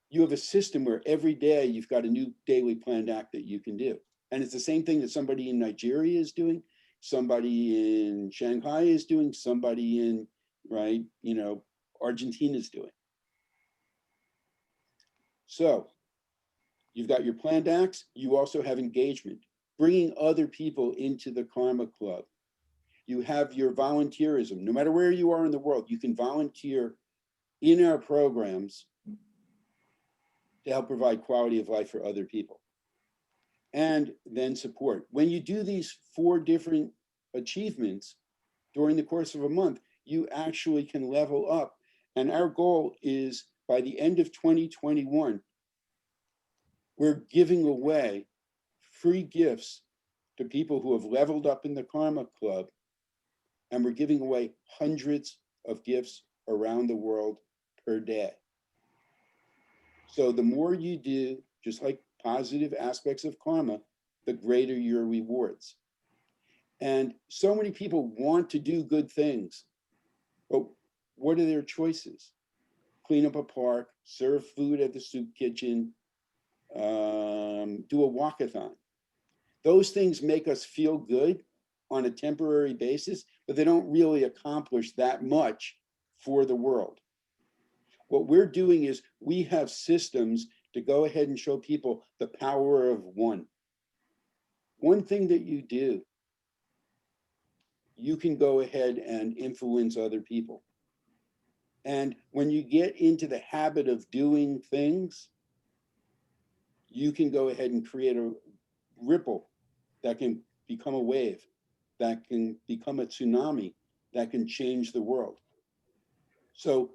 You have a system where every day you've got a new daily planned act that you can do. And it's the same thing that somebody in Nigeria is doing, somebody in Shanghai is doing, somebody in, right, you know, Argentina is doing. So you've got your planned acts, you also have engagement, bringing other people into the Karma Club. You have your volunteerism. No matter where you are in the world, you can volunteer in our programs to help provide quality of life for other people. And then support. When you do these 4 different achievements during the course of a month, you actually can level up And our goal is by the end of 2021, we're giving away free gifts to people who have leveled up in the Karma Club. And we're giving away hundreds of gifts around the world per day. So the more you do, just like positive aspects of karma, the greater your rewards. And so many people want to do good things, but what are their choices? Clean up a park, serve food at the soup kitchen, do a walkathon. Those things make us feel good on a temporary basis, but they don't really accomplish that much for the world. What we're doing is we have systems to go ahead and show people the power of one. One thing that you do, you can go ahead and influence other people. And when you get into the habit of doing things, you can go ahead and create a ripple that can become a wave, that can become a tsunami, that can change the world. So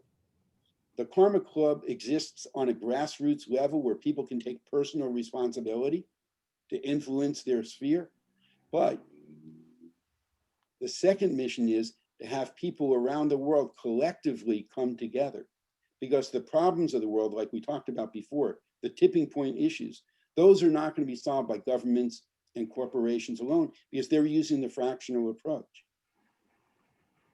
the Karma Club exists on a grassroots level where people can take personal responsibility to influence their sphere. But the second mission is to have people around the world collectively come together, because the problems of the world, like we talked about before, the tipping point issues, those are not going to be solved by governments and corporations alone, because they're using the fractional approach.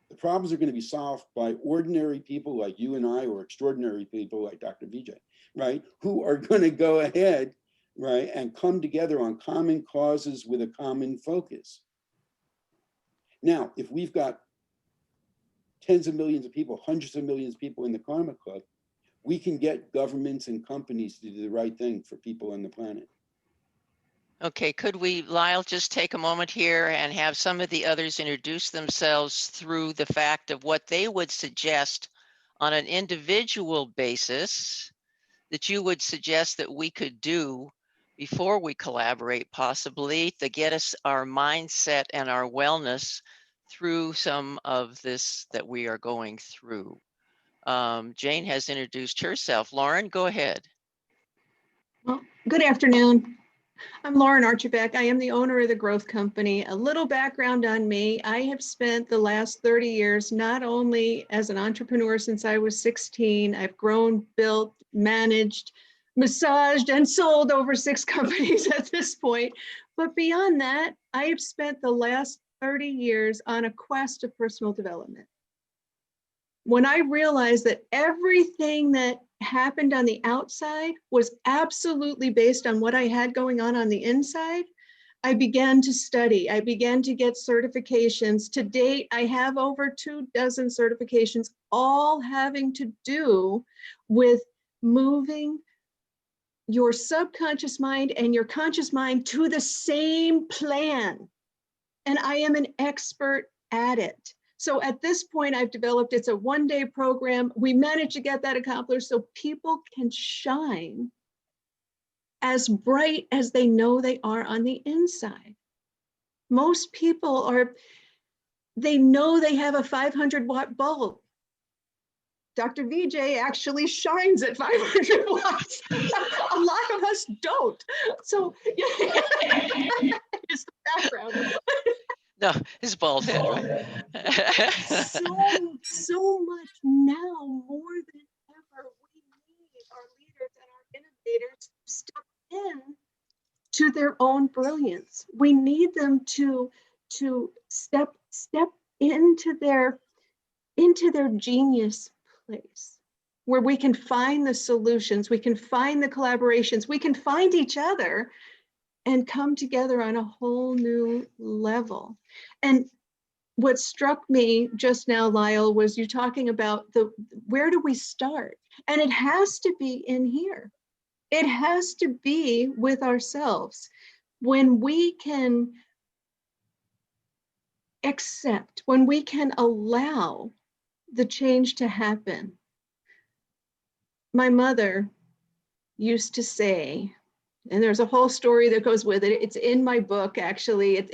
The problems are going to be solved by ordinary people like you and I, or extraordinary people like Dr. Vijay, right? Who are going to go ahead, right, and come together on common causes with a common focus. Now, if we've got tens of millions of people, hundreds of millions of people in the Karma Club, we can get governments and companies to do the right thing for people on the planet. Okay, could we, Lyle, just take a moment here and have some of the others introduce themselves through the fact of what they would suggest on an individual basis that you would suggest that we could do before we collaborate, possibly to get us our mindset and our wellness through some of this that we are going through. Jane has introduced herself. Lauren, go ahead. Well, good afternoon. I'm Lauren Archibek. I am the owner of the Growth Company. A little background on me. I have spent the last 30 years not only as an entrepreneur since I was 16, I've grown, built, managed, massaged, and sold over 6 companies at this point. But beyond that, I have spent the last 30 years on a quest of personal development. When I realized that everything that happened on the outside was absolutely based on what I had going on the inside, I began to study. I began to get certifications. To date, I have over 24 certifications, all having to do with moving your subconscious mind and your conscious mind to the same plan. And I am an expert at it. So at this point, I've developed, it's a one-day program. We managed to get that accomplished so people can shine as bright as they know they are on the inside. Most people they know they have a 500-watt bulb. Dr. Vijay actually shines at 500 watts. A lot of us don't. So it's the background. No, his bald head, right? so much now, more than ever, we need our leaders and our innovators to step in to their own brilliance. We need them to step into their genius place, where we can find the solutions, we can find the collaborations, we can find each other and come together on a whole new level. And what struck me just now, Lyle, was you talking about where do we start? And it has to be in here. It has to be with ourselves. When we can accept, when we can allow the change to happen. My mother used to say, and there's a whole story that goes with it. It's in my book, actually.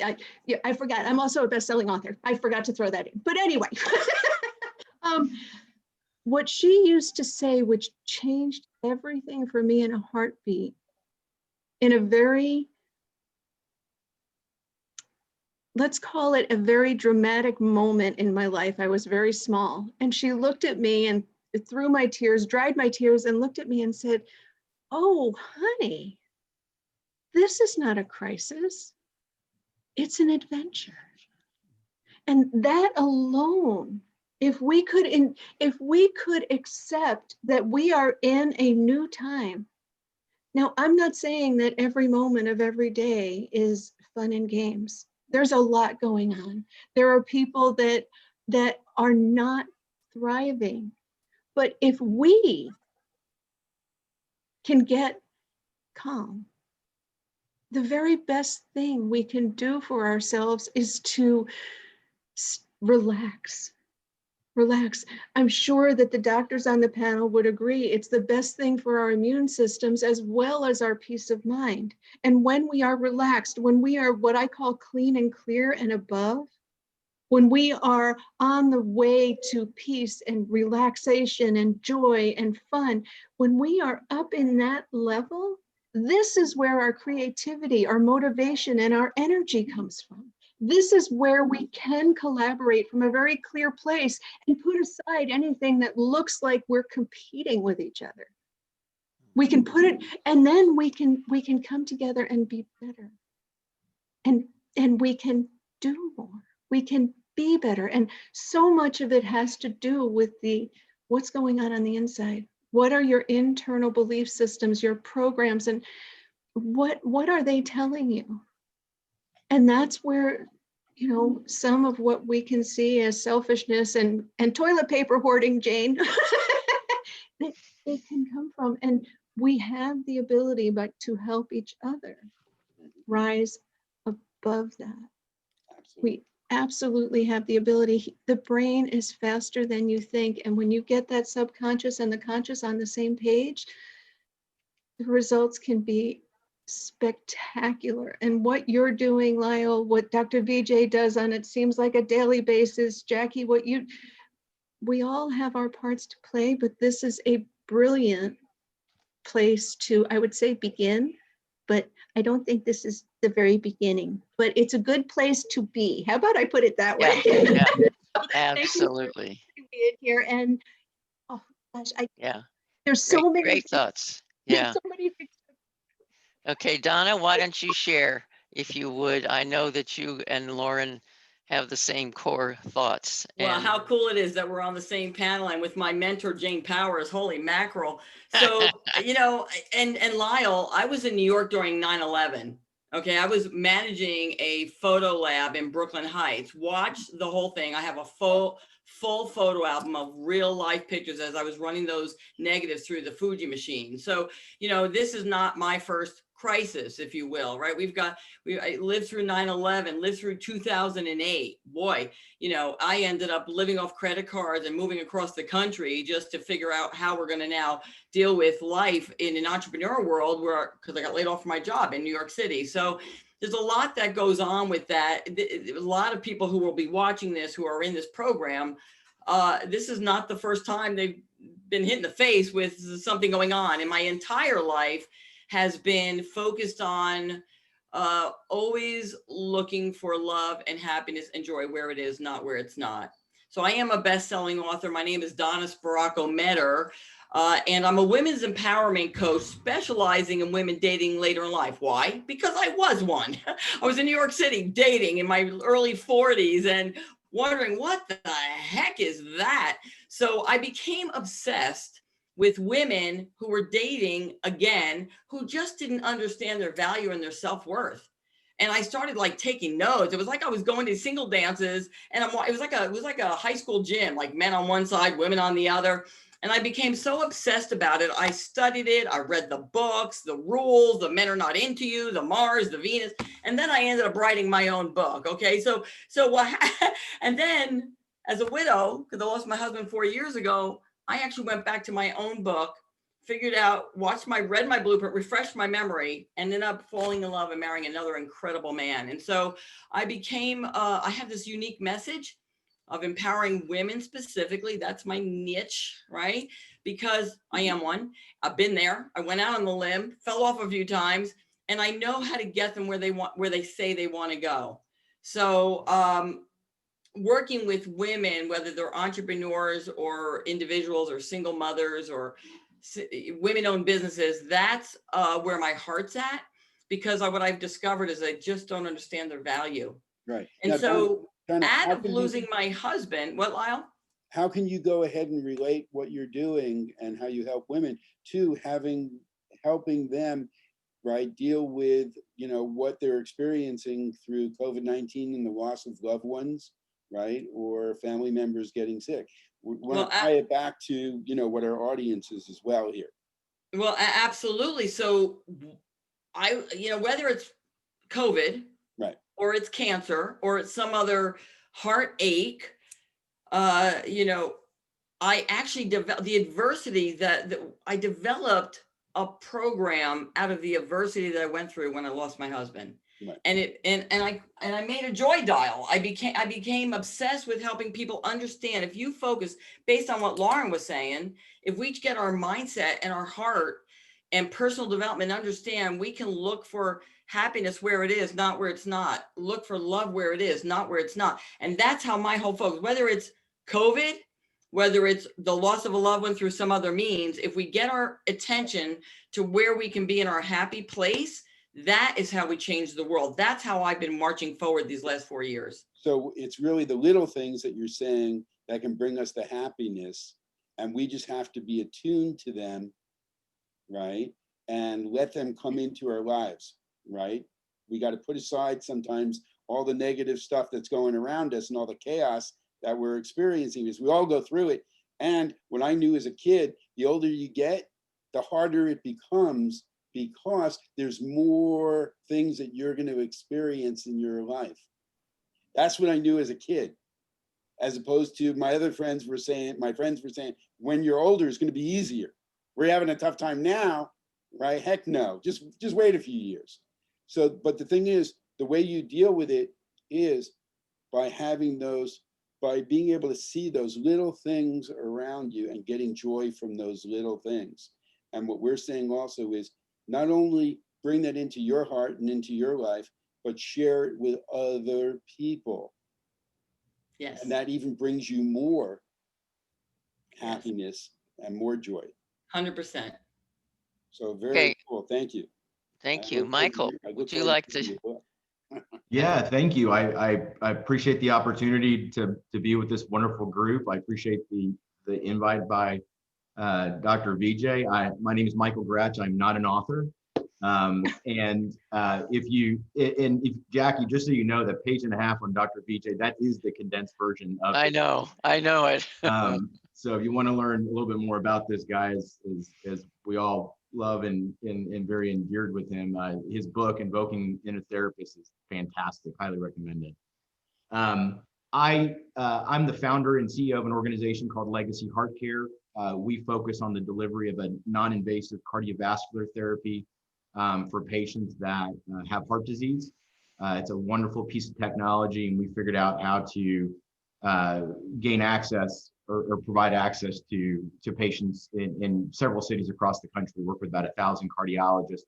I forgot. I'm also a best-selling author. I forgot to throw that in. But anyway, what she used to say, which changed everything for me in a heartbeat, in a very, let's call it a very dramatic moment in my life. I was very small. And she looked at me and through my tears, dried my tears, and looked at me and said, "Oh, honey, this is not a crisis. It's an adventure." And that alone, if we could accept that we are in a new time. Now, I'm not saying that every moment of every day is fun and games. There's a lot going on. There are people that are not thriving. But if we can get calm, the very best thing we can do for ourselves is to relax. Relax. I'm sure that the doctors on the panel would agree it's the best thing for our immune systems as well as our peace of mind. And when we are relaxed, when we are what I call clean and clear and above, when we are on the way to peace and relaxation and joy and fun, when we are up in that level, this is where our creativity, our motivation, and our energy comes from. This is where we can collaborate from a very clear place and put aside anything that looks like we're competing with each other. We can put it, and then we can come together and be better. And we can do more. We can be better. And so much of it has to do with what's going on the inside. What are your internal belief systems, your programs, and what are they telling you? And that's where, some of what we can see as selfishness and toilet paper hoarding, Jane, they can come from. And we have the ability, but to help each other rise above that. We absolutely have the ability. The brain is faster than you think. And when you get that subconscious and the conscious on the same page, the results can be spectacular. And what you're doing, Lyle, what Dr. Vijay does on it seems like a daily basis, Jackie, we all have our parts to play, but this is a brilliant place to, I would say, begin, but I don't think this is the very beginning, but it's a good place to be. How about I put it that way? Yeah, absolutely. Being here, and oh gosh, yeah, there's so many great thoughts. Yeah. so many. Okay, Donna, why don't you share, if you would? I know that you and Lauren have the same core thoughts. Well, and how cool it is that we're on the same panel and with my mentor, Jane Powers, holy mackerel. So, and Lyle, I was in New York during 9/11. Okay, I was managing a photo lab in Brooklyn Heights. Watch the whole thing. I have a full photo album of real life pictures as I was running those negatives through the Fuji machine. So, this is not my first crisis, if you will, right? I lived through 9/11, lived through 2008. Boy, I ended up living off credit cards and moving across the country just to figure out how we're going to now deal with life in an entrepreneur world because I got laid off from my job in New York City. So there's a lot that goes on with that. A lot of people who will be watching this, who are in this program, this is not the first time they've been hit in the face with something going on. In my entire life has been focused on always looking for love and happiness and joy where it is, not where it's not. So I am a best-selling author. My name is Donna Sparacco Metter, and I'm a women's empowerment coach specializing in women dating later in life. Why? Because I was one. I was in New York City dating in my early 40s and wondering what the heck is that? So I became obsessed with women who were dating again, who just didn't understand their value and their self-worth. And I started taking notes. It was like I was going to single dances, and it was like a high school gym, like men on one side, women on the other. And I became so obsessed about it. I studied it. I read the books, the rules, the men are not into you, the Mars, the Venus. And then I ended up writing my own book. Okay. So and then as a widow, because I lost my husband 4 years ago, I actually went back to my own book, figured out, read my blueprint, refreshed my memory, and ended up falling in love and marrying another incredible man. And so I became, I have this unique message of empowering women specifically. That's my niche, right? Because I am one. I've been there. I went out on the limb, fell off a few times, and I know how to get them where they say they want to go. So working with women, whether they're entrepreneurs or individuals or single mothers or women-owned businesses, that's where my heart's at, because what I've discovered is I just don't understand their value. Right. And Now, so Donna, out how of can you- losing my husband, what, Lyle? How can you go ahead and relate what you're doing and how you help women to helping them, right, deal with, you know, what they're experiencing through COVID-19 and the loss of loved ones, right, or family members getting sick? We want to tie it back to, you know, what our audience is as well here. Well, absolutely. So you know, whether it's COVID, right, or it's cancer, or it's some other heartache, you know, I actually developed the adversity that I developed a program out of the adversity that I went through when I lost my husband. Right. And I made a joy dial. I became obsessed with helping people understand. If you focus, based on what Lauren was saying, if we get our mindset and our heart and personal development, understand we can look for happiness where it is, not where it's not. Look for love where it is, not where it's not. And that's how my whole focus, whether it's COVID, whether it's the loss of a loved one through some other means, if we get our attention to where we can be in our happy place, that is how we change the world. That's how I've been marching forward these last 4 years. So it's really the little things that you're saying that can bring us the happiness, and we just have to be attuned to them, right? And let them come into our lives, right? We got to put aside sometimes all the negative stuff that's going around us and all the chaos that we're experiencing, because we all go through it. And what I knew as a kid, the older you get, the harder it becomes, because there's more things that you're going to experience in your life. That's what I knew as a kid, as opposed to my friends were saying, when you're older, it's going to be easier. We're having a tough time now, right? Heck no, just wait a few years. So, but the thing is, the way you deal with it is by being able to see those little things around you and getting joy from those little things. And what we're saying also is not only bring that into your heart and into your life, but share it with other people. Yes. And that even brings you more happiness and more joy. 100%. So very cool. Thank you. Thank you. Michael, would you like to? Yeah, thank you. I appreciate the opportunity to be with this wonderful group. I appreciate the invite by Dr. Vijay. My name is Michael Gratch. I'm not an author. If Jackie, just so you know, that page and a half on Dr. Vijay, that is the condensed version of I know it. So if you want to learn a little bit more about this guy, as we all love and very endeared with him, his book, Invoking Inner Therapist, is fantastic. Highly recommend it. I'm the founder and CEO of an organization called Legacy Heart Care. We focus on the delivery of a non-invasive cardiovascular therapy for patients that have heart disease. It's a wonderful piece of technology, and we figured out how to gain access or provide access to patients in several cities across the country. We work with about 1,000 cardiologists,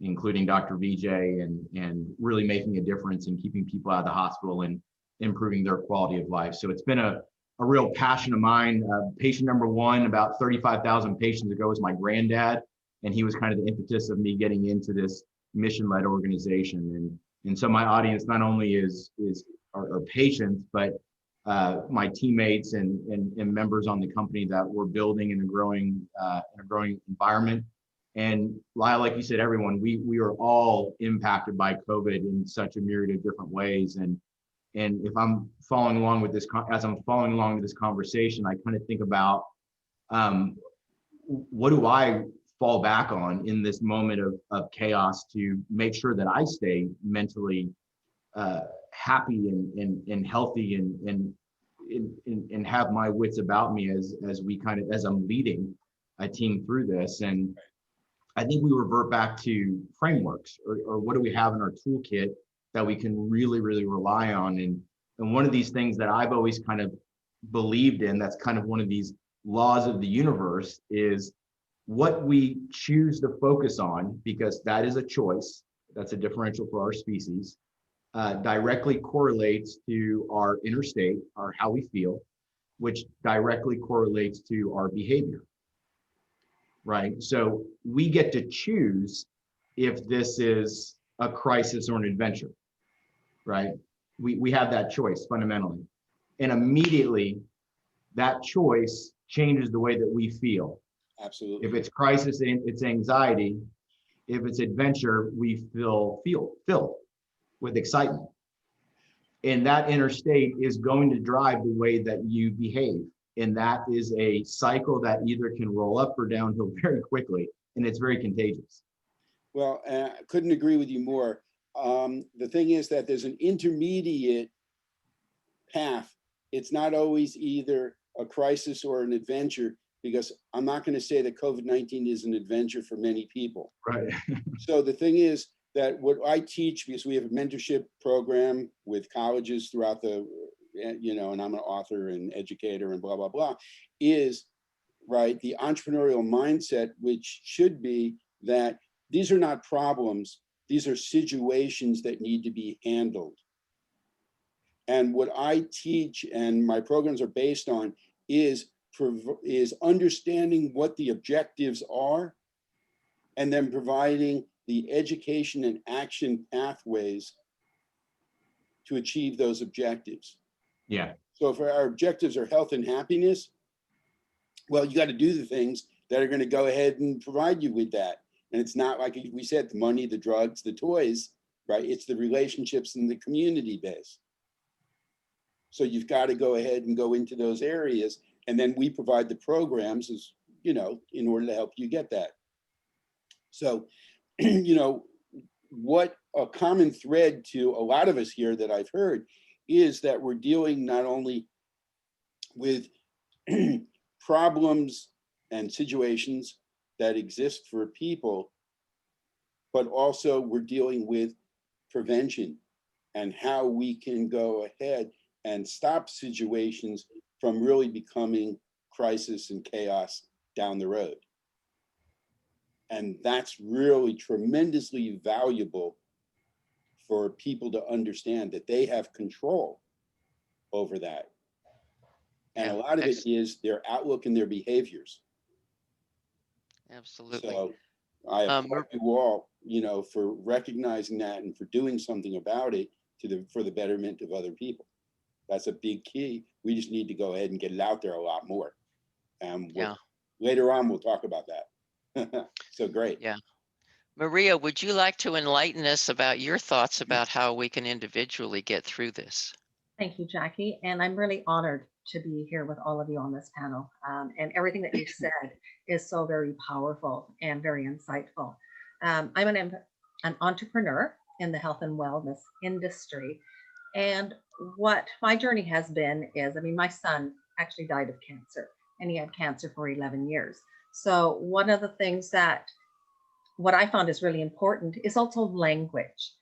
including Dr. Vijay, and really making a difference in keeping people out of the hospital and improving their quality of life. So it's been a real passion of mine. Patient number one, about 35,000 patients ago, was my granddad. And he was kind of the impetus of me getting into this mission-led organization. And so my audience not only are patients, but my teammates and members on the company that we're building in a growing environment. And Lyle, like you said, everyone, we are all impacted by COVID in such a myriad of different ways. And if I'm following along with this, as I'm following along with this conversation, I kind of think about what do I fall back on in this moment of chaos to make sure that I stay mentally happy and healthy and have my wits about me as I'm leading a team through this. And I think we revert back to frameworks, or what do we have in our toolkit that we can really, really rely on. And one of these things that I've always kind of believed in, that's kind of one of these laws of the universe, is what we choose to focus on, because that is a choice, that's a differential for our species, directly correlates to our inner state, or how we feel, which directly correlates to our behavior, right? So we get to choose if this is a crisis or an adventure, right? We have that choice fundamentally. And immediately that choice changes the way that we feel. Absolutely. If it's crisis, it's anxiety. If it's adventure, we feel filled with excitement. And that inner state is going to drive the way that you behave. And that is a cycle that either can roll up or downhill very quickly. And it's very contagious. Well, I couldn't agree with you more. The thing is that there's an intermediate path. It's not always either a crisis or an adventure, because I'm not going to say that COVID-19 is an adventure for many people. Right. So the thing is that what I teach, because we have a mentorship program with colleges throughout the, you know, and I'm an author and educator and blah, blah, blah, is, right, the entrepreneurial mindset, which should be that these are not problems, these are situations that need to be handled. And what I teach and my programs are based on is understanding what the objectives are, and then providing the education and action pathways to achieve those objectives. Yeah. So if our objectives are health and happiness, well, you got to do the things that are going to go ahead and provide you with that. And it's not like we said, the money, the drugs, the toys, right? It's the relationships and the community base. So you've got to go ahead and go into those areas. And then we provide the programs, as you know, in order to help you get that. So, you know, what a common thread to a lot of us here that I've heard is that we're dealing not only with problems and situations that exist for people, but also we're dealing with prevention and how we can go ahead and stop situations from really becoming crisis and chaos down the road. And that's really tremendously valuable for people to understand, that they have control over that. And a lot of it is their outlook and their behaviors. Absolutely. So I applaud you all, you know, for recognizing that and for doing something about it for the betterment of other people. That's a big key. We just need to go ahead and get it out there a lot more. Later on, we'll talk about that. So great. Yeah. Maria, would you like to enlighten us about your thoughts about how we can individually get through this? Thank you, Jackie. And I'm really honored to be here with all of you on this panel. And everything that you said is so very powerful and very insightful. I'm an entrepreneur in the health and wellness industry. And what my journey has been is, I mean, my son actually died of cancer, and he had cancer for 11 years. So one of the things that what I found is really important is also language.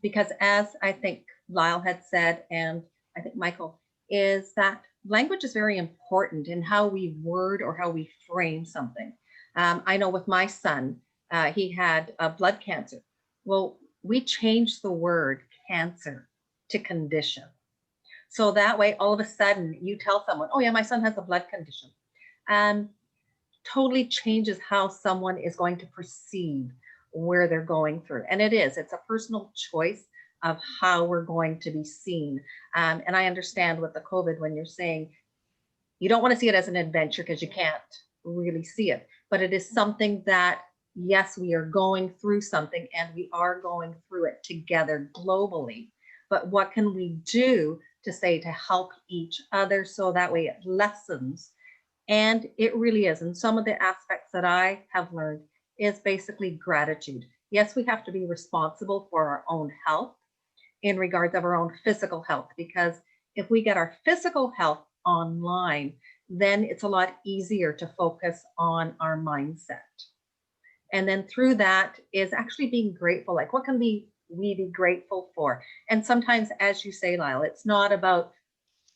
Because as I think Lyle had said, and I think Michael, is that language is very important in how we word or how we frame something. I know with my son, he had blood cancer. Well, we changed the word cancer to condition. So that way, all of a sudden you tell someone, oh yeah, my son has a blood condition. Totally changes how someone is going to perceive where they're going through. And it's a personal choice of how we're going to be seen. And I understand with the COVID, when you're saying you don't want to see it as an adventure because you can't really see it, but it is something that, yes, we are going through something and we are going through it together globally. But what can we do to help each other so that way it lessens? And it really is. And some of the aspects that I have learned is basically gratitude. Yes, we have to be responsible for our own health in regards of our own physical health, because if we get our physical health online, then it's a lot easier to focus on our mindset. And then through that is actually being grateful. Like, what can we we be grateful for? And sometimes, as you say, Lyle, it's not about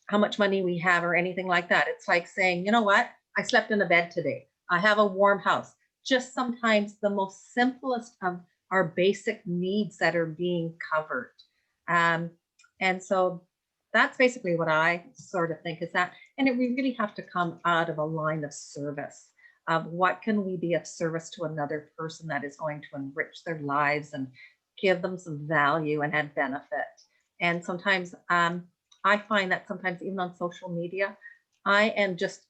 how much money we have or anything like that. It's like saying, you know what? I slept in a bed today. I have a warm house. Just sometimes the most simplest of our basic needs that are being covered. And so that's basically what I sort of think is that, and we really have to come out of a line of service of what can we be of service to another person that is going to enrich their lives and give them some value and add benefit. And sometimes I find that sometimes even on social media, I am just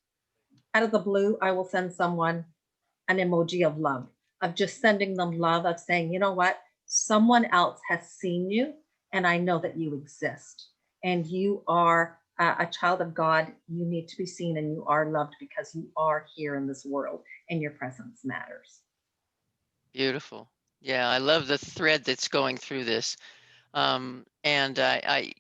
out of the blue, I will send someone an emoji of love, of just sending them love, of saying, you know what, someone else has seen you and I know that you exist and you are a child of God. You need to be seen and you are loved because you are here in this world and your presence matters. Beautiful. Yeah, I love the thread that's going through this. And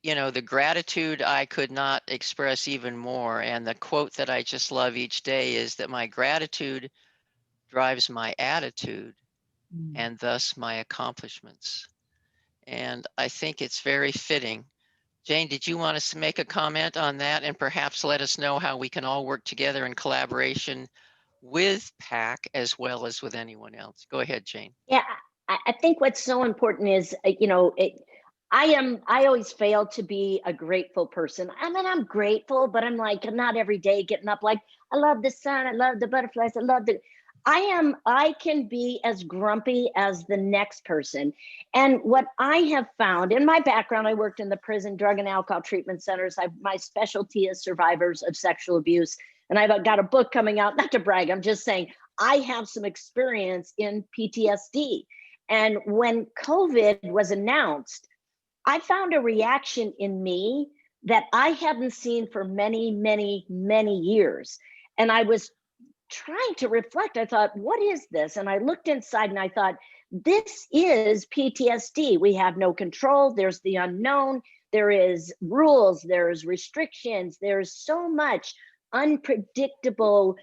you know, the gratitude I could not express even more. And the quote that I just love each day is that my gratitude drives my attitude and thus my accomplishments. And I think it's very fitting. Jane, did you want us to make a comment on that and perhaps let us know how we can all work together in collaboration with PAC as well as with anyone else? Go ahead, Jane. Yeah, I think what's so important is, you know, I always fail to be a grateful person. I mean, I'm grateful, but I'm like, not every day getting up like, I love the sun, I love the butterflies, I can be as grumpy as the next person. And what I have found in my background, I worked in the prison, drug and alcohol treatment centers. My specialty is survivors of sexual abuse. And I've got a book coming out, not to brag, I'm just saying, I have some experience in PTSD. And when COVID was announced, I found a reaction in me that I hadn't seen for many, many, many years. And I was trying to reflect. I thought, what is this? And I looked inside and I thought, this is PTSD. We have no control. There's the unknown. There is rules. There's restrictions. There's so much unpredictable,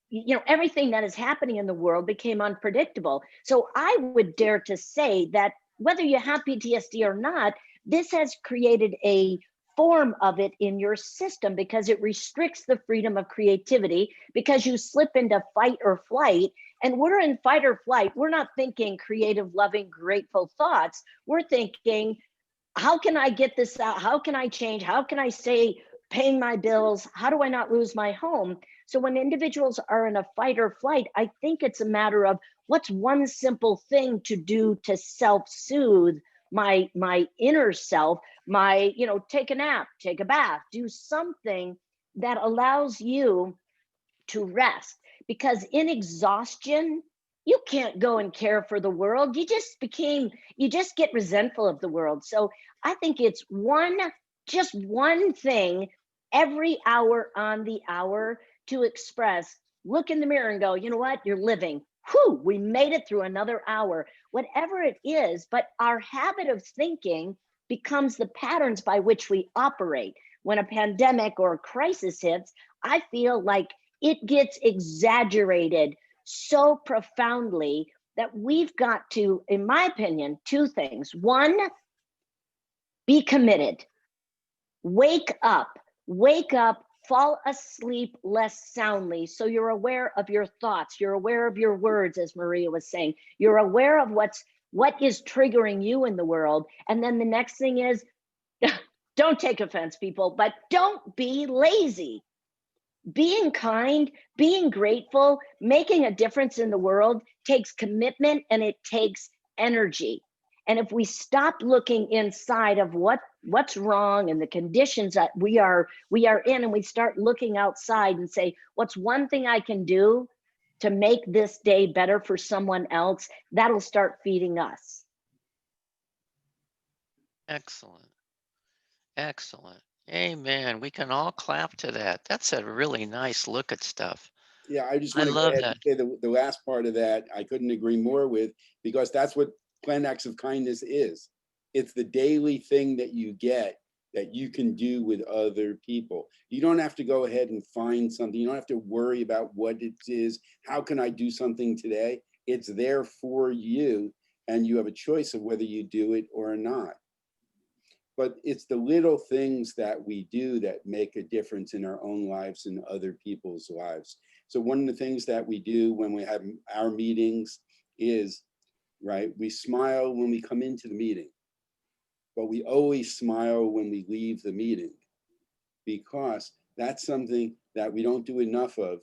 you know, everything that is happening in the world became unpredictable. So I would dare to say that whether you have PTSD or not, this has created a form of it in your system because it restricts the freedom of creativity, because you slip into fight or flight. And we're in fight or flight. We're not thinking creative, loving, grateful thoughts. We're thinking, how can I get this out? How can I change? How can I stay paying my bills? How do I not lose my home? So when individuals are in a fight or flight, I think it's a matter of what's one simple thing to do to self-soothe my inner self, you know, take a nap, take a bath, do something that allows you to rest. Because in exhaustion, you can't go and care for the world. You just get resentful of the world. So I think it's just one thing every hour on the hour to express, look in the mirror and go, you know what, you're living. Whew, we made it through another hour, whatever it is. But our habit of thinking becomes the patterns by which we operate. When a pandemic or a crisis hits, I feel like it gets exaggerated so profoundly that we've got to, in my opinion, two things. One, be committed. Wake up, fall asleep less soundly. So you're aware of your thoughts, you're aware of your words, as Maria was saying, you're aware of what is triggering you in the world. And then the next thing is, don't take offense, people, but don't be lazy. Being kind, being grateful, making a difference in the world takes commitment and it takes energy. And if we stop looking inside of what's wrong and the conditions that we are in, and we start looking outside and say, what's one thing I can do to make this day better for someone else, that'll start feeding us. Excellent. Excellent. Amen. We can all clap to that. That's a really nice look at stuff. Yeah, I just I want to go love ahead that. and say the last part of that, I couldn't agree more with, because that's what Planned Acts of Kindness is. It's the daily thing that you get that you can do with other people. You don't have to go ahead and find something. You don't have to worry about what it is. How can I do something today? It's there for you. and you have a choice of whether you do it or not. But it's the little things that we do that make a difference in our own lives and other people's lives. So one of the things that we do when we have our meetings is, right, we smile when we come into the meeting, but we always smile when we leave the meeting, because that's something that we don't do enough of.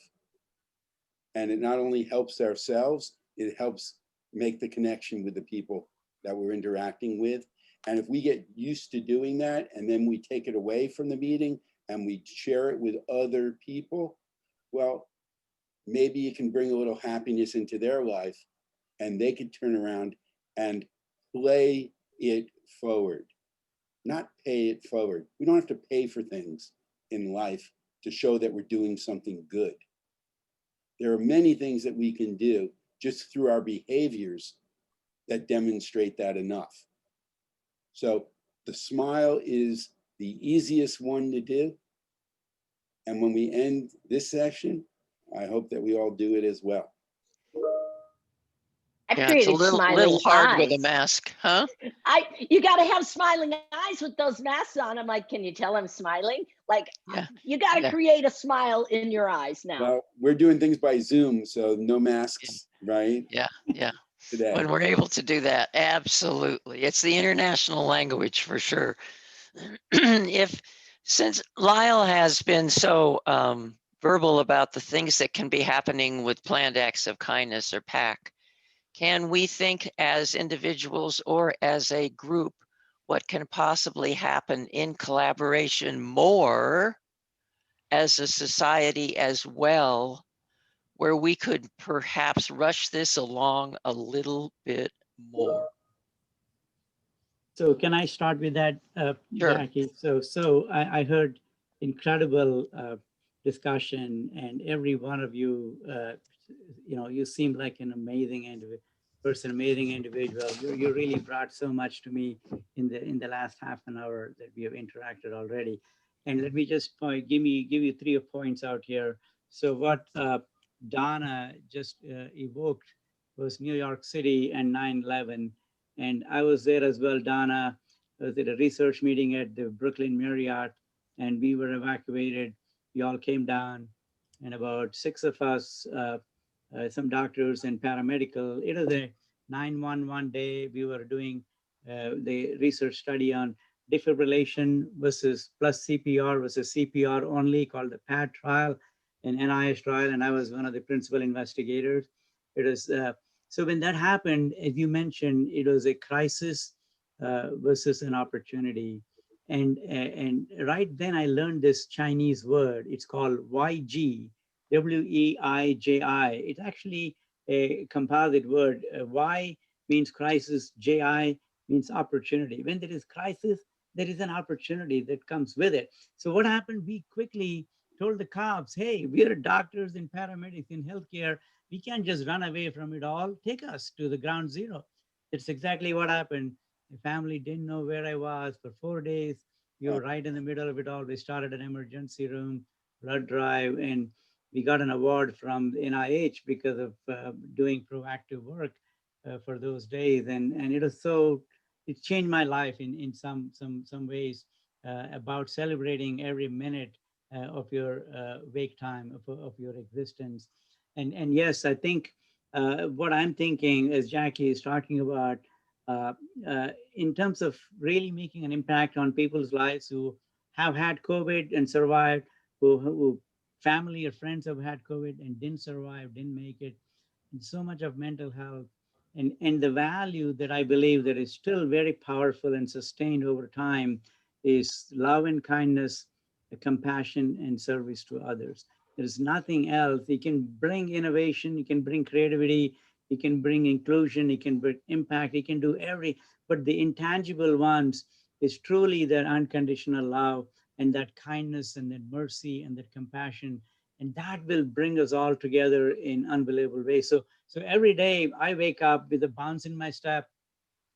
And it not only helps ourselves, it helps make the connection with the people that we're interacting with. And if we get used to doing that, and then we take it away from the meeting and we share it with other people, well, maybe it can bring a little happiness into their life, and they could turn around and play it forward, not pay it forward. We don't have to pay for things in life to show that we're doing something good. There are many things that we can do just through our behaviors that demonstrate that enough. So the smile is the easiest one to do. And when we end this session, I hope that we all do it as well. I Yeah, it's a created little smiling hard with a eyes. mask, huh? You got to have smiling eyes with those masks on. I'm like, can you tell I'm smiling? Like, Yeah. you got to Yeah. create a smile in your eyes now. Well, we're doing things by Zoom, so no masks, right? Yeah, yeah. Today. When we're able to do that, absolutely. It's the international language for sure. Since Lyle has been so verbal about the things that can be happening with planned acts of kindness or PAC, can we think as individuals or as a group what can possibly happen in collaboration more as a society as well, where we could perhaps rush this along a little bit more? So can I start with that, Sure. Jackie? So I heard incredible discussion, and every one of you, you seem like an amazing amazing individual. You really brought so much to me in the last half an hour that we have interacted already. And let me just give you 3 points out here. So what Donna just evoked was New York City and 9/11. And I was there as well, Donna. I was at a research meeting at the Brooklyn Marriott, and we were evacuated. We all came down, and about 6 of us, some doctors and paramedical. It was a 9/11 day. We were doing the research study on defibrillation versus plus CPR versus CPR only, called the PAD trial, an NIH trial, and I was one of the principal investigators. It was so when that happened, as you mentioned, it was a crisis versus an opportunity. And right then I learned this Chinese word. It's called YG, W-E-I-J-I. It's actually a composite word. Y means crisis, J-I means opportunity. When there is crisis, there is an opportunity that comes with it. So what happened? We quickly told the cops, hey, we are doctors and paramedics in healthcare. We can't just run away from it all. Take us to the ground zero. That's exactly what happened. The family didn't know where I was for 4 days. We were right in the middle of it all. We started an emergency room, blood drive, and we got an award from the NIH because of doing proactive work for those days. And it was so, it changed my life in some ways about celebrating every minute of your wake time, of your existence. And yes, I think what I'm thinking, as Jackie is talking about, in terms of really making an impact on people's lives who have had COVID and survived, who family or friends have had COVID and didn't survive, didn't make it, and so much of mental health. And the value that I believe that is still very powerful and sustained over time is love and kindness, compassion and service to others. There's nothing else. You can bring innovation, you can bring creativity, you can bring inclusion, you can bring impact, you can do but the intangible ones is truly that unconditional love and that kindness and that mercy and that compassion. And that will bring us all together in unbelievable ways. So every day I wake up with a bounce in my step,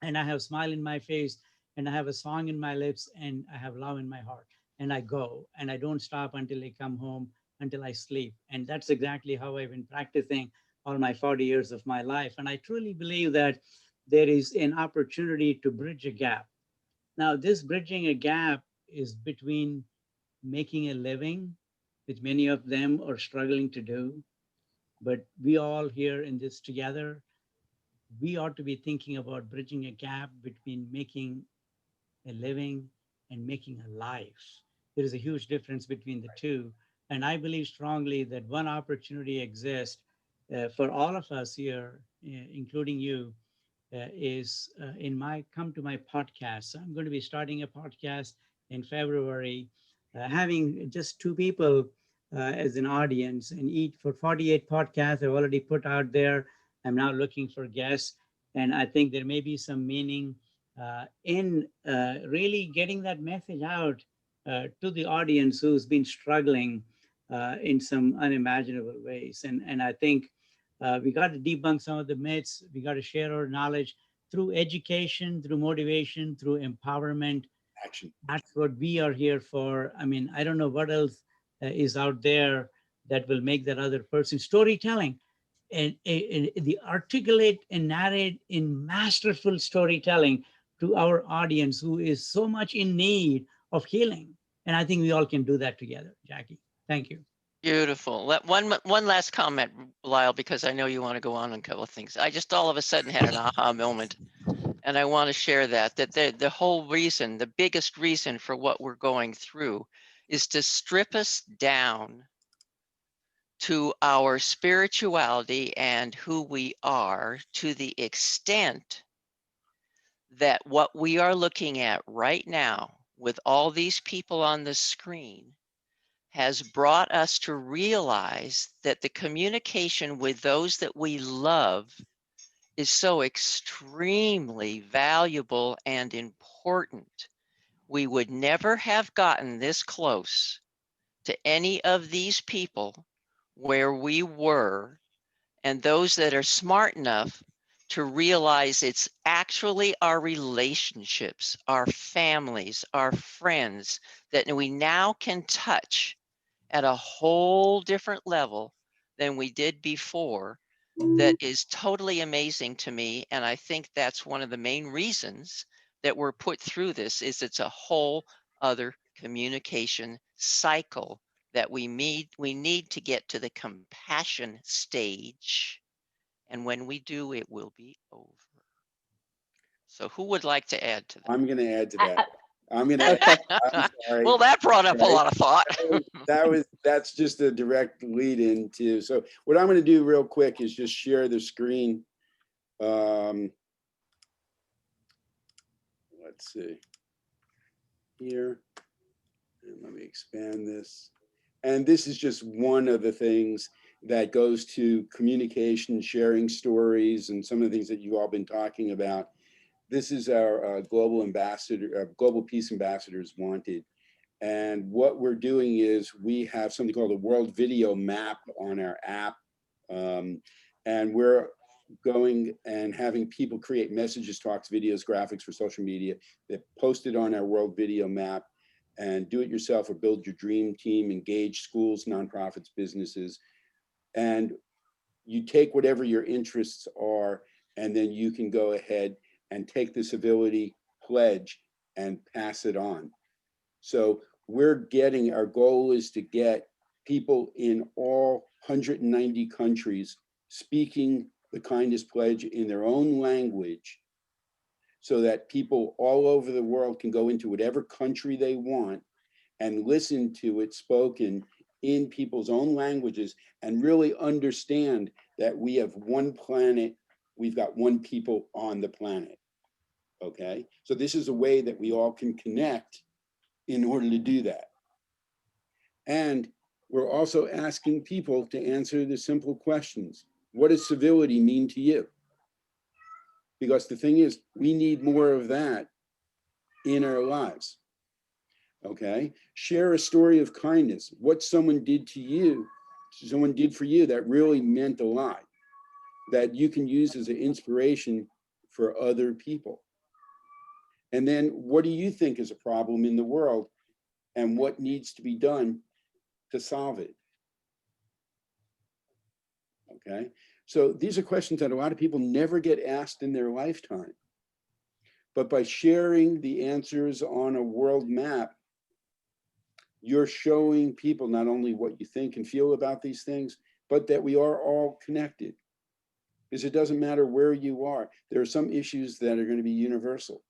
and I have a smile in my face, and I have a song in my lips, and I have love in my heart. And I go, and I don't stop until I come home, until I sleep. And that's exactly how I've been practicing all my 40 years of my life. And I truly believe that there is an opportunity to bridge a gap. Now, this bridging a gap is between making a living, which many of them are struggling to do, but we all here in this together, we ought to be thinking about bridging a gap between making a living and making a life. There is a huge difference between the two. And I believe strongly that one opportunity exists for all of us here, including you, is come to my podcast. I'm going to be starting a podcast in February, having just 2 people as an audience, and each for 48 podcasts I've already put out there. I'm now looking for guests, and I think there may be some meaning in really getting that message out to the audience who's been struggling in some unimaginable ways. And I think we got to debunk some of the myths. We got to share our knowledge through education, through motivation, through empowerment. Action. That's what we are here for. I mean, I don't know what else is out there that will make that other person. Storytelling, and the articulate and narrate in masterful storytelling to our audience who is so much in need of healing. And I think we all can do that together. Jackie, thank you. Beautiful. One last comment, Lyle, because I know you want to go on a couple of things. I just all of a sudden had an aha moment, and I want to share that the whole reason, the biggest reason for what we're going through is to strip us down to our spirituality and who we are, to the extent that what we are looking at right now with all these people on the screen has brought us to realize that the communication with those that we love is so extremely valuable and important. We would never have gotten this close to any of these people where we were, and those that are smart enough to realize it's actually our relationships, our families, our friends that we now can touch at a whole different level than we did before. That is totally amazing to me. And I think that's one of the main reasons that we're put through this, is it's a whole other communication cycle that we need to get to the compassion stage. And when we do, it will be over. So who would like to add to that? I'm going to add to that. I'm sorry. Well, that brought up a lot of thought. That's just a direct lead into. So what I'm going to do real quick is just share the screen. Let's see here. And let me expand this. And this is just one of the things that goes to communication, sharing stories, and some of the things that you've all been talking about. This is our global ambassador, global peace ambassadors wanted. And what we're doing is we have something called a World Video Map on our app. And we're going and having people create messages, talks, videos, graphics for social media that post it on our World Video Map, and do it yourself or build your dream team, engage schools, nonprofits, businesses. And you take whatever your interests are, and then you can go ahead and take the civility pledge and pass it on. So our goal is to get people in all 190 countries speaking the kindness pledge in their own language, so that people all over the world can go into whatever country they want and listen to it spoken in people's own languages and really understand that we have one planet, we've got one people on the planet. Okay, so this is a way that we all can connect in order to do that. And we're also asking people to answer the simple questions. What does civility mean to you? Because the thing is, we need more of that in our lives. Okay, share a story of kindness. What someone did to you, someone did for you that really meant a lot, that you can use as an inspiration for other people. And then what do you think is a problem in the world, and what needs to be done to solve it? Okay, So these are questions that a lot of people never get asked in their lifetime. But by sharing the answers on a world map, you're showing people not only what you think and feel about these things, but that we are all connected. Because it doesn't matter where you are. There are some issues that are going to be universal.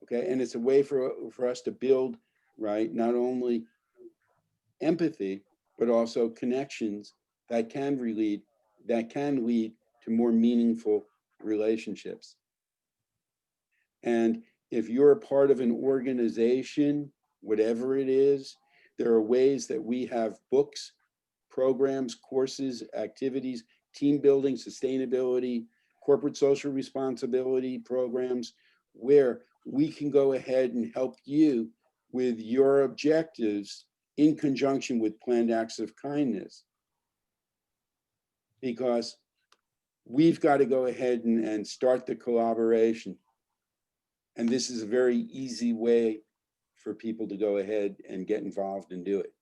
Okay, and it's a way for us to build, right, not only empathy, but also connections that can lead to more meaningful relationships. And if you're a part of an organization, whatever it is, there are ways that we have books, programs, courses, activities, team building, sustainability, corporate social responsibility programs, where we can go ahead and help you with your objectives in conjunction with planned acts of kindness. Because we've got to go ahead and start the collaboration. And this is a very easy way for people to go ahead and get involved and do it.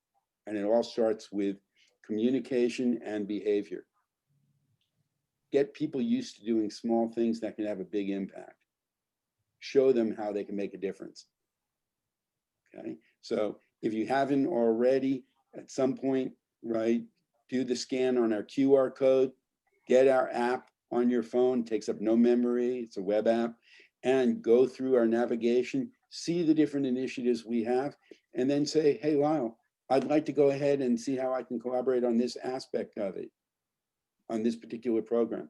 And it all starts with communication and behavior. Get people used to doing small things that can have a big impact. Show them how they can make a difference. Okay, so if you haven't already, at some point, right, do the scan on our QR code, get our app on your phone, it takes up no memory, it's a web app, and go through our navigation, see the different initiatives we have, and then say, hey, Lyle, I'd like to go ahead and see how I can collaborate on this aspect of it, on this particular program,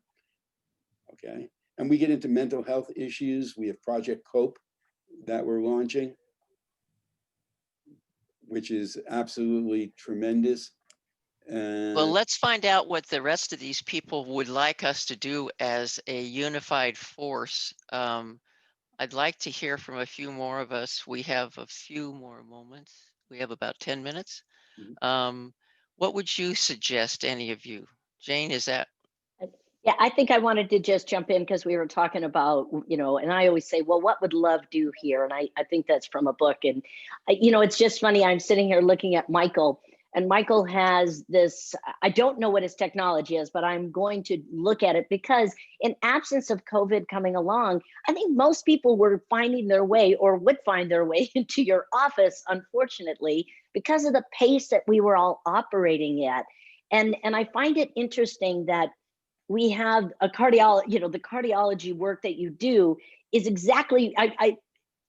okay? And we get into mental health issues. We have Project COPE that we're launching, which is absolutely tremendous. Well, let's find out what the rest of these people would like us to do as a unified force. I'd like to hear from a few more of us. We have a few more moments. We have about 10 minutes. What would you suggest, any of you? Jane, is that? Yeah, I think I wanted to just jump in because we were talking about, you know, and I always say, well, what would love do here? And I think that's from a book. And, you know, it's just funny. I'm sitting here looking at Michael, and Michael has this, I don't know what his technology is, but I'm going to look at it because in absence of COVID coming along, I think most people were finding their way or would find their way into your office, unfortunately, because of the pace that we were all operating at. And I find it interesting that we have a cardiology, you know, the cardiology work that you do is exactly, I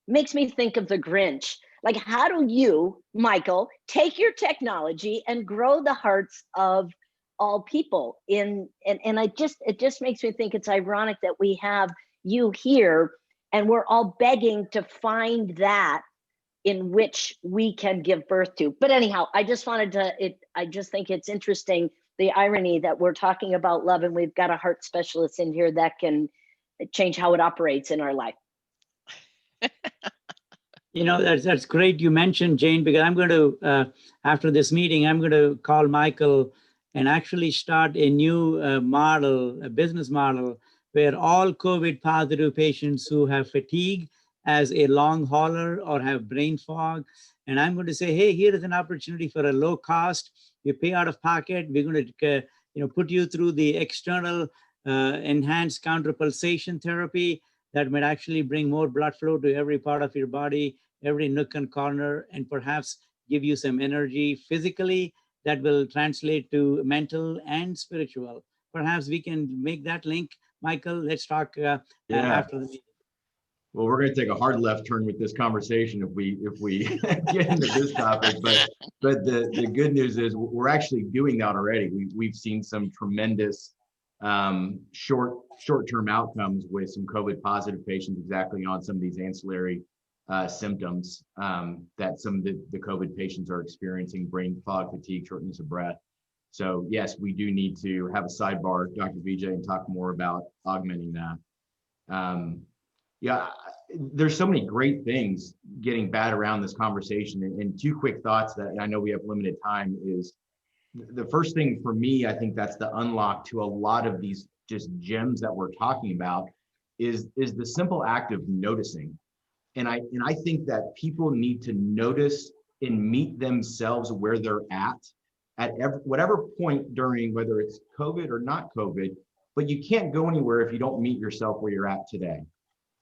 makes me think of the Grinch. Like, how do you, Michael, take your technology and grow the hearts of all people and it just makes me think it's ironic that we have you here and we're all begging to find that in which we can give birth to. But anyhow, I just wanted to, I just think it's interesting, the irony that we're talking about love and we've got a heart specialist in here that can change how it operates in our life. You know, that's great you mentioned, Jane, because I'm going to, after this meeting, I'm going to call Michael and actually start a new model, a business model, where all COVID positive patients who have fatigue as a long hauler or have brain fog, and I'm going to say, hey, here is an opportunity for a low cost. You pay out of pocket. We're going to, put you through the external enhanced counterpulsation therapy that might actually bring more blood flow to every part of your body, every nook and corner, and perhaps give you some energy physically that will translate to mental and spiritual. Perhaps we can make that link. Michael, let's talk after the meeting. Well, we're going to take a hard left turn with this conversation if we get into this topic. But the good news is we're actually doing that already. We've seen some tremendous short-term outcomes with some COVID positive patients exactly on some of these ancillary symptoms that some of the COVID patients are experiencing: brain fog, fatigue, shortness of breath. So yes, we do need to have a sidebar, Dr. Vijay, and talk more about augmenting that. Yeah, there's so many great things getting batted around this conversation, and two quick thoughts that I know we have limited time is the first thing for me, I think that's the unlock to a lot of these just gems that we're talking about is the simple act of noticing. And I think that people need to notice and meet themselves where they're at at whatever point during, whether it's COVID or not COVID, but you can't go anywhere if you don't meet yourself where you're at today.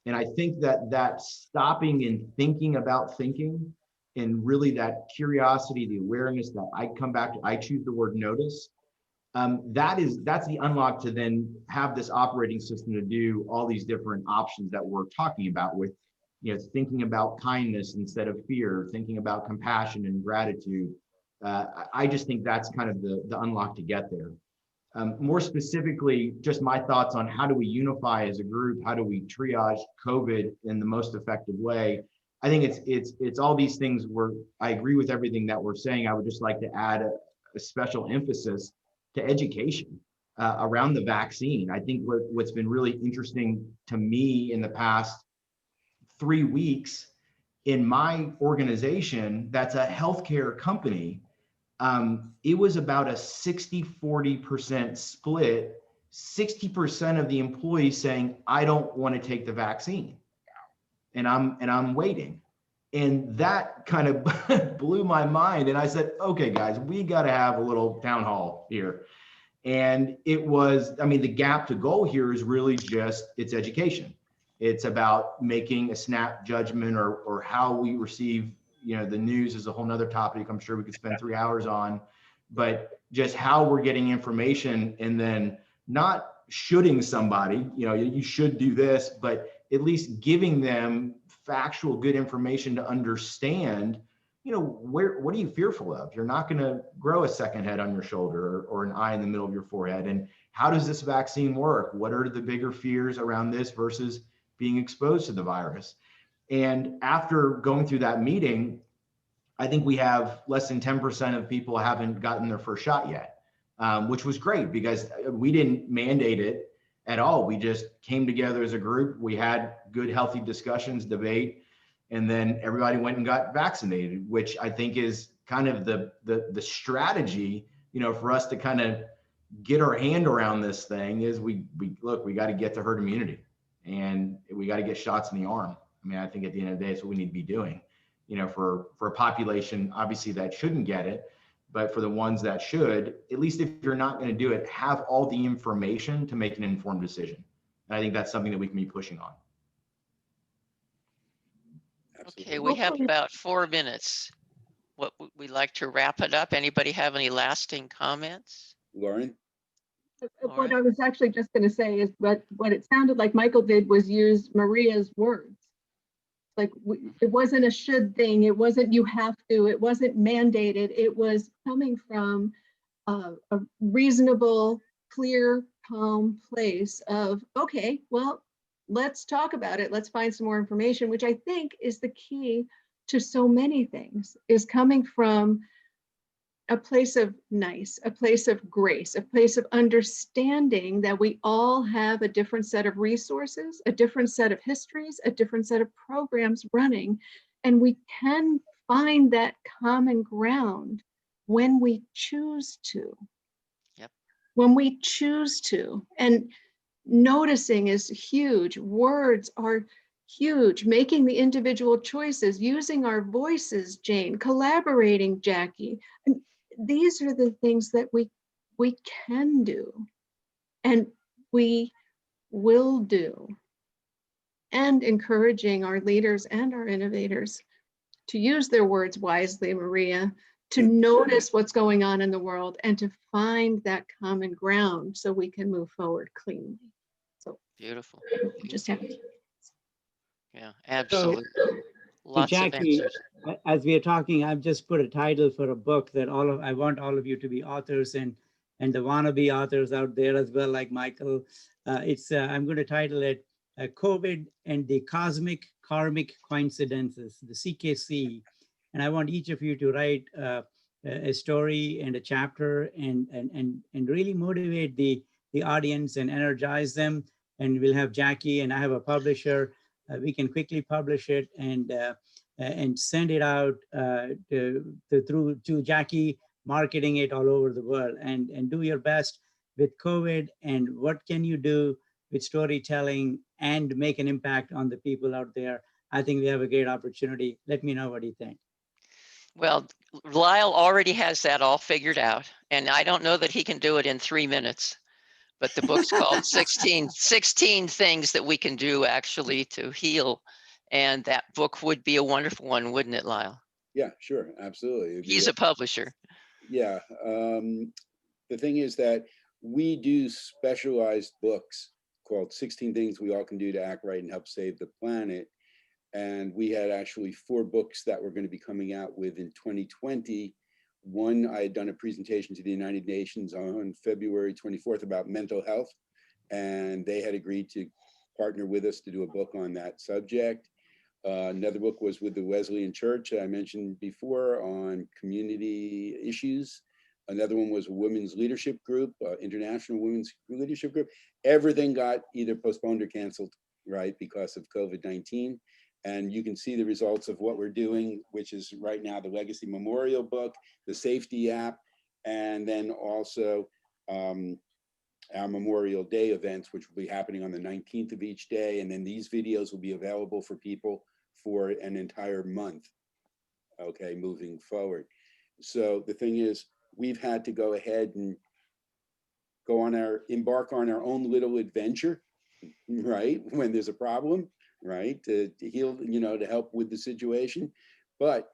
And I think that stopping and thinking about thinking, and really that curiosity, the awareness that I come back to, I choose the word notice. That's the unlock to then have this operating system to do all these different options that we're talking about with, thinking about kindness instead of fear, thinking about compassion and gratitude. I just think that's kind of the unlock to get there. More specifically, just my thoughts on how do we unify as a group? How do we triage COVID in the most effective way? I think it's all these things where I agree with everything that we're saying. I would just like to add a special emphasis to education around the vaccine. I think what's been really interesting to me in the past 3 weeks in my organization, that's a healthcare company, it was about a 60-40% split, 60% of the employees saying, I don't want to take the vaccine and I'm waiting. And that kind of blew my mind. And I said, okay, guys, we got to have a little town hall here. And it was, I mean, the gap to go here is really just, it's education. It's about making a snap judgment or how we receive, the news is a whole nother topic I'm sure we could spend 3 hours on, but just how we're getting information and then not shoulding somebody, you should do this, but at least giving them factual, good information to understand, what are you fearful of? You're not going to grow a second head on your shoulder or an eye in the middle of your forehead. And how does this vaccine work? What are the bigger fears around this versus being exposed to the virus? And after going through that meeting, I think we have less than 10% of people haven't gotten their first shot yet, which was great because we didn't mandate it at all. We just came together as a group. We had good, healthy discussions, debate, and then everybody went and got vaccinated, which I think is kind of the strategy, for us to kind of get our hand around this thing is we got to get to herd immunity and we got to get shots in the arm. I mean, I think at the end of the day, it's what we need to be doing, for a population, obviously that shouldn't get it, but for the ones that should, at least if you're not going to do it, have all the information to make an informed decision. And I think that's something that we can be pushing on. Okay, we have about 4 minutes. What we'd like to wrap it up. Anybody have any lasting comments? Lauren? What I was actually just going to say is what it sounded like Michael did was use Maria's words. Like it wasn't a should thing. It wasn't you have to. It wasn't mandated. It was coming from a reasonable, clear, calm place of, okay, well, let's talk about it. Let's find some more information, which I think is the key to so many things, is coming from a place of nice, a place of grace, a place of understanding that we all have a different set of resources, a different set of histories, a different set of programs running, and we can find that common ground when we choose to. Yep. When we choose to. And noticing is huge. Words are huge. Making the individual choices, using our voices, Jane, collaborating, Jackie. And these are the things that we can do and we will do. And encouraging our leaders and our innovators to use their words wisely, Maria, to notice what's going on in the world and to find that common ground so we can move forward cleanly. So beautiful. Just have to. Yeah, absolutely. So, Lots Jackie, of answers. as we are talking, I've just put a title for a book that I want all of you to be authors and the wannabe authors out there as well, like Michael. I'm going to title it COVID and the Cosmic Karmic Coincidences, the CKC. And I want each of you to write a story and a chapter and really motivate the audience and energize them. And we'll have Jackie and I have a publisher. We can quickly publish it and send it out to Jackie, marketing it all over the world, and do your best with COVID and what can you do with storytelling and make an impact on the people out there. I think we have a great opportunity. Let me know what you think. Well, Lyle already has that all figured out, and I don't know that he can do it in 3 minutes. But the book's called 16 things that we can do actually to heal. And that book would be a wonderful one, wouldn't it, Lyle? Yeah, sure, absolutely. It'd be He's a publisher. Yeah. The thing is that we do specialized books called 16 Things We All Can Do to Act Right and Help Save the Planet. And we had actually 4 books that were going to be coming out with in 2020. One, I had done a presentation to the United Nations on February 24th about mental health, and they had agreed to partner with us to do a book on that subject. Another book was with the Wesleyan Church I mentioned before on community issues. Another one was a women's leadership group, International Women's Leadership Group. Everything got either postponed or canceled, right, because of COVID-19. And you can see the results of what we're doing, which is right now the Legacy Memorial book, the safety app, and then also our Memorial Day events, which will be happening on the 19th of each day. And then these videos will be available for people for an entire month, okay, moving forward. So the thing is, we've had to go ahead and embark on our own little adventure, right, when there's a problem, right, to heal, to help with the situation. But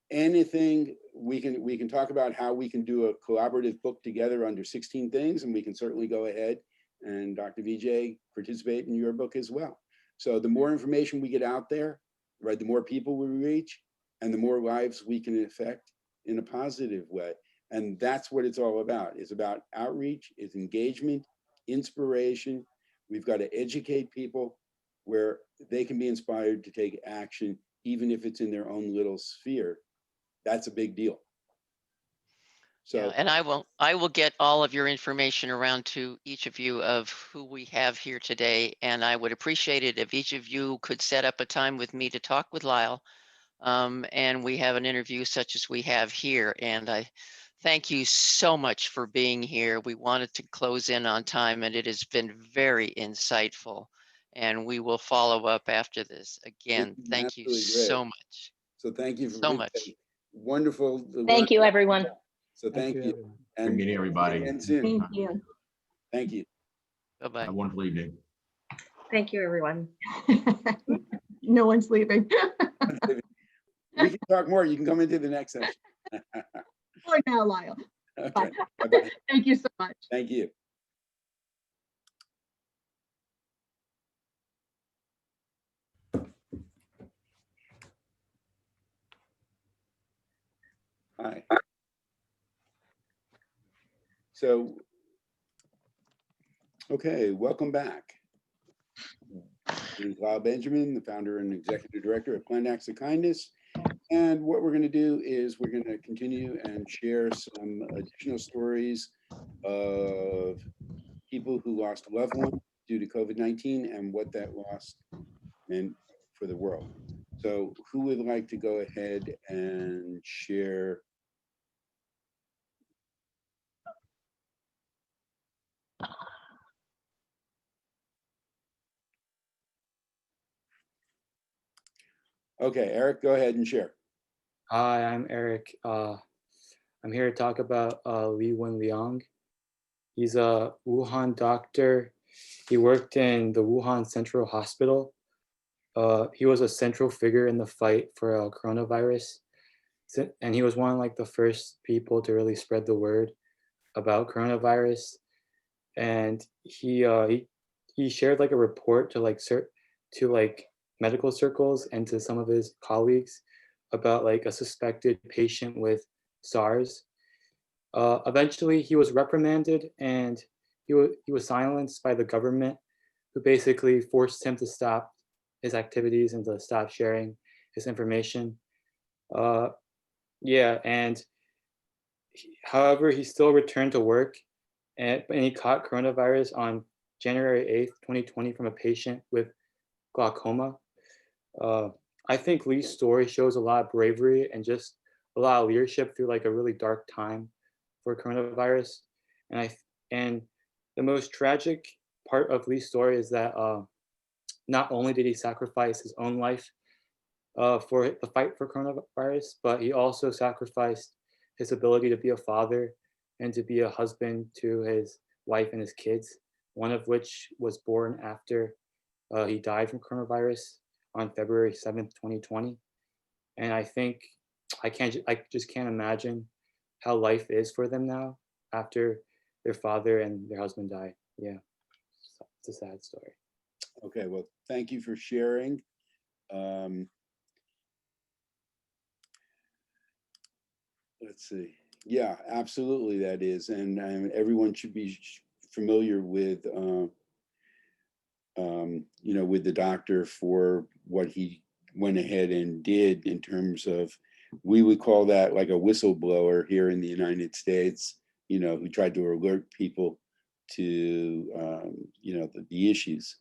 anything we can talk about how we can do a collaborative book together under 16 things, and we can certainly go ahead and Dr. Vijay participate in your book as well. So the more information we get out there, right, the more people we reach, and the more lives we can affect in a positive way. And that's what it's all about. It's about outreach, it's engagement, inspiration. We've got to educate people where they can be inspired to take action, even if it's in their own little sphere. That's a big deal. So, yeah, and I will get all of your information around to each of you of who we have here today. And I would appreciate it if each of you could set up a time with me to talk with Lyle. And we have an interview such as we have here. And I thank you so much for being here. We wanted to close in on time, and it has been very insightful. And we will follow up after this. Again, thank you so much. So thank you so much. Wonderful. Thank you, everyone. So thank you. Everyone. And Good meeting everybody. Again soon. Thank you. Thank you. Bye-bye. Have a wonderful evening. Thank you, everyone. No one's leaving. We can talk more. You can come into the next session. For now, Lyle. Okay. Bye-bye. Thank you so much. Thank you. Hi. So, okay, welcome back. This is Lyle Benjamin, the founder and executive director of Planned Acts of Kindness. And what we're going to do is we're going to continue and share some additional stories of people who lost loved ones due to COVID-19 and what that loss meant for the world. So who would like to go ahead and share? Okay, Eric, go ahead and share. Hi, I'm Eric. I'm here to talk about Li Wenliang. He's a Wuhan doctor. He worked in the Wuhan Central Hospital. He was a central figure in the fight for coronavirus. And he was one of like the first people to really spread the word about coronavirus. And he shared like a report to like medical circles and to some of his colleagues about like a suspected patient with SARS. Eventually he was reprimanded and he was silenced by the government, who basically forced him to stop his activities and to stop sharing his information. However, he still returned to work and he caught coronavirus on January 8th, 2020 from a patient with glaucoma. I think Li's story shows a lot of bravery and just a lot of leadership through like a really dark time for coronavirus. And the most tragic part of Li's story is that not only did he sacrifice his own life, for the fight for coronavirus, but he also sacrificed his ability to be a father and to be a husband to his wife and his kids, one of which was born after he died from coronavirus on February 7th, 2020. And I think I just can't imagine how life is for them now after their father and their husband died. Yeah, it's a sad story. Okay, well, thank you for sharing. Let's see. Yeah, absolutely, that is. And everyone should be familiar with, with the doctor for what he went ahead and did in terms of, we would call that like a whistleblower here in the United States, who tried to alert people to, the issues.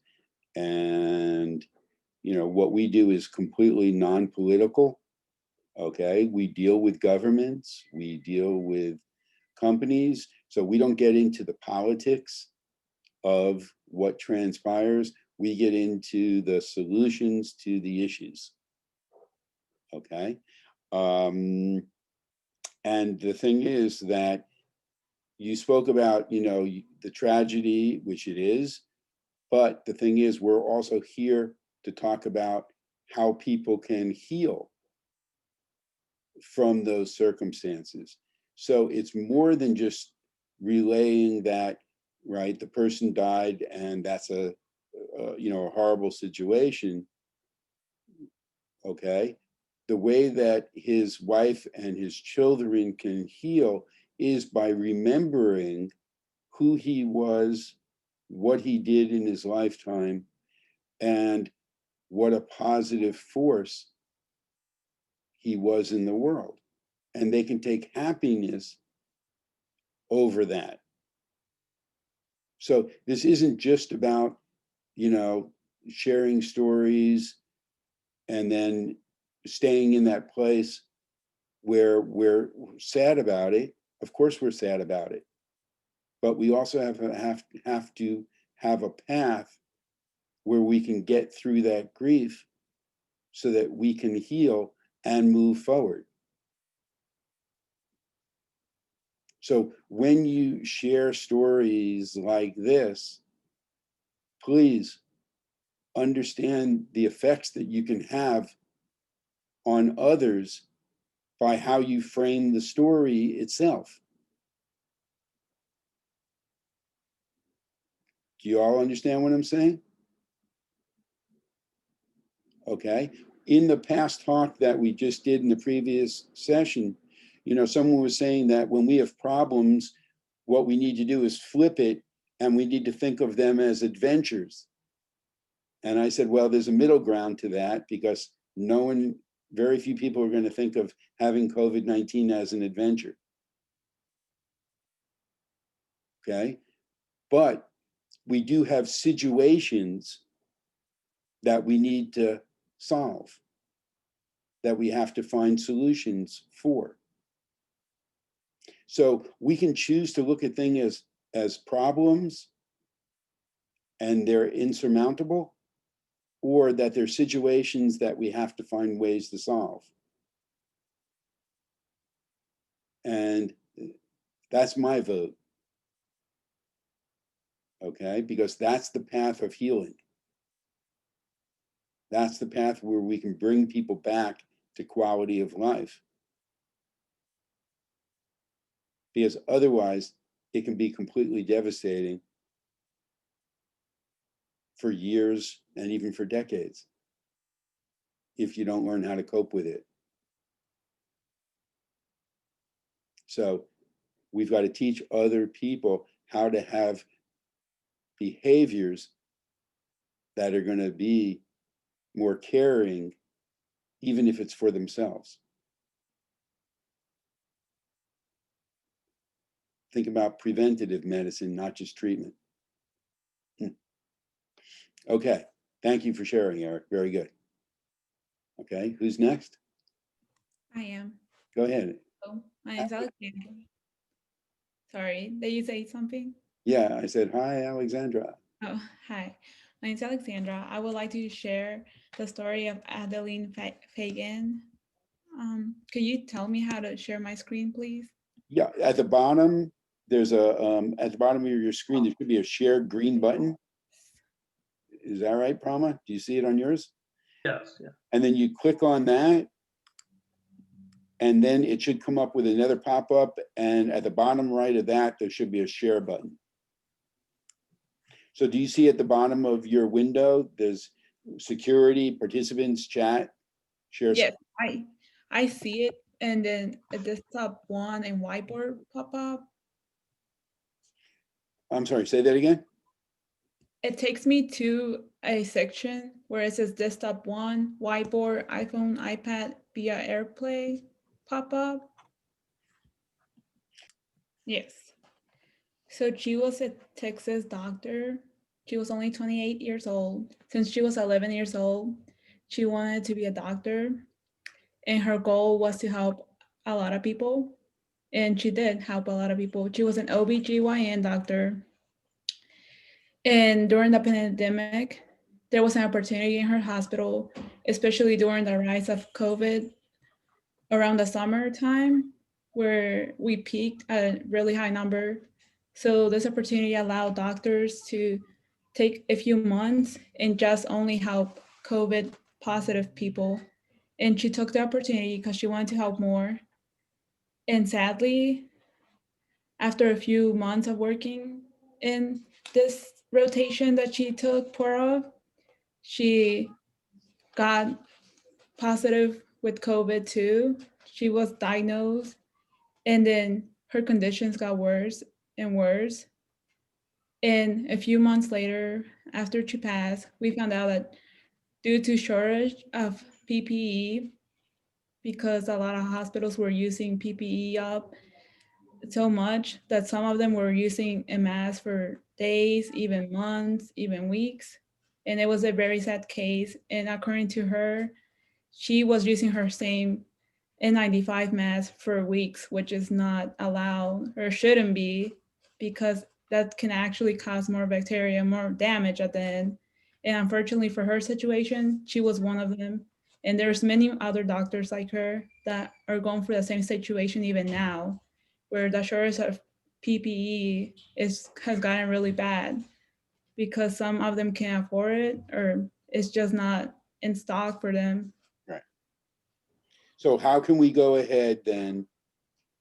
And, what we do is completely non-political. Okay, we deal with governments, we deal with companies, so we don't get into the politics of what transpires. We get into the solutions to the issues. Okay, and the thing is that you spoke about, the tragedy, which it is, but the thing is, we're also here to talk about how people can heal from those circumstances. So it's more than just relaying that, right, the person died and that's a horrible situation. Okay, the way that his wife and his children can heal is by remembering who he was, what he did in his lifetime, and what a positive force he was in the world. And they can take happiness over that. So this isn't just about, sharing stories and then staying in that place where we're sad about it. Of course we're sad about it, but we also have to have a path where we can get through that grief so that we can heal and move forward. So when you share stories like this, please understand the effects that you can have on others by how you frame the story itself. Do you all understand what I'm saying? Okay. In the past talk that we just did in the previous session, someone was saying that when we have problems, what we need to do is flip it and we need to think of them as adventures. And I said, well, there's a middle ground to that because very few people are going to think of having COVID-19 as an adventure. Okay. But we do have situations that we need to solve, that we have to find solutions for. So we can choose to look at things as problems and they're insurmountable, or that they're situations that we have to find ways to solve. And that's my vote. Okay, because that's the path of healing. That's the path where we can bring people back to quality of life. Because otherwise, it can be completely devastating for years and even for decades if you don't learn how to cope with it. So we've got to teach other people how to have behaviors that are going to be more caring, even if it's for themselves. Think about preventative medicine, not just treatment. Okay, thank you for sharing, Eric. Very good. Okay, who's next? I am. Go ahead. Oh, my name's Alexandra. Sorry, did you say something? Yeah, I said, hi, Alexandra. Oh, hi. My name's Alexandra. I would like to share the story of Adeline Fagan. Could you tell me how to share my screen, please? Yeah, at the bottom, there's at the bottom of your screen, there should be a shared green button. Is that right, Prama? Do you see it on yours? Yes, yeah. And then you click on that, and then it should come up with another pop-up, and at the bottom right of that, there should be a share button. So do you see at the bottom of your window, there's security, participants, chat, share? Yes, I see it, and then a desktop one and whiteboard pop up. I'm sorry, say that again? It takes me to a section where it says desktop one, whiteboard, iPhone, iPad via AirPlay pop up. Yes. So she was a Texas doctor. She was only 28 years old. Since she was 11 years old, she wanted to be a doctor. And her goal was to help a lot of people. And she did help a lot of people. She was an OBGYN doctor. And during the pandemic, there was an opportunity in her hospital, especially during the rise of COVID around the summertime, where we peaked at a really high number. So this opportunity allowed doctors to take a few months and just only help COVID positive people. And she took the opportunity because she wanted to help more. And sadly, after a few months of working in this rotation that she took part of, she got positive with COVID too. She was diagnosed, and then her conditions got worse and worse. And a few months later, after she passed, we found out that due to shortage of PPE, because a lot of hospitals were using PPE up so much that some of them were using a mask for days, even months, even weeks. And it was a very sad case. And according to her, she was using her same N95 mask for weeks, which is not allowed or shouldn't be, because that can actually cause more bacteria, more damage at the end. And unfortunately for her situation, she was one of them. And there's many other doctors like her that are going through the same situation even now, where the shortage of PPE has gotten really bad because some of them can't afford it or it's just not in stock for them. Right. So how can we go ahead then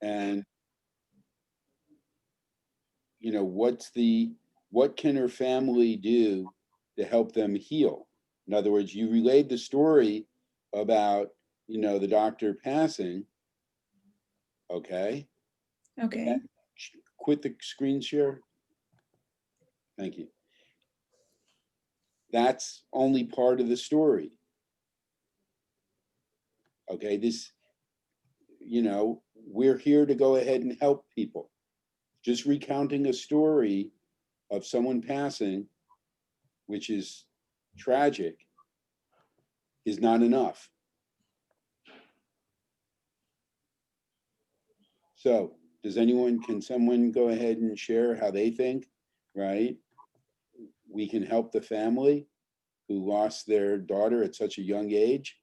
and, you know, what can her family do to help them heal? In other words, you relayed the story about, you know, the doctor passing. Okay. Okay. Quit the screen share. Thank you. That's only part of the story. Okay, this, you know, we're here to go ahead and help people. Just recounting a story of someone passing, which is tragic, is not enough. So can someone go ahead and share how they think, right? We can help the family who lost their daughter at such a young age.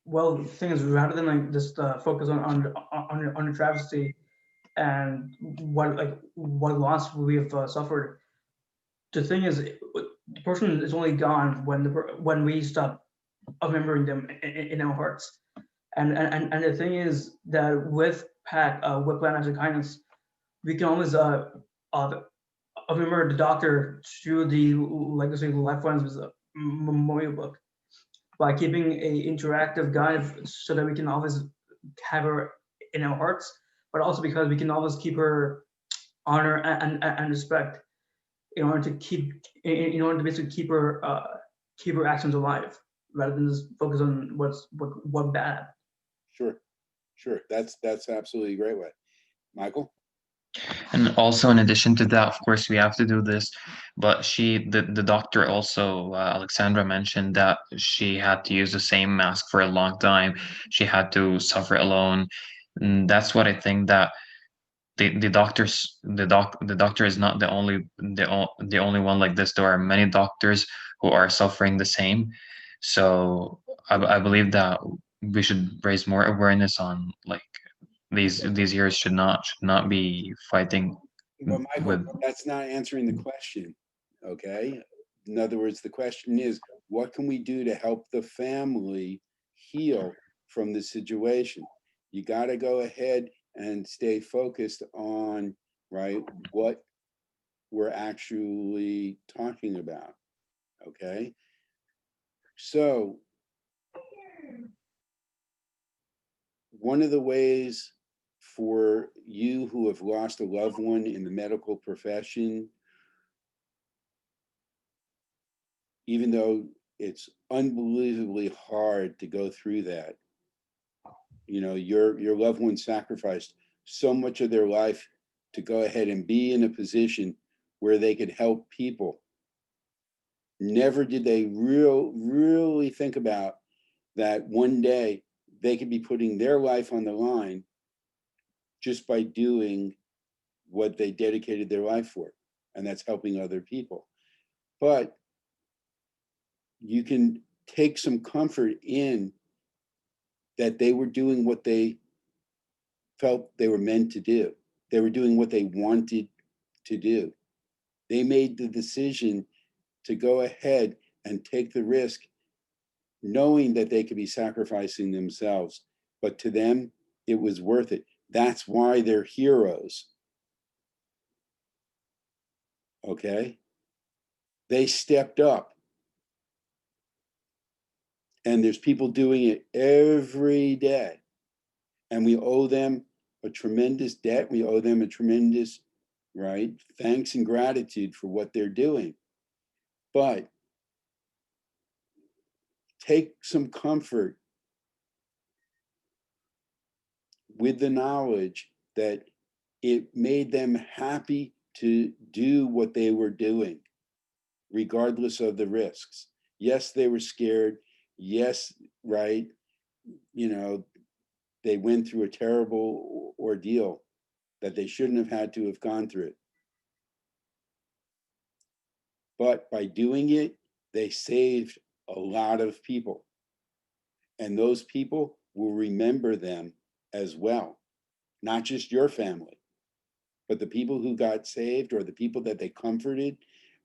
Well, the thing is, rather than like just focus on the travesty and what loss we have suffered, the thing is, the person is only gone when we stop remembering them in our hearts. And the thing is that with PAC, with Plan Acts of Kindness, we can always remember the doctor through the Legacy of Life Lines memorial book, by keeping a interactive guide so that we can always have her in our hearts, but also because we can always keep her honor and respect in order to basically keep her actions alive, rather than just focus on what bad. Sure. That's absolutely a great way. Michael? And also, in addition to that, of course, we have to do this. But the doctor also, Alexandra mentioned that she had to use the same mask for a long time. She had to suffer alone. And that's what I think that the doctor is not the only one like this. There are many doctors who are suffering the same. So I believe that we should raise more awareness on like these years should not be fighting But Michael, with. that's not answering the question, okay? In other words, the question is, what can we do to help the family heal from the situation? You got to go ahead and stay focused on, right, what we're actually talking about, okay? So one of the ways for you who have lost a loved one in the medical profession, even though it's unbelievably hard to go through that, you know, your loved one sacrificed so much of their life to go ahead and be in a position where they could help people. Never did they really think about that one day they could be putting their life on the line just by doing what they dedicated their life for, and that's helping other people. But you can take some comfort in that they were doing what they felt they were meant to do. They were doing what they wanted to do. They made the decision to go ahead and take the risk, knowing that they could be sacrificing themselves. But to them, it was worth it. That's why they're heroes. Okay? They stepped up. And there's people doing it every day. And we owe them a tremendous debt. We owe them a tremendous, right, thanks and gratitude for what they're doing. But take some comfort with the knowledge that it made them happy to do what they were doing, regardless of the risks. Yes, they were scared. Yes, right, you know, they went through a terrible ordeal that they shouldn't have had to have gone through. But by doing it, they saved a lot of people. And those people will remember them as well, not just your family, but the people who got saved or the people that they comforted,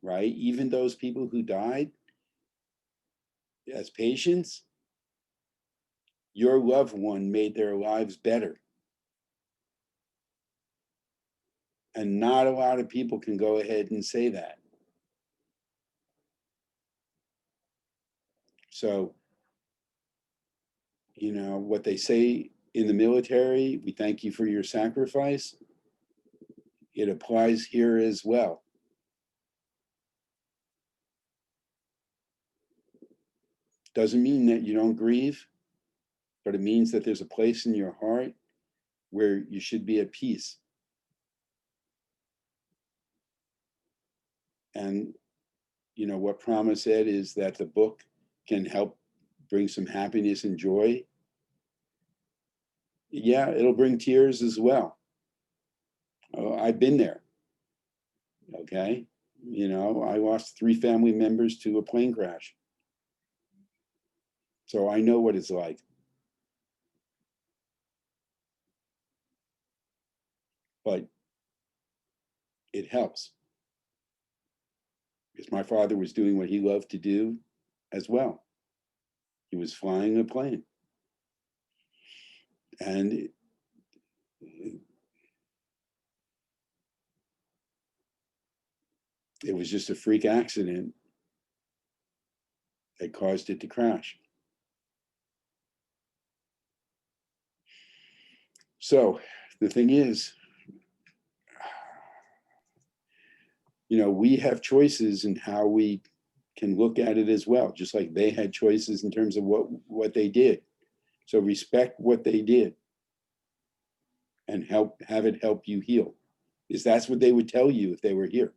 right? Even those people who died as patients, your loved one made their lives better. And not a lot of people can go ahead and say that. So, you know, what they say in the military, we thank you for your sacrifice. It applies here as well. Doesn't mean that you don't grieve, but it means that there's a place in your heart where you should be at peace. And, you know, what Promise said is that the book can help bring some happiness and joy. Yeah, it'll bring tears as well. I've been there. Okay. You know, I lost 3 family members to a plane crash. So I know what it's like. But it helps. Because my father was doing what he loved to do as well. He was flying a plane. And it was just a freak accident that caused it to crash. So the thing is, you know, we have choices in how we can look at it as well, just like they had choices in terms of what they did. So respect what they did and have it help you heal, because that's what they would tell you if they were here.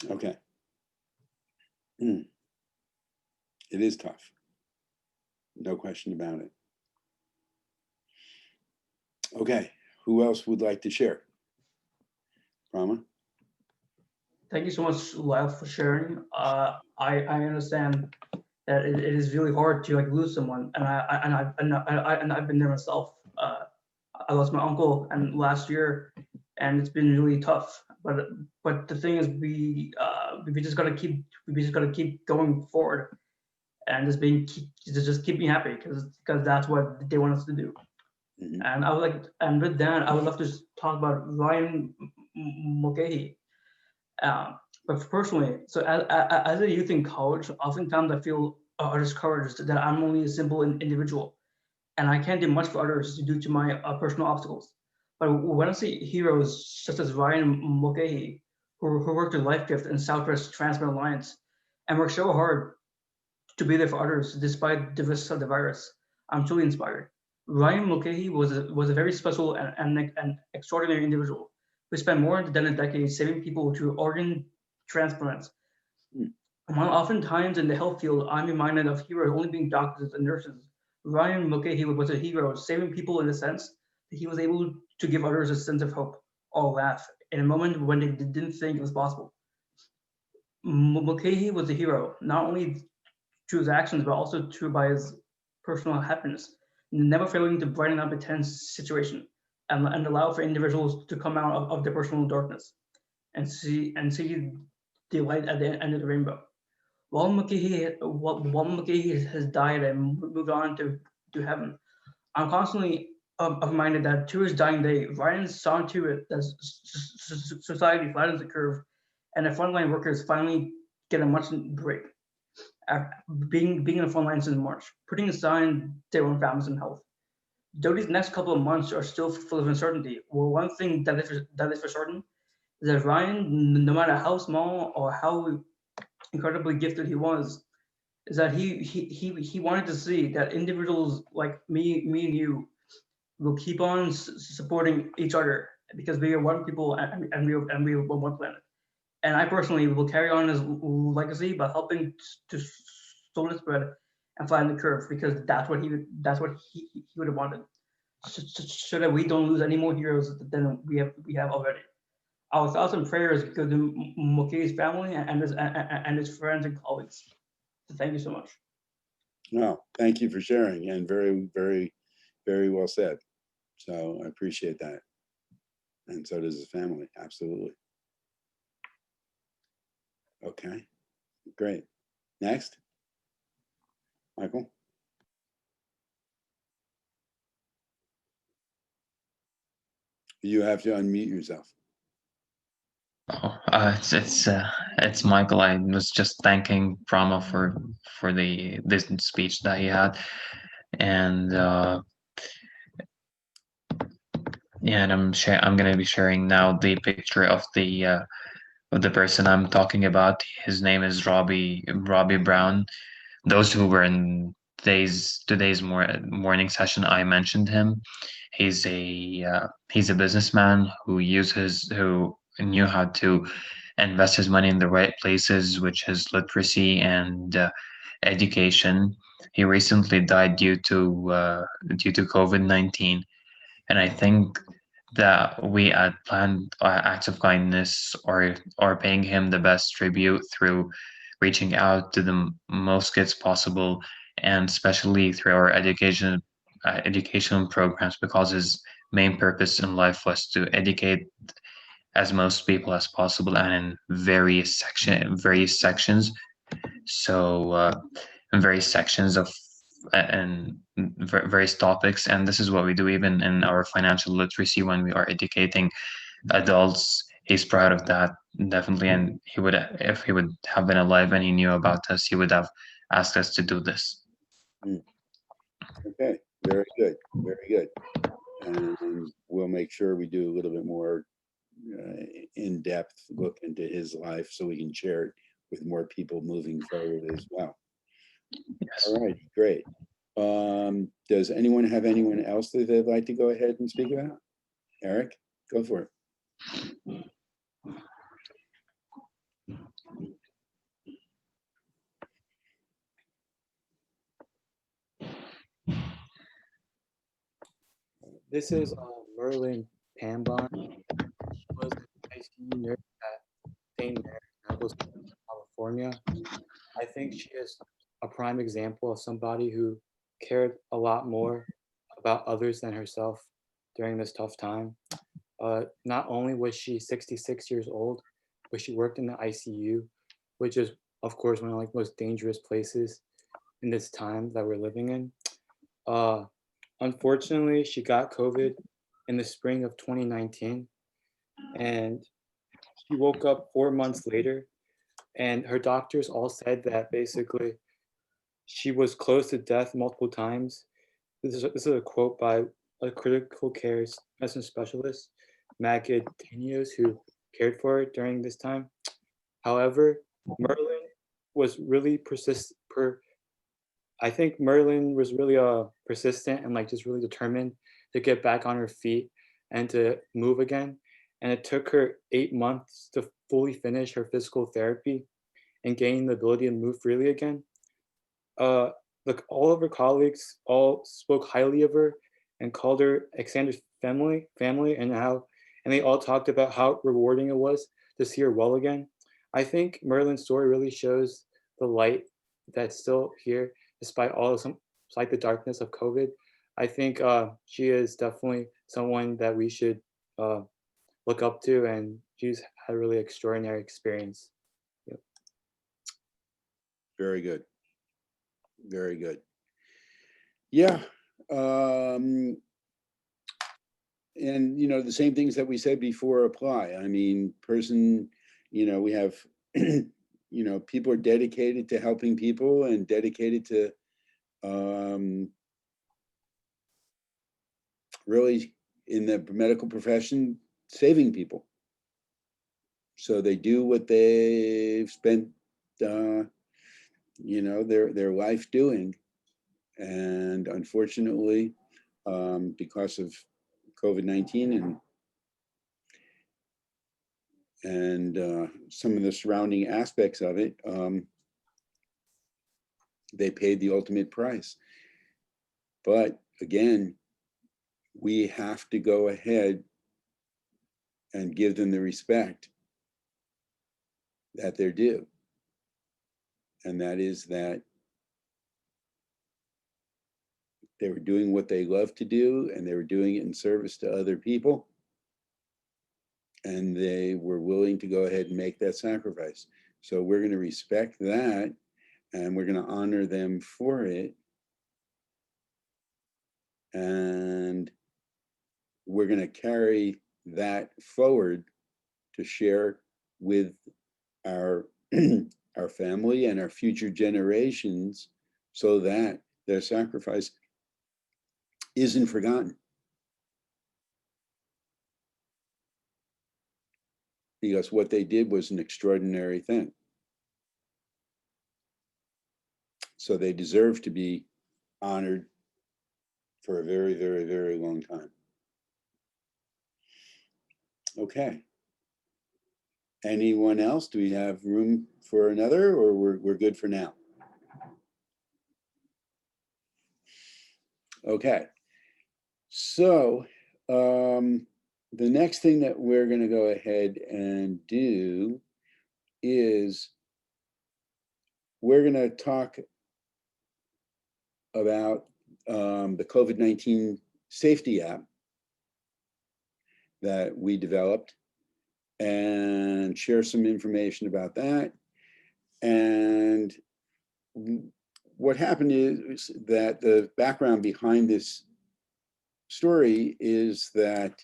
Okay. It is tough. No question about it. Okay, who else would like to share? Rama? Thank you so much, Lyle, for sharing. I understand that it is really hard to like lose someone, and I've been there myself. I lost my uncle and last year, and it's been really tough. But the thing is, we just gotta keep going forward, and just keep me happy because that's what they want us to do. And I would like, and with that, I would love to just talk about Ryan Mulcahy. But personally, so as a youth in college, oftentimes I feel discouraged that I'm only a simple individual, and I can't do much for others due to my personal obstacles. But when I see heroes such as Ryan Mulcahy, who worked at LifeGift and Southwest Transplant Alliance, and worked so hard to be there for others despite the risks of the virus, I'm truly inspired. Ryan Mulcahy was a very special and extraordinary individual who spent more than a decade saving people through organ transplants. While oftentimes in the health field, I'm reminded of heroes only being doctors and nurses. Ryan Mulcahy was a hero, saving people in the sense that he was able to give others a sense of hope or laugh in a moment when they didn't think it was possible. Mulcahy was a hero, not only through his actions, but also through by his personal happiness, never failing to brighten up a tense situation and allow for individuals to come out of their personal darkness and see the light at the end of the rainbow. While Mulcahy has died and moved on to heaven, I'm constantly reminded that to his dying day, Ryan saw to it that society flattens the curve and the frontline workers finally get a much break. Being in the front line since March, putting aside their own families and health. Though these next couple of months are still full of uncertainty, well, one thing that is for certain is that Ryan, no matter how small or how incredibly gifted he was, is that he wanted to see that individuals like me and you will keep on supporting each other because we are one people and we are one planet. And I personally will carry on his legacy by helping to slow the spread and flatten the curve because that's what he would have wanted, so that we don't lose any more heroes than we have already. Our thoughts and prayers go to Mulcahy's family and his friends and colleagues. So thank you so much. No, thank you for sharing, and very, very, very well said. So I appreciate that. And so does his family, absolutely. Okay, great. Next, Michael. You have to unmute yourself. Oh, it's Michael. I was just thanking Brahma for this speech that he had, and yeah, and I'm gonna be sharing now the picture of the person I'm talking about. His name is Robbie Brown. Those who were in today's morning session, I mentioned him. He's a businessman who knew how to invest his money in the right places, which is literacy and education. He recently died due to COVID-19, and I think that we at Planned Acts of Kindness are paying him the best tribute through reaching out to the most kids possible, and especially through our educational programs, because his main purpose in life was to educate as most people as possible and in various sections. So in various sections of and various topics, and this is what we do even in our financial literacy when we are educating adults. He's proud of that, definitely, and he would, if he would have been alive and he knew about us, he would have asked us to do this. Okay, very good, very good. And we'll make sure we do a little bit more in-depth look into his life so we can share it with more people moving forward as well. Yes. All right, great. Does anyone have anyone else that they'd like to go ahead and speak about? Eric, go for it. This is Merlin Pambon. She was an ICU nurse at St. Mary's Medical Center in California. I think she is a prime example of somebody who cared a lot more about others than herself during this tough time. Not only was she 66 years old, but she worked in the ICU, which is, of course, one of the most dangerous places in this time that we're living in. Unfortunately, she got COVID in the spring of 2019, and she woke up 4 months later, and her doctors all said that basically she was close to death multiple times. This is a quote by a critical care medicine specialist, Magid Tenios, who cared for her during this time. However, Merlin was really I think Merlin was really persistent and like just really determined to get back on her feet and to move again. And it took her 8 months to fully finish her physical therapy and gain the ability to move freely again. Look, all of her colleagues all spoke highly of her and called her Alexander's family, and they all talked about how rewarding it was to see her well again. I think Merlin's story really shows the light that's still here despite despite the darkness of COVID. I think she is definitely someone that we should look up to, and she's had a really extraordinary experience. Yep. Very good. Very good. Yeah. And the same things that we said before apply. I mean, we have, people are dedicated to helping people and dedicated to really in the medical profession, saving people. So they do what they've spent, their life doing. And unfortunately, because of COVID-19 and some of the surrounding aspects of it, they paid the ultimate price. But again, we have to go ahead and give them the respect that they're due. And that is that they were doing what they love to do, and they were doing it in service to other people. And they were willing to go ahead and make that sacrifice. So we're going to respect that, and we're going to honor them for it. And we're going to carry that forward to share with our our family and our future generations, so that their sacrifice isn't forgotten. Because what they did was an extraordinary thing. So they deserve to be honored for a very, very, very long time. Okay. Anyone else? Do we have room for another, or we're good for now? Okay. So the next thing that we're going to go ahead and do is we're going to talk about the COVID-19 safety app that we developed, and share some information about that. And what happened is that the background behind this story is that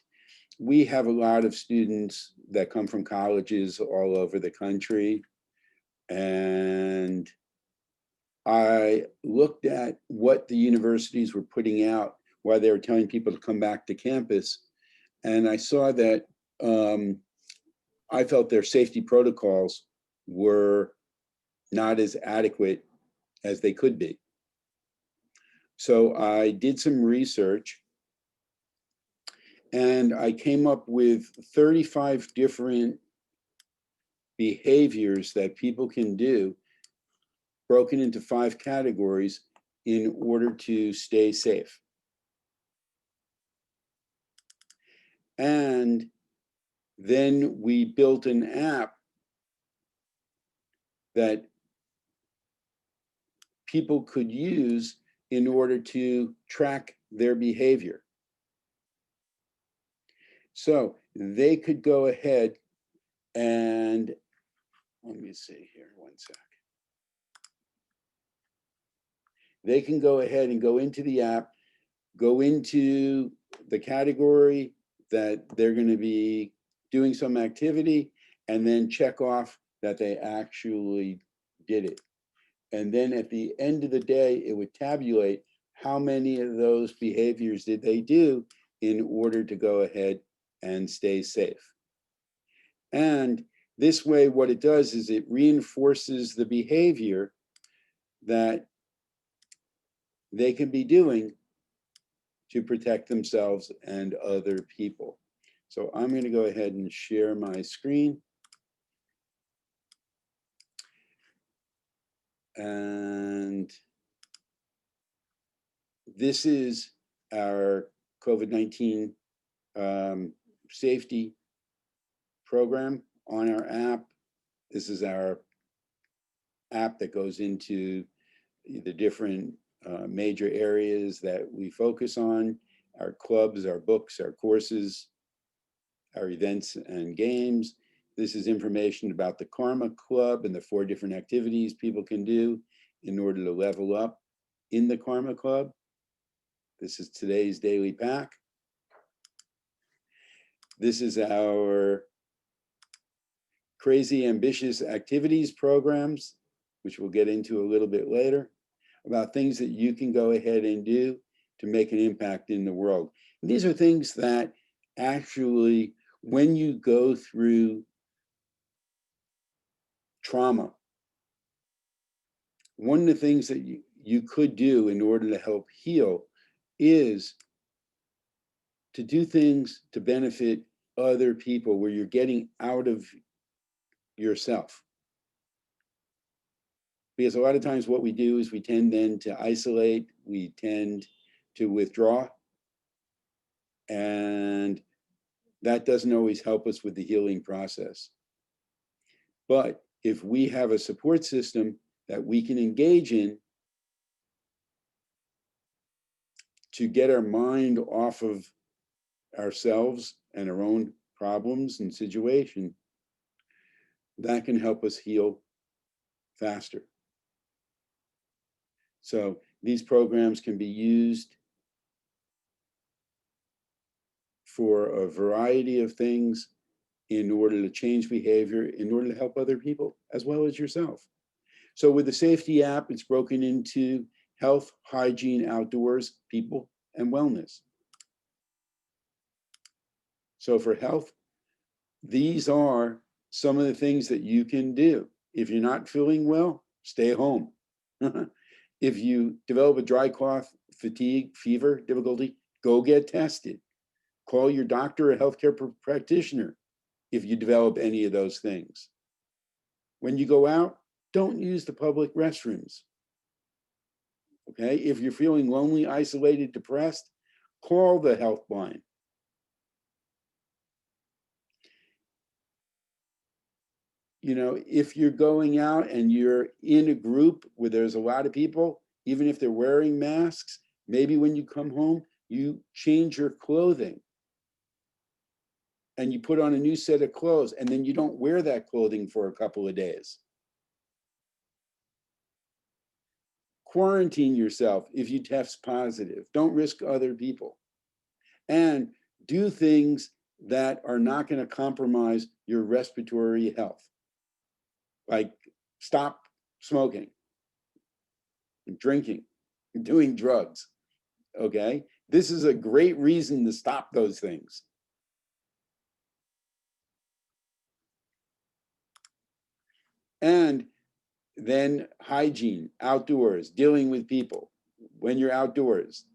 we have a lot of students that come from colleges all over the country. And I looked at what the universities were putting out while they were telling people to come back to campus. And I saw that I felt their safety protocols were not as adequate as they could be. So I did some research, and I came up with 35 different behaviors that people can do, broken into 5 categories, in order to stay safe. And then we built an app that people could use in order to track their behavior. So they could go ahead and, let me see here, one sec. They can go ahead and go into the app, go into the category that they're going to be doing some activity, and then check off that they actually did it. And then at the end of the day, it would tabulate how many of those behaviors did they do in order to go ahead and stay safe. And this way, what it does is it reinforces the behavior that they can be doing to protect themselves and other people. So I'm going to go ahead and share my screen. And this is our COVID-19 safety program on our app. This is our app that goes into the different major areas that we focus on, our clubs, our books, our courses, our events and games. This is information about the Karma Club and the 4 different activities people can do in order to level up in the Karma Club. This is today's daily pack. This is our crazy ambitious activities programs, which we'll get into a little bit later, about things that you can go ahead and do to make an impact in the world. And these are things that actually, when you go through trauma, one of the things that you could do in order to help heal is to do things to benefit other people where you're getting out of yourself. Because a lot of times what we do is we tend then to isolate, we tend to withdraw, and that doesn't always help us with the healing process. But if we have a support system that we can engage in to get our mind off of ourselves and our own problems and situation, that can help us heal faster. So these programs can be used for a variety of things in order to change behavior, in order to help other people as well as yourself. So with the safety app, it's broken into health, hygiene, outdoors, people, and wellness. So for health, these are some of the things that you can do. If you're not feeling well, stay home. If you develop a dry cough, fatigue, fever, difficulty, go get tested. Call your doctor or healthcare practitioner if you develop any of those things. When you go out, don't use the public restrooms. Okay, if you're feeling lonely, isolated, depressed, call the helpline. You know, if you're going out and you're in a group where there's a lot of people, even if they're wearing masks, maybe when you come home, you change your clothing and you put on a new set of clothes, and then you don't wear that clothing for a couple of days. Quarantine yourself if you test positive. Don't risk other people. And do things that are not going to compromise your respiratory health. Like stop smoking, drinking, doing drugs, okay? This is a great reason to stop those things. And then hygiene, outdoors, dealing with people. When you're outdoors,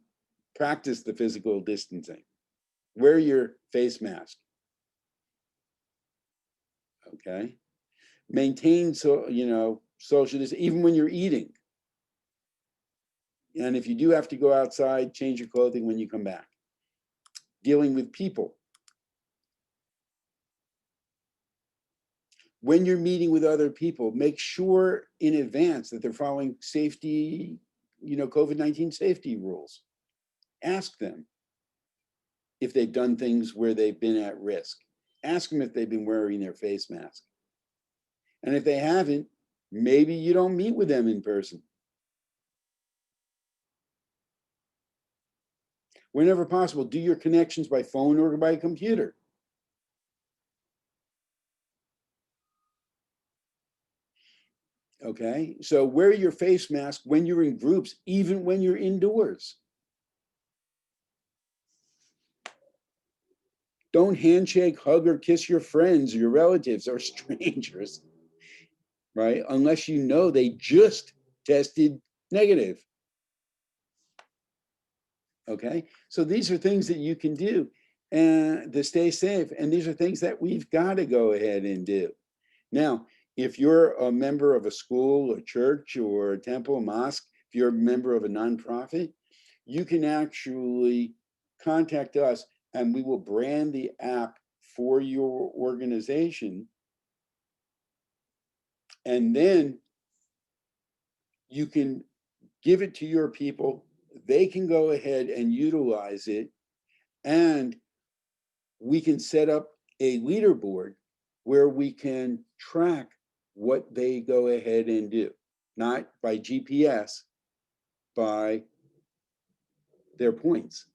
practice the physical distancing. Wear your face mask, okay? Maintain social distance, even when you're eating. And if you do have to go outside, change your clothing when you come back. Dealing with people, when you're meeting with other people, make sure in advance that they're following safety, COVID-19 safety rules. Ask them if they've done things where they've been at risk. Ask them if they've been wearing their face mask. And if they haven't, maybe you don't meet with them in person. Whenever possible, do your connections by phone or by computer. Okay, so wear your face mask when you're in groups, even when you're indoors. Don't handshake, hug, or kiss your friends, your relatives, or strangers, right? Unless you know they just tested negative. Okay, so these are things that you can do and to stay safe. And these are things that we've got to go ahead and do. Now, if you're a member of a school, a church, or a temple, a mosque, if you're a member of a nonprofit, you can actually contact us and we will brand the app for your organization. And then you can give it to your people. They can go ahead and utilize it. And we can set up a leaderboard where we can track what they go ahead and do, not by GPS, by their points.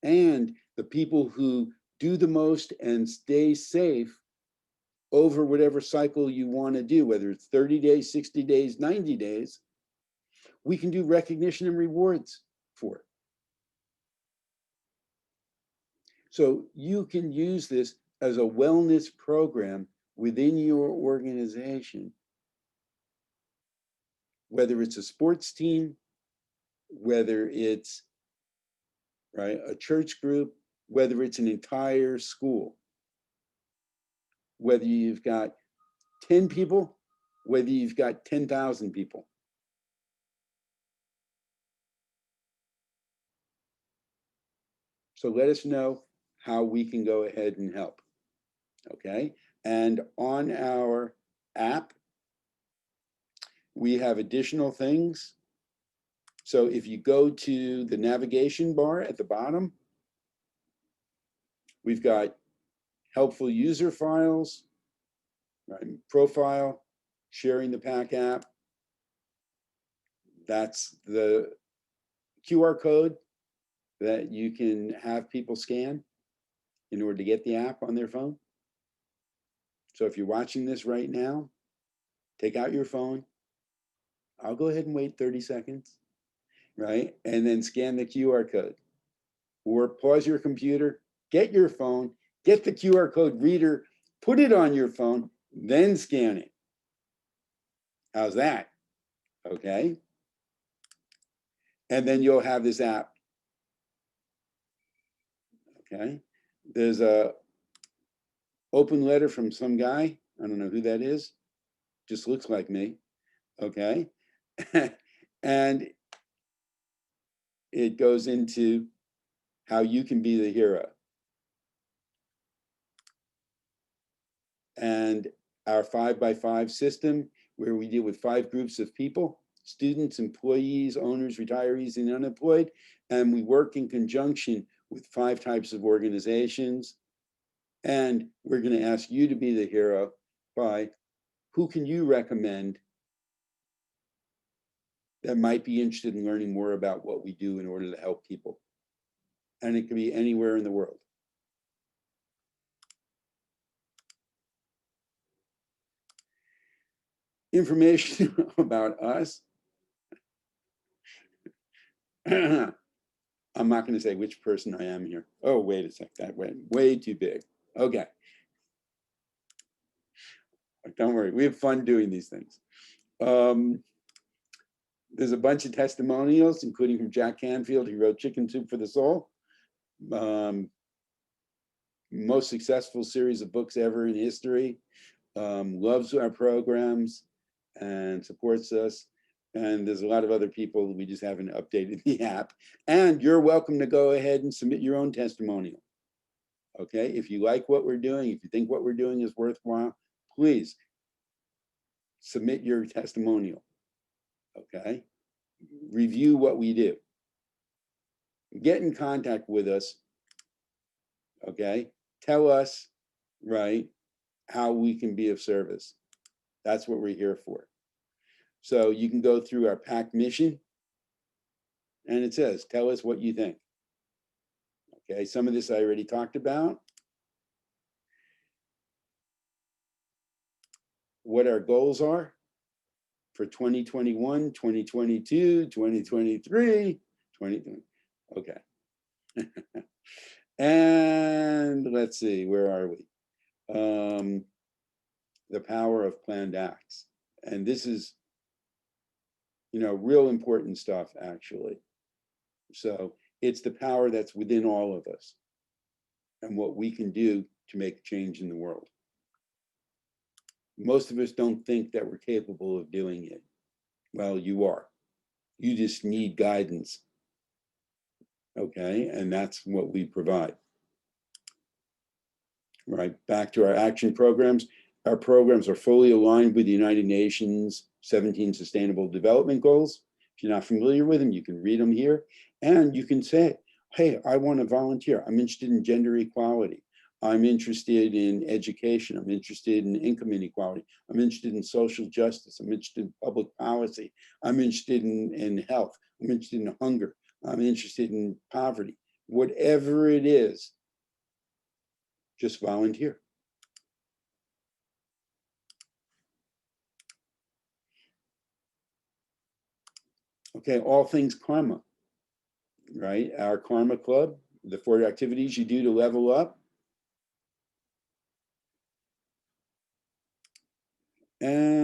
And the people who do the most and stay safe over whatever cycle you want to do, whether it's 30 days, 60 days, 90 days, we can do recognition and rewards for it. So you can use this as a wellness program within your organization, whether it's a sports team, whether it's a church group, whether it's an entire school, whether you've got 10 people, whether you've got 10,000 people. So let us know how we can go ahead and help. Okay, and on our app, we have additional things. So if you go to the navigation bar at the bottom, we've got helpful user files, profile, sharing the PAC app. That's the QR code that you can have people scan in order to get the app on their phone. So if you're watching this right now, take out your phone. I'll go ahead and wait 30 seconds, right? And then scan the QR code. Or pause your computer, get your phone, get the QR code reader, put it on your phone, then scan it. How's that? Okay. And then you'll have this app. Okay. There's a open letter from some guy. I don't know who that is. Just looks like me. Okay. And it goes into how you can be the hero. And our 5x5 system, where we deal with 5 groups of people, students, employees, owners, retirees, and unemployed. And we work in conjunction with 5 types of organizations. And we're going to ask you to be the hero by who can you recommend that might be interested in learning more about what we do in order to help people. And it can be anywhere in the world. Information about us. I'm not going to say which person I am here. Oh, wait a sec, that went way too big. Okay. Don't worry, we have fun doing these things. There's a bunch of testimonials, including from Jack Canfield. He wrote Chicken Soup for the Soul. Most successful series of books ever in history. Loves our programs and supports us. And there's a lot of other people we just haven't updated the app. And you're welcome to go ahead and submit your own testimonial. Okay, if you like what we're doing, if you think what we're doing is worthwhile, please submit your testimonial. Okay, review what we do. Get in contact with us. Okay, tell us, right, how we can be of service. That's what we're here for. So you can go through our PAC mission, and it says, tell us what you think. Okay, some of this I already talked about. What our goals are for 2021, 2022, 2023, 2020. Okay. And let's see, where are we? The power of planned acts. And this is, you know, real important stuff, actually. So it's the power that's within all of us and what we can do to make change in the world. Most of us don't think that we're capable of doing it. Well, you are. You just need guidance. Okay, and that's what we provide. Right, back to our action programs. Our programs are fully aligned with the United Nations 17 Sustainable Development Goals. If you're not familiar with them, you can read them here. And you can say, hey, I want to volunteer. I'm interested in gender equality. I'm interested in education. I'm interested in income inequality. I'm interested in social justice. I'm interested in public policy. I'm interested in health. I'm interested in hunger. I'm interested in poverty. Whatever it is, just volunteer. Okay, all things karma, right? Our Karma Club, the 4 activities you do to level up. And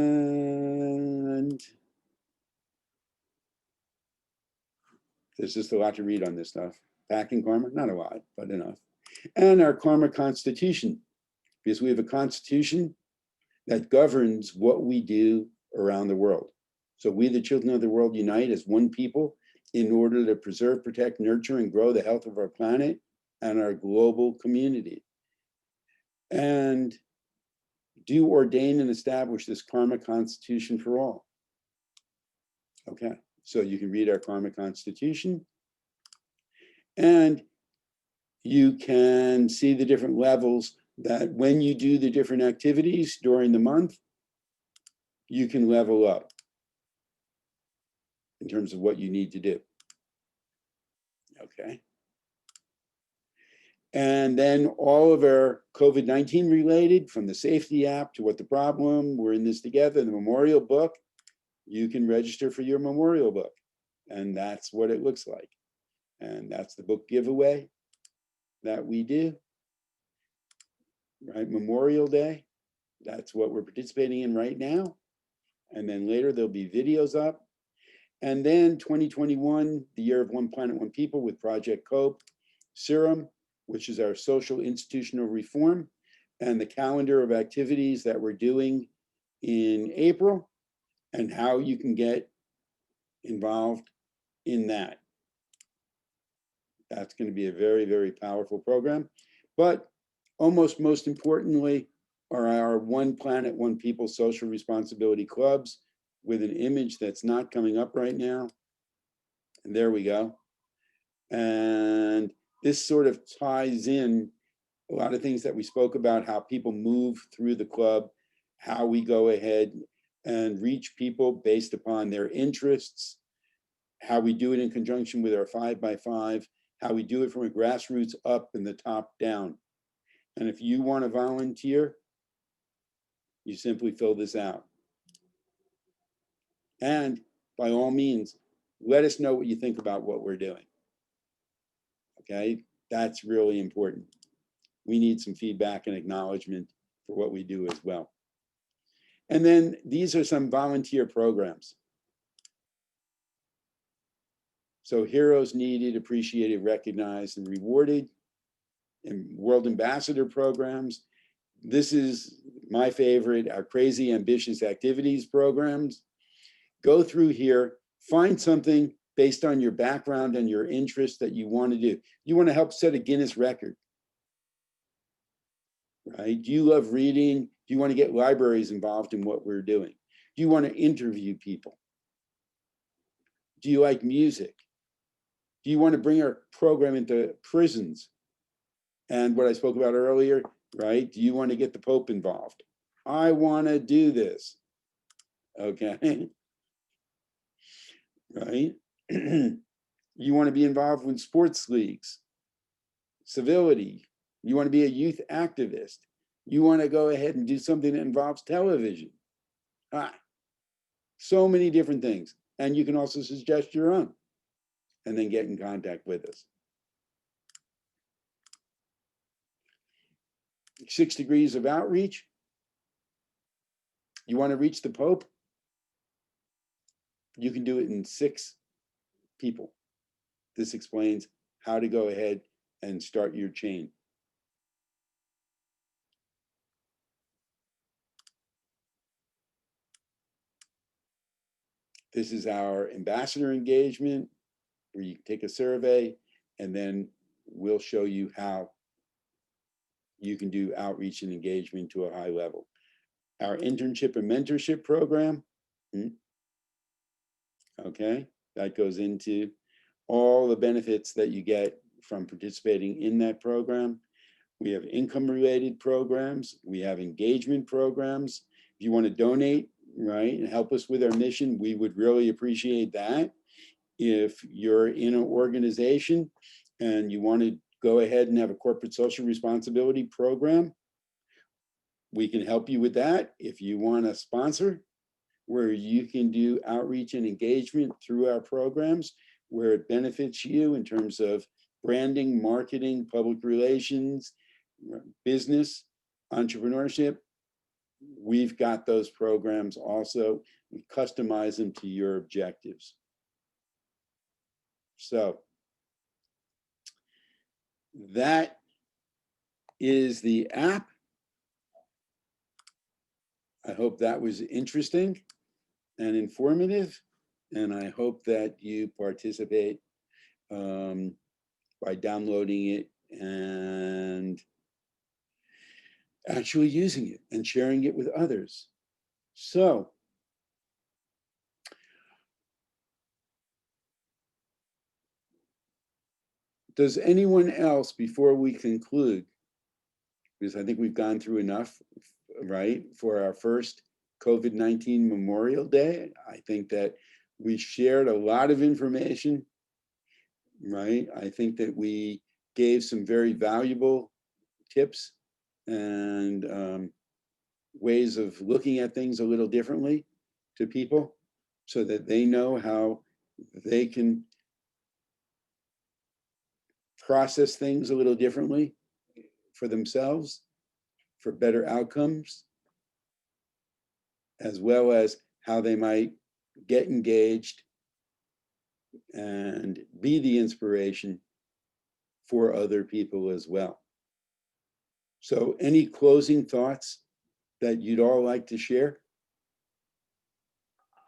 there's just a lot to read on this stuff. Packing karma, not a lot, but enough. And our Karma Constitution, because we have a constitution that governs what we do around the world. So we, the children of the world, unite as one people in order to preserve, protect, nurture, and grow the health of our planet and our global community. And do ordain and establish this Karma Constitution for all. Okay, so you can read our Karma Constitution, and you can see the different levels that when you do the different activities during the month, you can level up in terms of what you need to do. Okay. And then all of our COVID-19 related, from the safety app to what the problem, we're in this together, the memorial book, you can register for your memorial book. And that's what it looks like. And that's the book giveaway that we do, right? Memorial Day, that's what we're participating in right now. And then later there'll be videos up. And then 2021, the year of One Planet, One People with Project COPE, Serum, which is our social institutional reform, and the calendar of activities that we're doing in April and how you can get involved in that. That's going to be a very, very powerful program. But almost most importantly are our One Planet, One People social responsibility clubs with an image that's not coming up right now. And there we go. And this sort of ties in a lot of things that we spoke about, how people move through the club, how we go ahead and reach people based upon their interests, how we do it in conjunction with our 5x5, how we do it from a grassroots up and the top down. And if you want to volunteer, you simply fill this out. And by all means, let us know what you think about what we're doing. Okay, that's really important. We need some feedback and acknowledgement for what we do as well. And then these are some volunteer programs. So heroes needed, appreciated, recognized, and rewarded. And World Ambassador programs. This is my favorite, our Crazy Ambitious Activities programs. Go through here, find something based on your background and your interests that you want to do. You want to help set a Guinness record. right? Do you love reading? Do you want to get libraries involved in what we're doing? Do you want to interview people? Do you like music? Do you want to bring our program into prisons? And what I spoke about earlier, right? Do you want to get the Pope involved? I want to do this. Okay. Right? You want to be involved with sports leagues, civility. You want to be a youth activist. You want to go ahead and do something that involves television. So many different things. And you can also suggest your own and then get in contact with us. 6 degrees of outreach. You want to reach the Pope? You can do it in 6 people. This explains how to go ahead and start your chain. This is our ambassador engagement, where you take a survey and then we'll show you how you can do outreach and engagement to a high level. Our internship and mentorship program, okay, that goes into all the benefits that you get from participating in that program. We have income-related programs. We have engagement programs. If you want to donate, right, and help us with our mission, we would really appreciate that. If you're in an organization and you want to go ahead and have a corporate social responsibility program, we can help you with that. If you want a sponsor where you can do outreach and engagement through our programs, where it benefits you in terms of branding, marketing, public relations, business, entrepreneurship, we've got those programs also. We customize them to your objectives. So that is the app. I hope that was interesting and informative, and I hope that you participate by downloading it and actually using it and sharing it with others. So does anyone else, before we conclude, because I think we've gone through enough, right, for our first COVID-19 Memorial Day. I think that we shared a lot of information, right? I think that we gave some very valuable tips and ways of looking at things a little differently to people so that they know how they can process things a little differently for themselves, for better outcomes, as well as how they might get engaged and be the inspiration for other people as well. So any closing thoughts that you'd all like to share?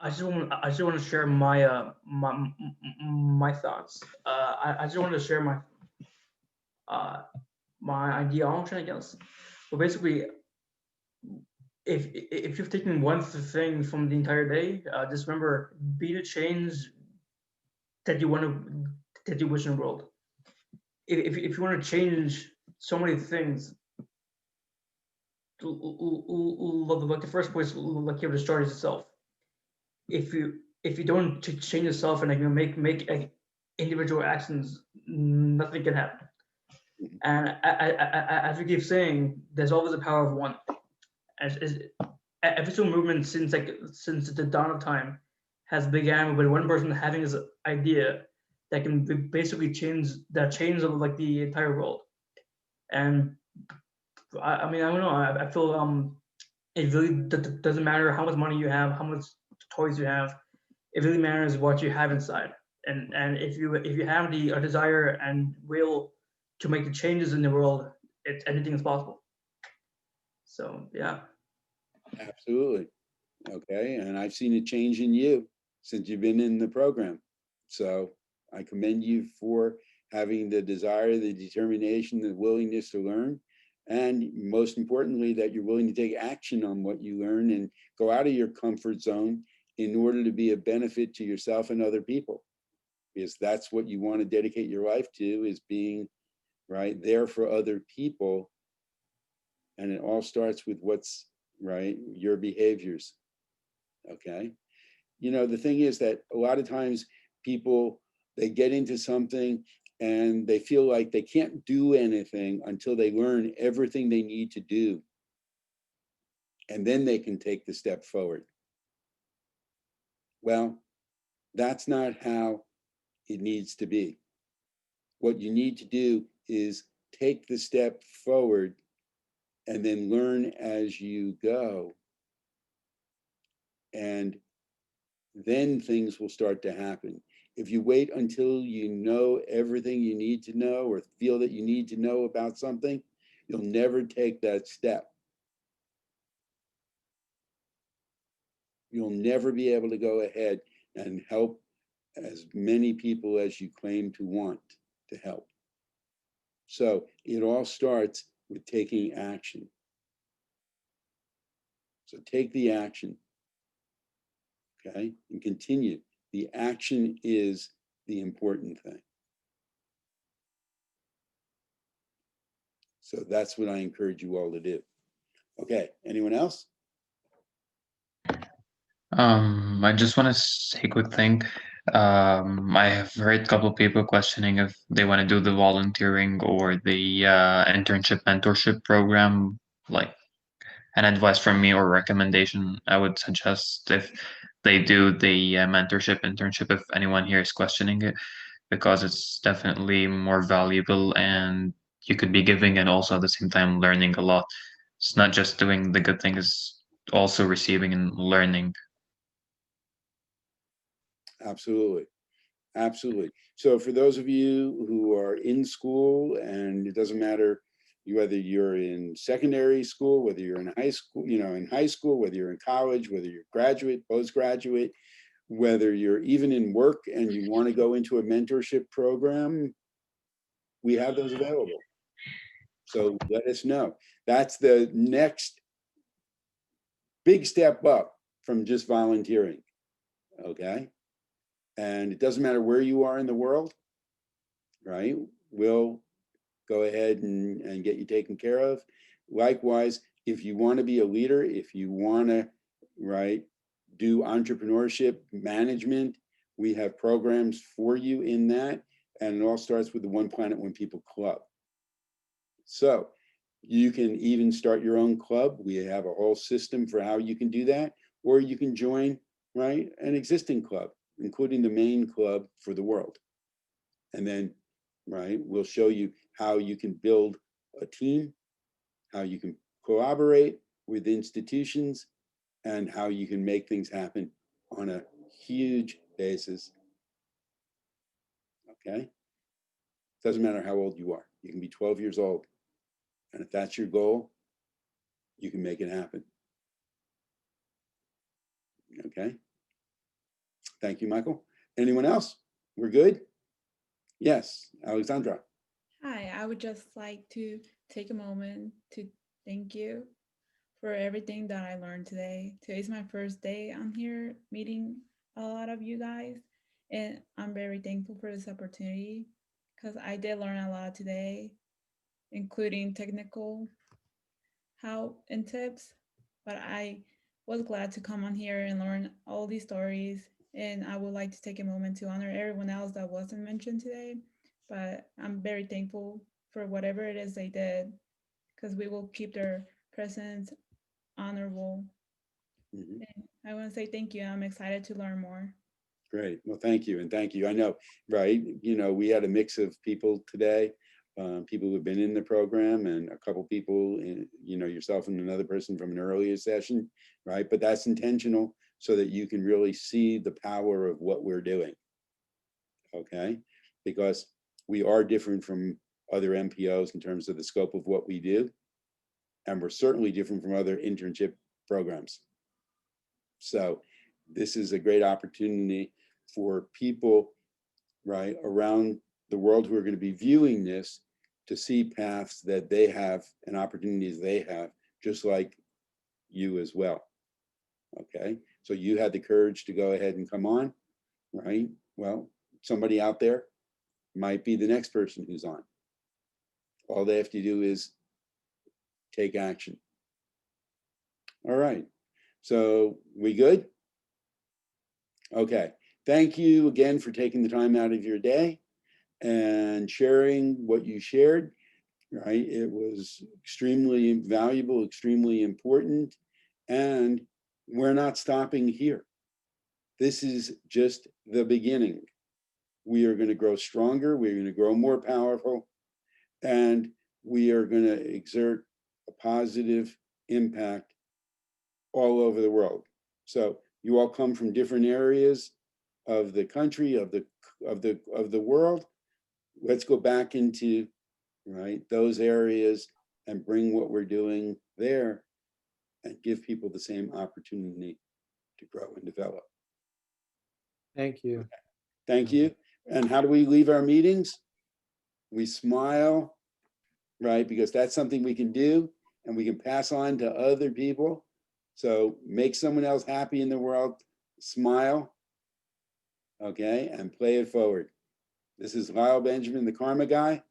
I just want to share my my thoughts. I just want to share my ideology, I guess. But basically, if you've taken one thing from the entire day, just remember, be the change that you wish in the world. If you want to change so many things, like the first place, like you have to start is yourself. If you don't change yourself and make individual actions, nothing can happen. And as we keep saying, there's always the power of one. As every single movement since the dawn of time has began with one person having this idea that can basically change of like the entire world. And I mean, I don't know. I feel it really doesn't matter how much money you have, how much toys you have. It really matters what you have inside. And if you have a desire and will to make the changes in the world, anything is possible. So yeah. Absolutely. Okay. And I've seen a change in you since you've been in the program. So I commend you for having the desire, the determination, the willingness to learn. And most importantly, that you're willing to take action on what you learn and go out of your comfort zone in order to be a benefit to yourself and other people. Because that's what you want to dedicate your life to, is being right there for other people. And it all starts with what's right, your behaviors. Okay. You know, the thing is that a lot of times people, they get into something and they feel like they can't do anything until they learn everything they need to do. And then they can take the step forward. Well, that's not how it needs to be. What you need to do is take the step forward and then learn as you go. And then things will start to happen. If you wait until you know everything you need to know or feel that you need to know about something, you'll never take that step. You'll never be able to go ahead and help as many people as you claim to want to help. So it all starts with taking action. So take the action, okay, and continue. The action is the important thing. So that's what I encourage you all to do. Okay, anyone else? I just want to say a quick thing. I have heard a couple of people questioning if they want to do the volunteering or the internship mentorship program. Like, an advice from me or recommendation, I would suggest if they do the mentorship internship, if anyone here is questioning it, because it's definitely more valuable and you could be giving and also at the same time learning a lot. It's not just doing the good thing, it's also receiving and learning. Absolutely. Absolutely. So for those of you who are in school, and it doesn't matter whether you're in secondary school, whether you're in high school, in high school, whether you're in college, whether you're graduate, postgraduate, whether you're even in work and you want to go into a mentorship program, we have those available. So let us know. That's the next big step up from just volunteering. Okay. And it doesn't matter where you are in the world, right? We'll go ahead and get you taken care of. Likewise, if you want to be a leader, if you want to, right, do entrepreneurship management, we have programs for you in that. And it all starts with the One Planet, One People Club. So you can even start your own club. We have a whole system for how you can do that, or you can join, right, an existing club, including the main club for the world. And then, right, we'll show you how you can build a team, how you can collaborate with institutions, and how you can make things happen on a huge basis. Okay? Doesn't matter how old you are. You can be 12 years old. And if that's your goal, you can make it happen. Okay? Thank you, Michael. Anyone else? We're good? Yes, Alexandra. Hi, I would just like to take a moment to thank you for everything that I learned today. Today's my first day on here meeting a lot of you guys, and I'm very thankful for this opportunity because I did learn a lot today, including technical help and tips, but I was glad to come on here and learn all these stories, and I would like to take a moment to honor everyone else that wasn't mentioned today, but I'm very thankful for whatever it is they did, because we will keep their presence honorable. Mhm. And I want to say thank you. I'm excited to learn more. Great. Well, thank you. And thank you. I know, right? We had a mix of people today, people who've been in the program and a couple people, yourself and another person from an earlier session, right? But that's intentional so that you can really see the power of what we're doing. Okay? Because we are different from other MPOs in terms of the scope of what we do. And we're certainly different from other internship programs. So this is a great opportunity for people, right, around the world who are going to be viewing this to see paths that they have and opportunities they have, just like you as well. Okay, so you had the courage to go ahead and come on, right? Well, somebody out there might be the next person who's on. All they have to do is take action. All right, so we good? Okay, thank you again for taking the time out of your day and sharing what you shared, right? It was extremely valuable, extremely important, and we're not stopping here. This is just the beginning. We are going to grow stronger, we're going to grow more powerful, and we are going to exert a positive impact all over the world. So you all come from different areas of the country, of the world. Let's go back into, right, those areas and bring what we're doing there and give people the same opportunity to grow and develop. Thank you. Thank you. And how do we leave our meetings? We smile, right? Because that's something we can do and we can pass on to other people. So make someone else happy in the world, smile, okay, and play it forward. This is Lyle Benjamin, the Karma Guy,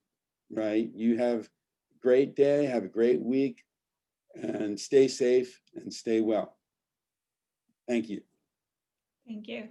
right? You have a great day, have a great week, and stay safe and stay well. Thank you. Thank you.